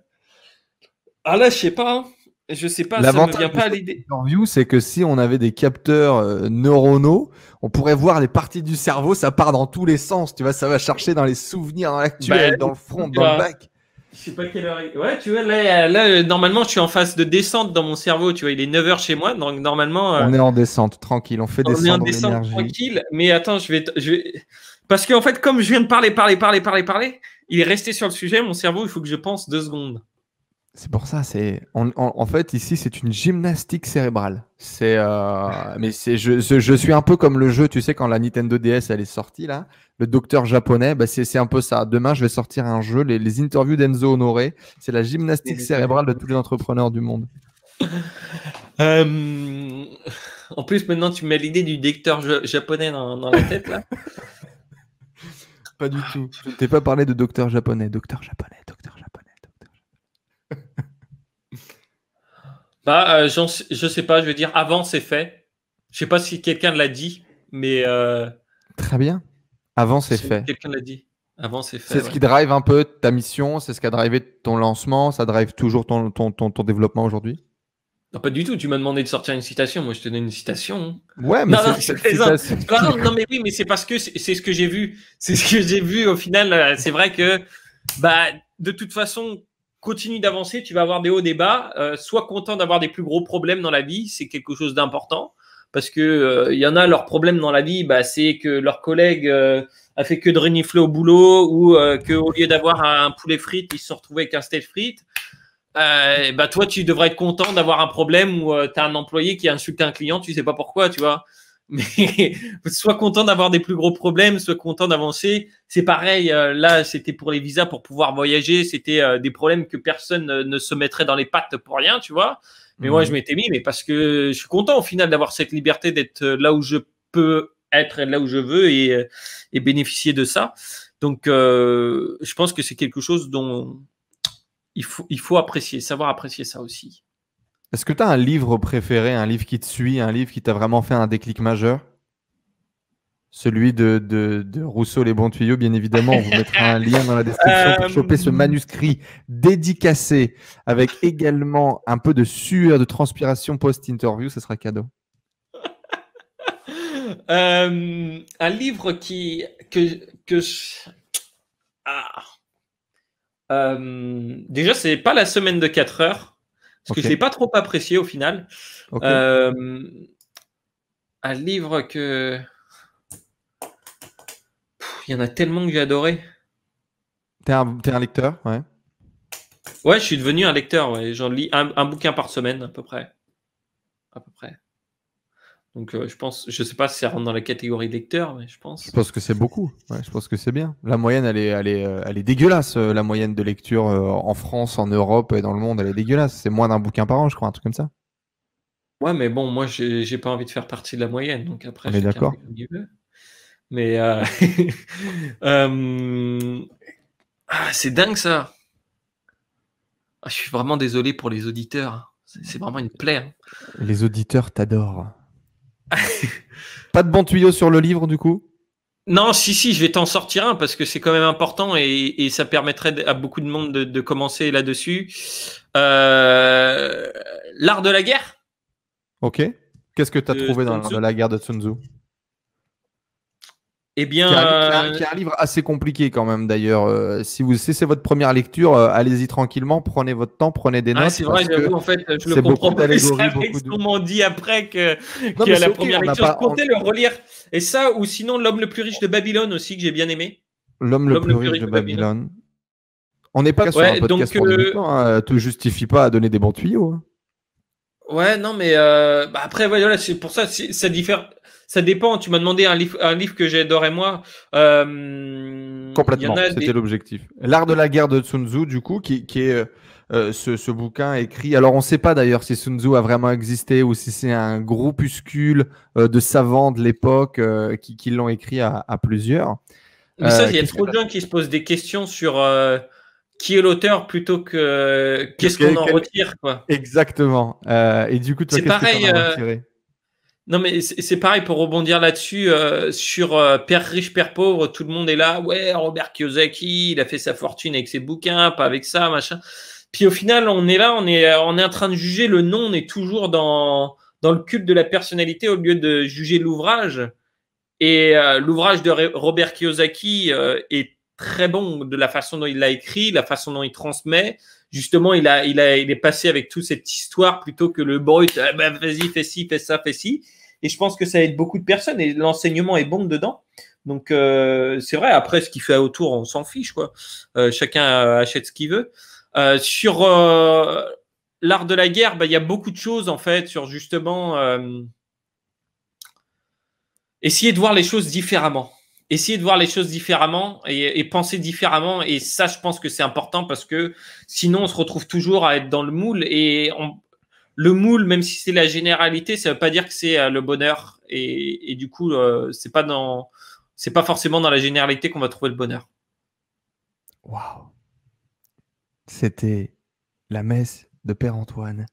S2: là, je sais pas. Hein. Je sais pas, ça me vient pas à l'idée.
S3: L'interview, c'est que si on avait des capteurs neuronaux, on pourrait voir les parties du cerveau, ça part dans tous les sens. Tu vois, ça va chercher dans les souvenirs, dans l'actuel, dans le front, dans le back.
S2: Je sais pas quelle heure. Ouais, tu vois, là, normalement, je suis en phase de descente dans mon cerveau. Tu vois, il est 9h chez moi, donc normalement.
S3: On est en descente, tranquille. On fait descendre l'énergie. On est en descente
S2: tranquille. Mais attends, je vais. Parce qu'en fait, comme je viens de parler, il est resté sur le sujet. Mon cerveau, il faut que je pense 2 secondes.
S3: C'est pour ça. En fait, ici, c'est une gymnastique cérébrale. Mais je suis un peu comme le jeu, tu sais, quand la Nintendo DS elle est sortie là, le docteur japonais, bah c'est un peu ça. Demain, je vais sortir un jeu, les interviews d'Enzo Honoré. C'est la gymnastique cérébrale de tous les entrepreneurs du monde.
S2: En plus, maintenant, tu mets l'idée du docteur japonais dans la tête là.
S3: Pas du tout. Je ne t'ai pas parlé de docteur japonais. Docteur japonais.
S2: Bah, je sais pas, je veux dire, avant c'est fait. Je sais pas si quelqu'un l'a dit, mais.
S3: Très bien. Avant c'est fait.
S2: Quelqu'un l'a dit. Avant c'est fait.
S3: C'est ce qui drive un peu ta mission, c'est ce qui a drivé ton lancement, ça drive toujours ton développement aujourd'hui?
S2: Non, pas du tout. Tu m'as demandé de sortir une citation. Moi, je te donne une citation.
S3: Ouais, mais
S2: non, mais oui, mais c'est parce que c'est ce que j'ai vu. C'est ce que j'ai vu au final. C'est vrai que, bah, de toute façon, continue d'avancer. Tu vas avoir des hauts, des bas. Sois content d'avoir des plus gros problèmes dans la vie. C'est quelque chose d'important. Parce que y en a, leurs problèmes dans la vie, bah, c'est que leur collègue a fait que de renifler au boulot ou qu'au lieu d'avoir un poulet frites, ils se sont retrouvés avec un steak frites. Bah toi, tu devrais être content d'avoir un problème où tu as un employé qui a insulté un client, tu sais pas pourquoi, tu vois. Mais sois content d'avoir des plus gros problèmes, sois content d'avancer. C'est pareil, là, c'était pour les visas, pour pouvoir voyager. C'était des problèmes que personne ne se mettrait dans les pattes pour rien, tu vois. Mais moi, je m'étais mis, mais parce que je suis content au final d'avoir cette liberté d'être là où je peux être, là où je veux et bénéficier de ça. Donc, je pense que c'est quelque chose dont il faut apprécier, savoir apprécier ça aussi.
S3: Est-ce que tu as un livre préféré, un livre qui te suit, un livre qui t'a vraiment fait un déclic majeur? Celui de Rousseau, Les Bons Tuyaux, bien évidemment. On vous mettra un lien dans la description pour choper ce manuscrit dédicacé avec également un peu de sueur, de transpiration post-interview. Ce sera cadeau.
S2: Un livre déjà, c'est pas La Semaine de 4 heures, parce que je l'ai pas trop apprécié au final. Un livre que... Il y en a tellement que j'ai adoré.
S3: T'es un lecteur, ouais.
S2: Ouais, je suis devenu un lecteur, ouais. J'en lis un bouquin par semaine, à peu près. Donc, je sais pas si ça rentre dans la catégorie lecteur, mais je pense.
S3: Je pense que c'est beaucoup. Ouais, je pense que c'est bien. La moyenne, elle est dégueulasse. La moyenne de lecture en France, en Europe et dans le monde, elle est dégueulasse. C'est moins d'un bouquin par an, je crois, un truc comme ça.
S2: Ouais, mais bon, moi, j'ai pas envie de faire partie de la moyenne, donc après,
S3: on est d'accord.
S2: Mais c'est dingue ça. Je suis vraiment désolé pour les auditeurs. C'est vraiment une plaie. Hein.
S3: Les auditeurs t'adorent. Pas de bons tuyaux sur le livre, du coup?
S2: Non, si, je vais t'en sortir un parce que c'est quand même important et ça permettrait à beaucoup de monde de commencer là-dessus. L'art de la guerre.
S3: Ok. Qu'est-ce que tu as trouvé dans l'art de la guerre de Sun Tzu?
S2: Eh bien,
S3: qui est un livre assez compliqué quand même d'ailleurs. Si c'est votre première lecture, allez-y tranquillement, prenez votre temps, prenez des notes.
S2: c'est vrai, j'avoue, en fait, je le
S3: c'est
S2: comprends
S3: beaucoup
S2: plus
S3: d'allégories,
S2: avec ce qu'on m'en dit après que
S3: Non, mais
S2: la
S3: c'est ok,
S2: première
S3: on n'a
S2: lecture.
S3: pas-
S2: Je comptais le relire. Et ça, ou sinon L'homme le plus riche de Babylone aussi, que j'ai bien aimé.
S3: L'homme le plus riche de Babylone. On n'est pas sur
S2: Ouais,
S3: un podcast
S2: donc,
S3: pour débutants, hein. Te justifie pas à donner des bons tuyaux, hein.
S2: Ouais, non, mais après, voilà, c'est pour ça, ça diffère. Ça dépend. Tu m'as demandé un livre que j'adorais moi. Il y en
S3: Complètement,
S2: a
S3: c'était l'objectif. L'art de la guerre de Sun Tzu, du coup, qui est ce bouquin écrit. Alors, on ne sait pas d'ailleurs si Sun Tzu a vraiment existé ou si c'est un groupuscule de savants de l'époque qui l'ont écrit à plusieurs.
S2: Mais ça, il y a trop de gens qui se posent des questions sur qui est l'auteur plutôt que qu'est-ce qu'on en retire, quoi.
S3: Exactement. Et du coup, toi,
S2: c'est
S3: qu'est-ce
S2: pareil.
S3: que tu en as retiré?
S2: Non, mais c'est pareil pour rebondir là-dessus sur Père riche, Père pauvre. Tout le monde est là. Ouais, Robert Kiyosaki, il a fait sa fortune avec ses bouquins, pas avec ça, machin. Puis au final, on est là, on est en train de juger le nom. On est toujours dans le culte de la personnalité au lieu de juger l'ouvrage. Et l'ouvrage de Robert Kiyosaki est très bon de la façon dont il l'a écrit, la façon dont il transmet. Justement, il est passé avec toute cette histoire plutôt que le brut. Vas-y, fais ci, fais ça, fais ci. Et je pense que ça aide beaucoup de personnes et l'enseignement est bon dedans. Donc c'est vrai. Après, ce qu'il fait autour, on s'en fiche, quoi. Chacun achète ce qu'il veut. Sur l'art de la guerre, il y a beaucoup de choses en fait sur justement. Essayer de voir les choses différemment. Essayer de voir les choses différemment et penser différemment. Et ça, je pense que c'est important parce que sinon, on se retrouve toujours à être dans le moule. Et le moule, même si c'est la généralité, ça ne veut pas dire que c'est le bonheur. Et du coup, c'est pas forcément dans la généralité qu'on va trouver le bonheur.
S3: Waouh. C'était la messe de Père Antoine.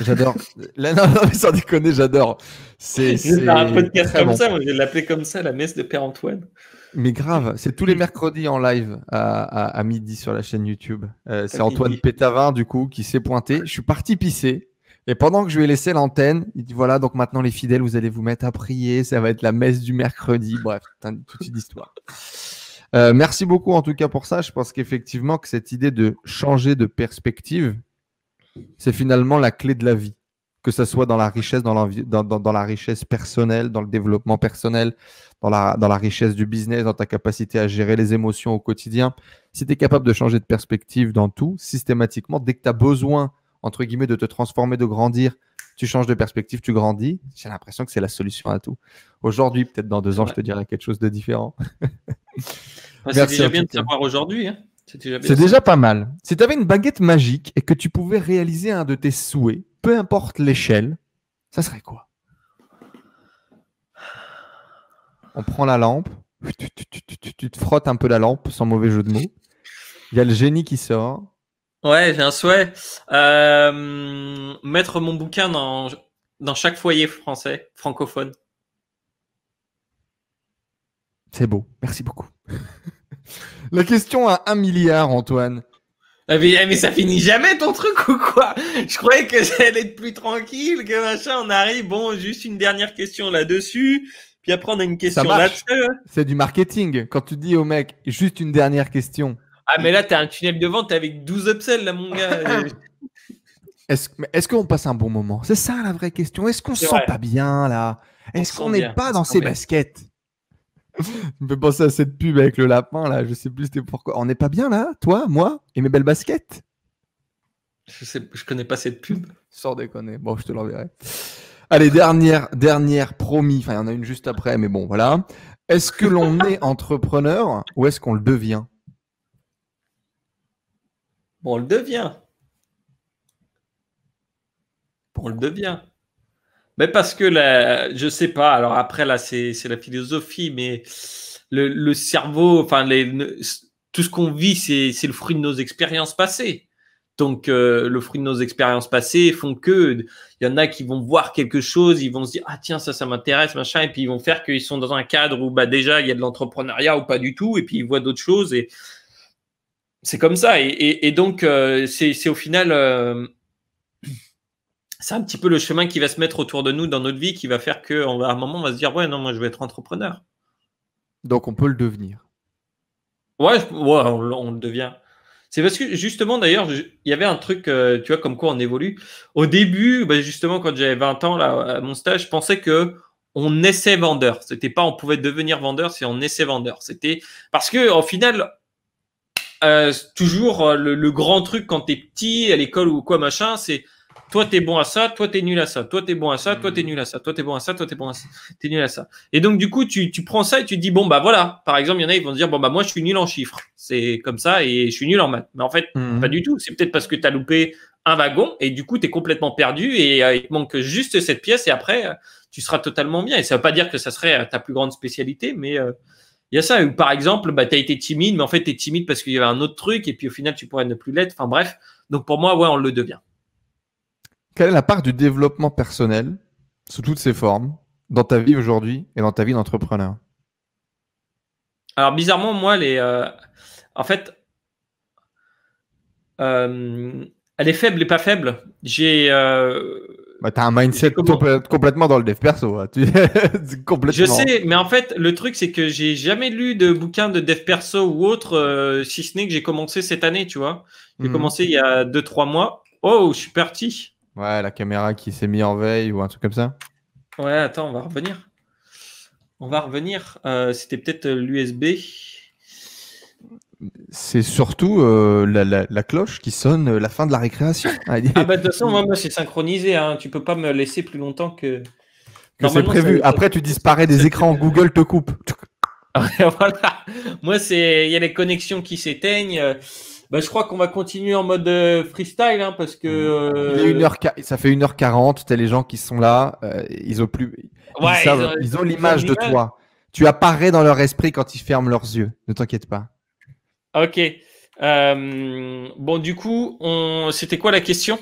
S3: J'adore. Non, mais sans déconner, j'adore.
S2: Je vais faire un podcast comme ça, moi, je vais l'appeler comme ça, la messe de Père Antoine.
S3: Mais grave, c'est tous les mercredis en live à midi sur la chaîne YouTube. C'est Antoine Pétavin, du coup, qui s'est pointé. Je suis parti pisser. Et pendant que je lui ai laissé l'antenne, il dit voilà, donc maintenant les fidèles, vous allez vous mettre à prier. Ça va être la messe du mercredi. Bref, toute une histoire. Merci beaucoup en tout cas pour ça. Je pense qu'effectivement, que cette idée de changer de perspective, c'est finalement la clé de la vie, que ce soit dans la richesse, dans la richesse personnelle, dans le développement personnel, dans la richesse du business, dans ta capacité à gérer les émotions au quotidien. Si tu es capable de changer de perspective dans tout, systématiquement, dès que tu as besoin, entre guillemets, de te transformer, de grandir, tu changes de perspective, tu grandis. J'ai l'impression que c'est la solution à tout. Aujourd'hui, peut-être dans 2 ans, je te dirai quelque chose de différent.
S2: C'est déjà bien de savoir aujourd'hui, hein.
S3: C'est déjà pas mal. Si tu avais une baguette magique et que tu pouvais réaliser un de tes souhaits, peu importe l'échelle, ça serait quoi? On prend la lampe, tu te frottes un peu la lampe, sans mauvais jeu de mots. Il y a le génie qui sort.
S2: Ouais, j'ai un souhait. Mettre mon bouquin dans chaque foyer français, francophone.
S3: C'est beau, merci beaucoup. La question à 1 milliard, Antoine.
S2: Mais ça finit jamais ton truc ou quoi? Je croyais que j'allais être plus tranquille, que machin, on arrive, bon, juste une dernière question là-dessus, puis après on a une question là-dessus.
S3: C'est du marketing. Quand tu dis au mec, juste une dernière question.
S2: Ah, mais là, t'as un tunnel de vente avec 12 upsells, là, mon gars.
S3: Est-ce qu'on passe un bon moment? C'est ça la vraie question. Est-ce qu'on se sent pas bien, là? Est-ce qu'on n'est pas dans ses baskets? Tu me fais penser à cette pub avec le lapin, là. Je sais plus c'était pourquoi. On n'est pas bien, là? Toi, moi et mes belles baskets?
S2: Je connais pas cette pub.
S3: Sans déconner. Bon, je te l'enverrai. Allez, dernière promis. Enfin, il y en a une juste après, mais bon, voilà. Est-ce que l'on est entrepreneur ou est-ce qu'on le devient?
S2: Bon, on le devient. On le devient. Mais parce que je sais pas. Alors après, là, c'est la philosophie, mais le cerveau, enfin, tout ce qu'on vit, c'est le fruit de nos expériences passées. Donc, le fruit de nos expériences passées font que il y en a qui vont voir quelque chose, ils vont se dire ah tiens ça m'intéresse machin, et puis ils vont faire qu'ils sont dans un cadre où déjà il y a de l'entrepreneuriat ou pas du tout, et puis ils voient d'autres choses et c'est comme ça. Et donc c'est au final c'est un petit peu le chemin qui va se mettre autour de nous dans notre vie qui va faire qu'à un moment on va se dire ouais non moi je vais être entrepreneur.
S3: Donc, on peut le devenir.
S2: Ouais, on le devient. C'est parce que justement, d'ailleurs, il y avait un truc, tu vois, comme quoi on évolue. Au début, bah, justement, quand j'avais 20 ans, là, à mon stage, je pensais que on naissait vendeur. C'était pas on pouvait devenir vendeur, c'est on naissait vendeur. C'était parce que au final, toujours le grand truc quand t'es petit à l'école ou quoi machin, c'est toi t'es bon à ça, toi t'es nul à ça, toi t'es bon à ça, toi t'es nul à ça, toi t'es bon à ça, toi t'es bon à ça, t'es nul à ça. Et donc du coup tu prends ça et tu te dis bon bah voilà, par exemple il y en a ils vont se dire bon bah moi je suis nul en chiffres, c'est comme ça et je suis nul en maths. Mais en fait pas du tout, c'est peut-être parce que t'as loupé un wagon et du coup t'es complètement perdu et il te manque juste cette pièce et après tu seras totalement bien. Et ça veut pas dire que ça serait ta plus grande spécialité, mais il y a ça, par exemple, bah, tu as été timide, mais en fait, tu es timide parce qu'il y avait un autre truc, et puis au final, tu pourrais ne plus l'être. Enfin bref, donc pour moi, ouais, on le devient.
S3: Quelle est la part du développement personnel, sous toutes ses formes, dans ta vie aujourd'hui et dans ta vie d'entrepreneur?
S2: Alors bizarrement, moi, en fait, elle est faible et pas faible.
S3: Bah, tu as un mindset complètement dans le dev perso. Hein. Complètement.
S2: Je sais, mais en fait, le truc, c'est que j'ai jamais lu de bouquin de dev perso ou autre, si ce n'est que j'ai commencé cette année, tu vois. J'ai commencé il y a 2-3 mois. Oh, je suis parti.
S3: Ouais, la caméra qui s'est mise en veille ou un truc comme ça.
S2: Ouais, attends, on va revenir. C'était peut-être l'USB.
S3: C'est surtout la cloche qui sonne la fin de la récréation.
S2: Ah bah de toute façon, moi c'est synchronisé. Hein. Tu peux pas me laisser plus longtemps que
S3: c'est prévu. Après, tu disparais des écrans. Google te coupe.
S2: Voilà. Moi, il y a les connexions qui s'éteignent. Bah, je crois qu'on va continuer en mode freestyle hein, parce que
S3: ça fait 1h40. T'as les gens qui sont là. Ils ont plus. Ils ont l'image de toi. Tu apparais dans leur esprit quand ils ferment leurs yeux. Ne t'inquiète pas.
S2: Ok. Bon, du coup, c'était quoi la question?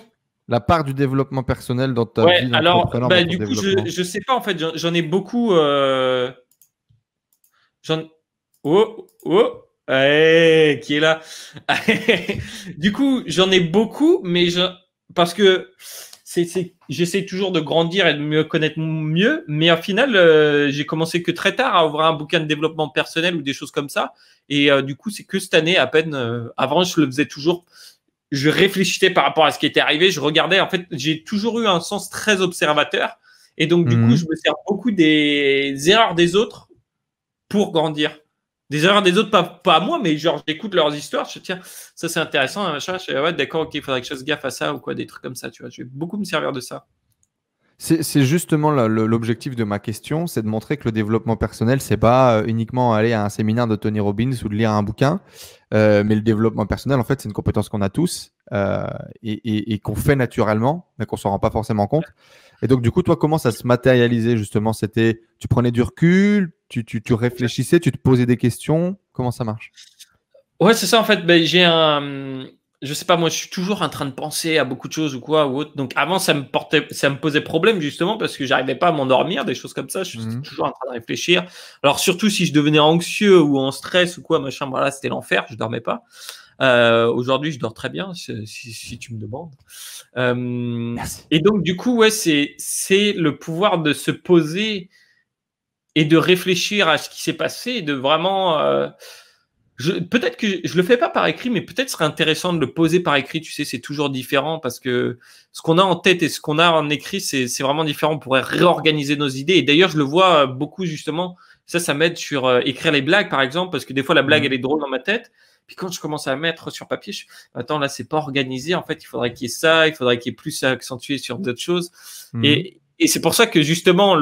S3: La part du développement personnel dans ta vie
S2: d'entrepreneur. Alors, du coup, je sais pas en fait. J'en ai beaucoup. Qui est là? Du coup, j'en ai beaucoup, mais parce que j'essaie toujours de grandir et de me connaître mieux, mais au final, j'ai commencé que très tard à ouvrir un bouquin de développement personnel ou des choses comme ça. Et du coup, c'est que cette année à peine. Avant, je le faisais toujours. Je réfléchissais par rapport à ce qui était arrivé. Je regardais. En fait, j'ai toujours eu un sens très observateur. Et donc, du coup, je me sers beaucoup des erreurs des autres pour grandir. Des erreurs des autres, pas à moi, mais genre, j'écoute leurs histoires. Je dis, tiens, ça c'est intéressant. Machin. Je dis, ouais, d'accord, ok, il faudrait que je fasse gaffe à ça ou quoi, des trucs comme ça. Tu vois, je vais beaucoup me servir de ça.
S3: C'est justement l'objectif de ma question, c'est de montrer que le développement personnel, c'est pas uniquement aller à un séminaire de Tony Robbins ou de lire un bouquin, mais le développement personnel, en fait, c'est une compétence qu'on a tous et qu'on fait naturellement, mais qu'on s'en rend pas forcément compte. Et donc, du coup, toi, comment ça se matérialisait justement? C'était, tu prenais du recul, tu réfléchissais, tu te posais des questions, comment ça marche?
S2: Ouais, c'est ça en fait. Ben, je sais pas, moi, je suis toujours en train de penser à beaucoup de choses ou quoi ou autre. Donc avant, ça me posait problème justement parce que j'arrivais pas à m'endormir, des choses comme ça. Je suis toujours en train de réfléchir. Alors surtout si je devenais anxieux ou en stress ou quoi, machin, voilà, c'était l'enfer. Je dormais pas. Aujourd'hui, je dors très bien si tu me demandes. Et donc du coup, ouais, c'est le pouvoir de se poser et de réfléchir à ce qui s'est passé et de vraiment peut-être que je le fais pas par écrit, mais peut-être serait intéressant de le poser par écrit. Tu sais, c'est toujours différent parce que ce qu'on a en tête et ce qu'on a en écrit, c'est vraiment différent. On pourrait réorganiser nos idées. Et d'ailleurs, je le vois beaucoup justement. Ça m'aide sur écrire les blagues, par exemple, parce que des fois la blague elle est drôle dans ma tête. Puis quand je commence à mettre sur papier, attends, là c'est pas organisé. En fait, il faudrait qu'il y ait ça, il faudrait qu'il y ait plus accentué sur d'autres choses. Et c'est pour ça que justement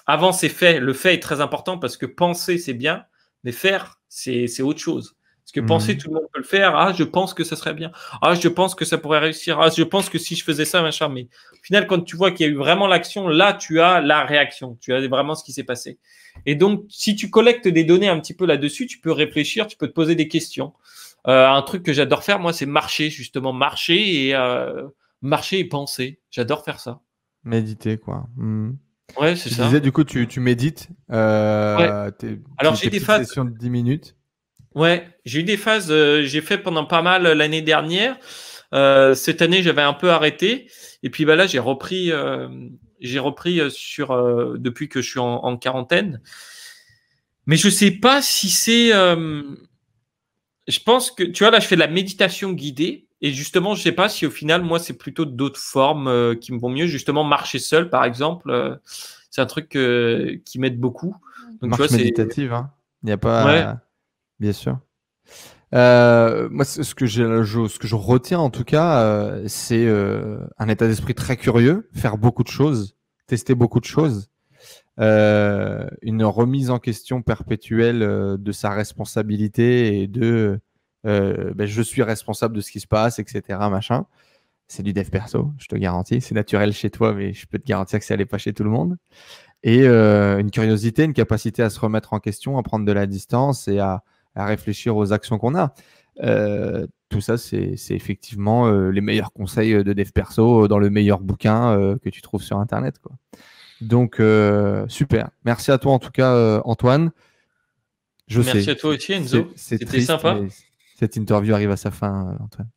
S2: avant c'est fait. Le fait est très important parce que penser c'est bien. Mais faire, c'est autre chose. Parce que penser, tout le monde peut le faire. Ah, je pense que ça serait bien. Ah, je pense que ça pourrait réussir. Ah, je pense que si je faisais ça, machin. Mais au final, quand tu vois qu'il y a eu vraiment l'action, là, tu as la réaction. Tu as vraiment ce qui s'est passé. Et donc, si tu collectes des données un petit peu là-dessus, tu peux réfléchir, tu peux te poser des questions. Un truc que j'adore faire, moi, c'est marcher, justement. Marcher et penser. J'adore faire ça.
S3: Méditer, quoi.
S2: Ouais, c'est ça.
S3: Tu disais, du coup, tu médites.
S2: Ouais. Alors, j'ai des phases.
S3: Sessions de 10 minutes.
S2: Ouais, j'ai eu des phases. J'ai fait pendant pas mal l'année dernière. Cette année, j'avais un peu arrêté. Et puis, bah, là, j'ai repris depuis que je suis en quarantaine. Mais je sais pas si c'est. Je pense que, tu vois, là, je fais de la méditation guidée. Et justement, je sais pas si au final, moi, c'est plutôt d'autres formes qui me vont mieux. Justement, marcher seul, par exemple, c'est un truc qui m'aide beaucoup. Donc,
S3: Marche
S2: tu vois,
S3: méditative, hein. Il n'y a
S2: Ouais.
S3: pas. Bien sûr. Moi, ce que je retiens en tout cas, c'est un état d'esprit très curieux, faire beaucoup de choses, tester beaucoup de choses, une remise en question perpétuelle de sa responsabilité et de je suis responsable de ce qui se passe, etc. Machin. C'est du dev perso, je te garantis. C'est naturel chez toi, mais je peux te garantir que ça n'est pas chez tout le monde. Et une curiosité, une capacité à se remettre en question, à prendre de la distance et à réfléchir aux actions qu'on a. Tout ça, c'est effectivement les meilleurs conseils de dev perso dans le meilleur bouquin que tu trouves sur Internet, quoi. Donc, super. Merci à toi en tout cas, Antoine.
S2: Merci à toi aussi, Enzo.
S3: C'est
S2: C'était
S3: triste,
S2: sympa.
S3: mais cette interview arrive à sa fin, Antoine.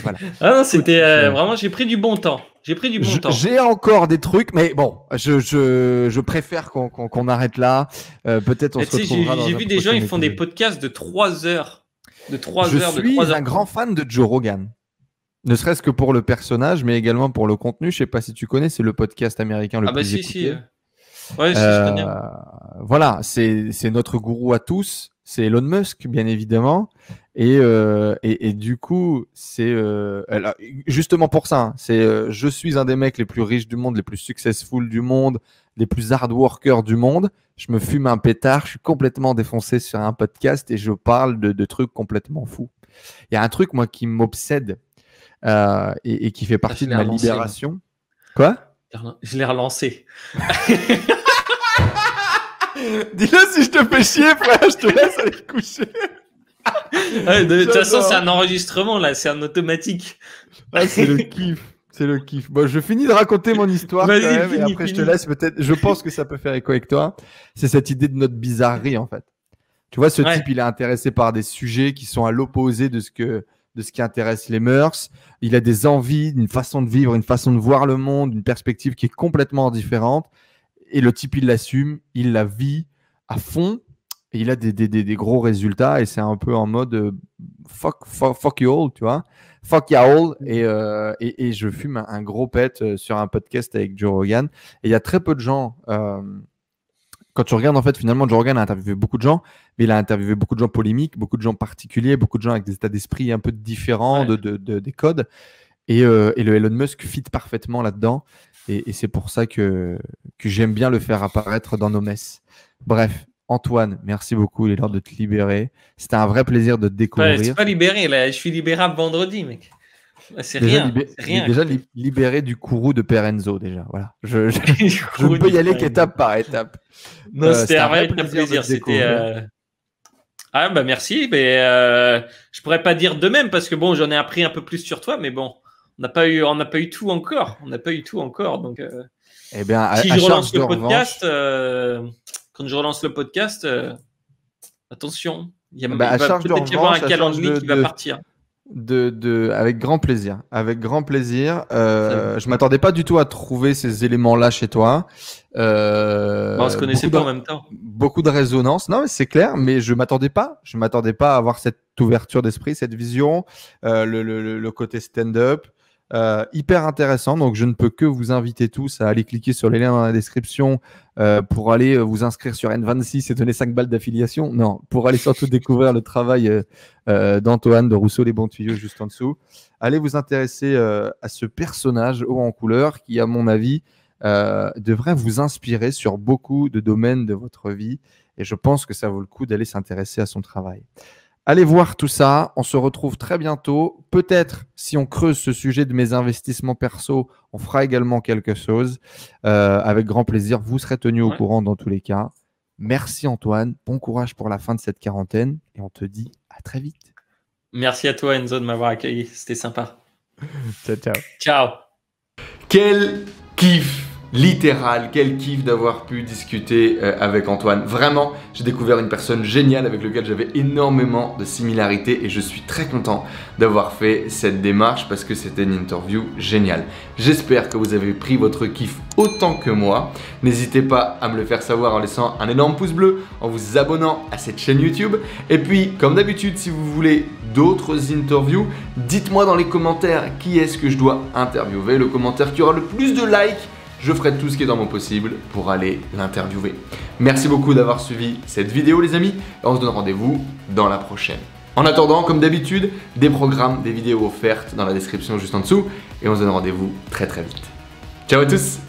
S3: Voilà.
S2: Ah non, c'était
S3: Écoute,
S2: vraiment, j'ai pris du bon temps. J'ai pris du bon temps.
S3: J'ai encore des trucs, mais bon, je préfère qu'on arrête là. Peut-être on se retrouvera dans
S2: J'ai
S3: un
S2: vu des gens,
S3: prochain
S2: ils font des
S3: épisode.
S2: podcasts de 3 heures. De 3
S3: Je
S2: heures, de
S3: suis
S2: 3 heures.
S3: un grand fan de Joe Rogan. Ne serait-ce que pour le personnage, mais également pour le contenu. Je sais pas si tu connais, c'est le podcast américain le
S2: Ah bah
S3: plus
S2: si,
S3: écouté.
S2: Ouais, si, je connais.
S3: Voilà, c'est notre gourou à tous. C'est Elon Musk, bien évidemment. Et du coup, c'est justement pour ça. C'est je suis un des mecs les plus riches du monde, les plus successful du monde, les plus hard workers du monde. Je me fume un pétard, je suis complètement défoncé sur un podcast et je parle de trucs complètement fous. Il y a un truc, moi, qui m'obsède et qui fait partie de ma libération. Quoi?
S2: Je l'ai relancé.
S3: Dis-le si je te fais chier, frère, je te laisse aller te coucher.
S2: Ouais, de toute façon, c'est un enregistrement, là, c'est un automatique.
S3: Ah, c'est le kiff. C'est le kiff. Bon, je finis de raconter mon histoire quand même, et après je te laisse peut-être. Je pense que ça peut faire écho avec toi. C'est cette idée de notre bizarrerie, en fait. Tu vois, ce type, il est intéressé par des sujets qui sont à l'opposé de ce qui intéresse les mœurs. Il a des envies, une façon de vivre, une façon de voir le monde, une perspective qui est complètement différente. Et le type, il l'assume, il la vit à fond. Et il a des gros résultats. Et c'est un peu en mode fuck you all, tu vois. Fuck you all. Et je fume un gros pet sur un podcast avec Joe Rogan. Et il y a très peu de gens. Quand tu regardes, en fait, finalement, Joe Rogan a interviewé beaucoup de gens, mais il a interviewé beaucoup de gens polémiques, beaucoup de gens particuliers, beaucoup de gens avec des états d'esprit un peu différents des codes. Et le Elon Musk fit parfaitement là-dedans. Et c'est pour ça que j'aime bien le faire apparaître dans nos messes. Bref, Antoine, merci beaucoup. Il est l'heure de te libérer. C'était un vrai plaisir de te découvrir.
S2: C'est pas libéré, là. Je suis libérable vendredi, mec. C'est rien.
S3: Déjà libéré du courroux de Perenzo, déjà. Voilà. Je peux y aller qu'étape par étape.
S2: Non, c'était un vrai plaisir. C'était. Ah, bah merci. Mais je pourrais pas dire de même parce que bon, j'en ai appris un peu plus sur toi, mais bon. On n'a pas eu tout encore. Donc,
S3: eh bien,
S2: si je relance le podcast, quand je relance le podcast, attention, il va peut-être y avoir un calendrier qui va partir.
S3: Avec grand plaisir. Avec grand plaisir. Je m'attendais pas du tout à trouver ces éléments-là chez toi.
S2: On se connaissait pas en même temps.
S3: Beaucoup de résonance. Non, mais c'est clair, mais je m'attendais pas. Je m'attendais pas à avoir cette ouverture d'esprit, cette vision, le côté stand-up. Hyper intéressant, donc je ne peux que vous inviter tous à aller cliquer sur les liens dans la description pour aller vous inscrire sur N26 et donner 5 balles d'affiliation. Non, pour aller surtout découvrir le travail d'Antoine, de Rousseau les bons tuyaux juste en dessous. Allez vous intéresser à ce personnage haut en couleur qui, à mon avis, devrait vous inspirer sur beaucoup de domaines de votre vie et je pense que ça vaut le coup d'aller s'intéresser à son travail. Allez voir tout ça, on se retrouve très bientôt. Peut-être, si on creuse ce sujet de mes investissements perso, on fera également quelque chose. Avec grand plaisir, vous serez tenus au courant dans tous les cas. Merci Antoine, bon courage pour la fin de cette quarantaine et on te dit à très vite.
S2: Merci à toi Enzo de m'avoir accueilli, c'était sympa.
S3: Ciao, ciao.
S2: Ciao.
S1: Quel kiff! littéral. Quel kiff d'avoir pu discuter avec Antoine. Vraiment, j'ai découvert une personne géniale avec laquelle j'avais énormément de similarités et je suis très content d'avoir fait cette démarche parce que c'était une interview géniale. J'espère que vous avez pris votre kiff autant que moi. N'hésitez pas à me le faire savoir en laissant un énorme pouce bleu, en vous abonnant à cette chaîne YouTube. Et puis, comme d'habitude, si vous voulez d'autres interviews, dites-moi dans les commentaires qui est-ce que je dois interviewer. Le commentaire qui aura le plus de likes, je ferai tout ce qui est dans mon possible pour aller l'interviewer. Merci beaucoup d'avoir suivi cette vidéo les amis, et on se donne rendez-vous dans la prochaine. En attendant, comme d'habitude, des programmes, des vidéos offertes dans la description juste en dessous, et on se donne rendez-vous très vite. Ciao à tous!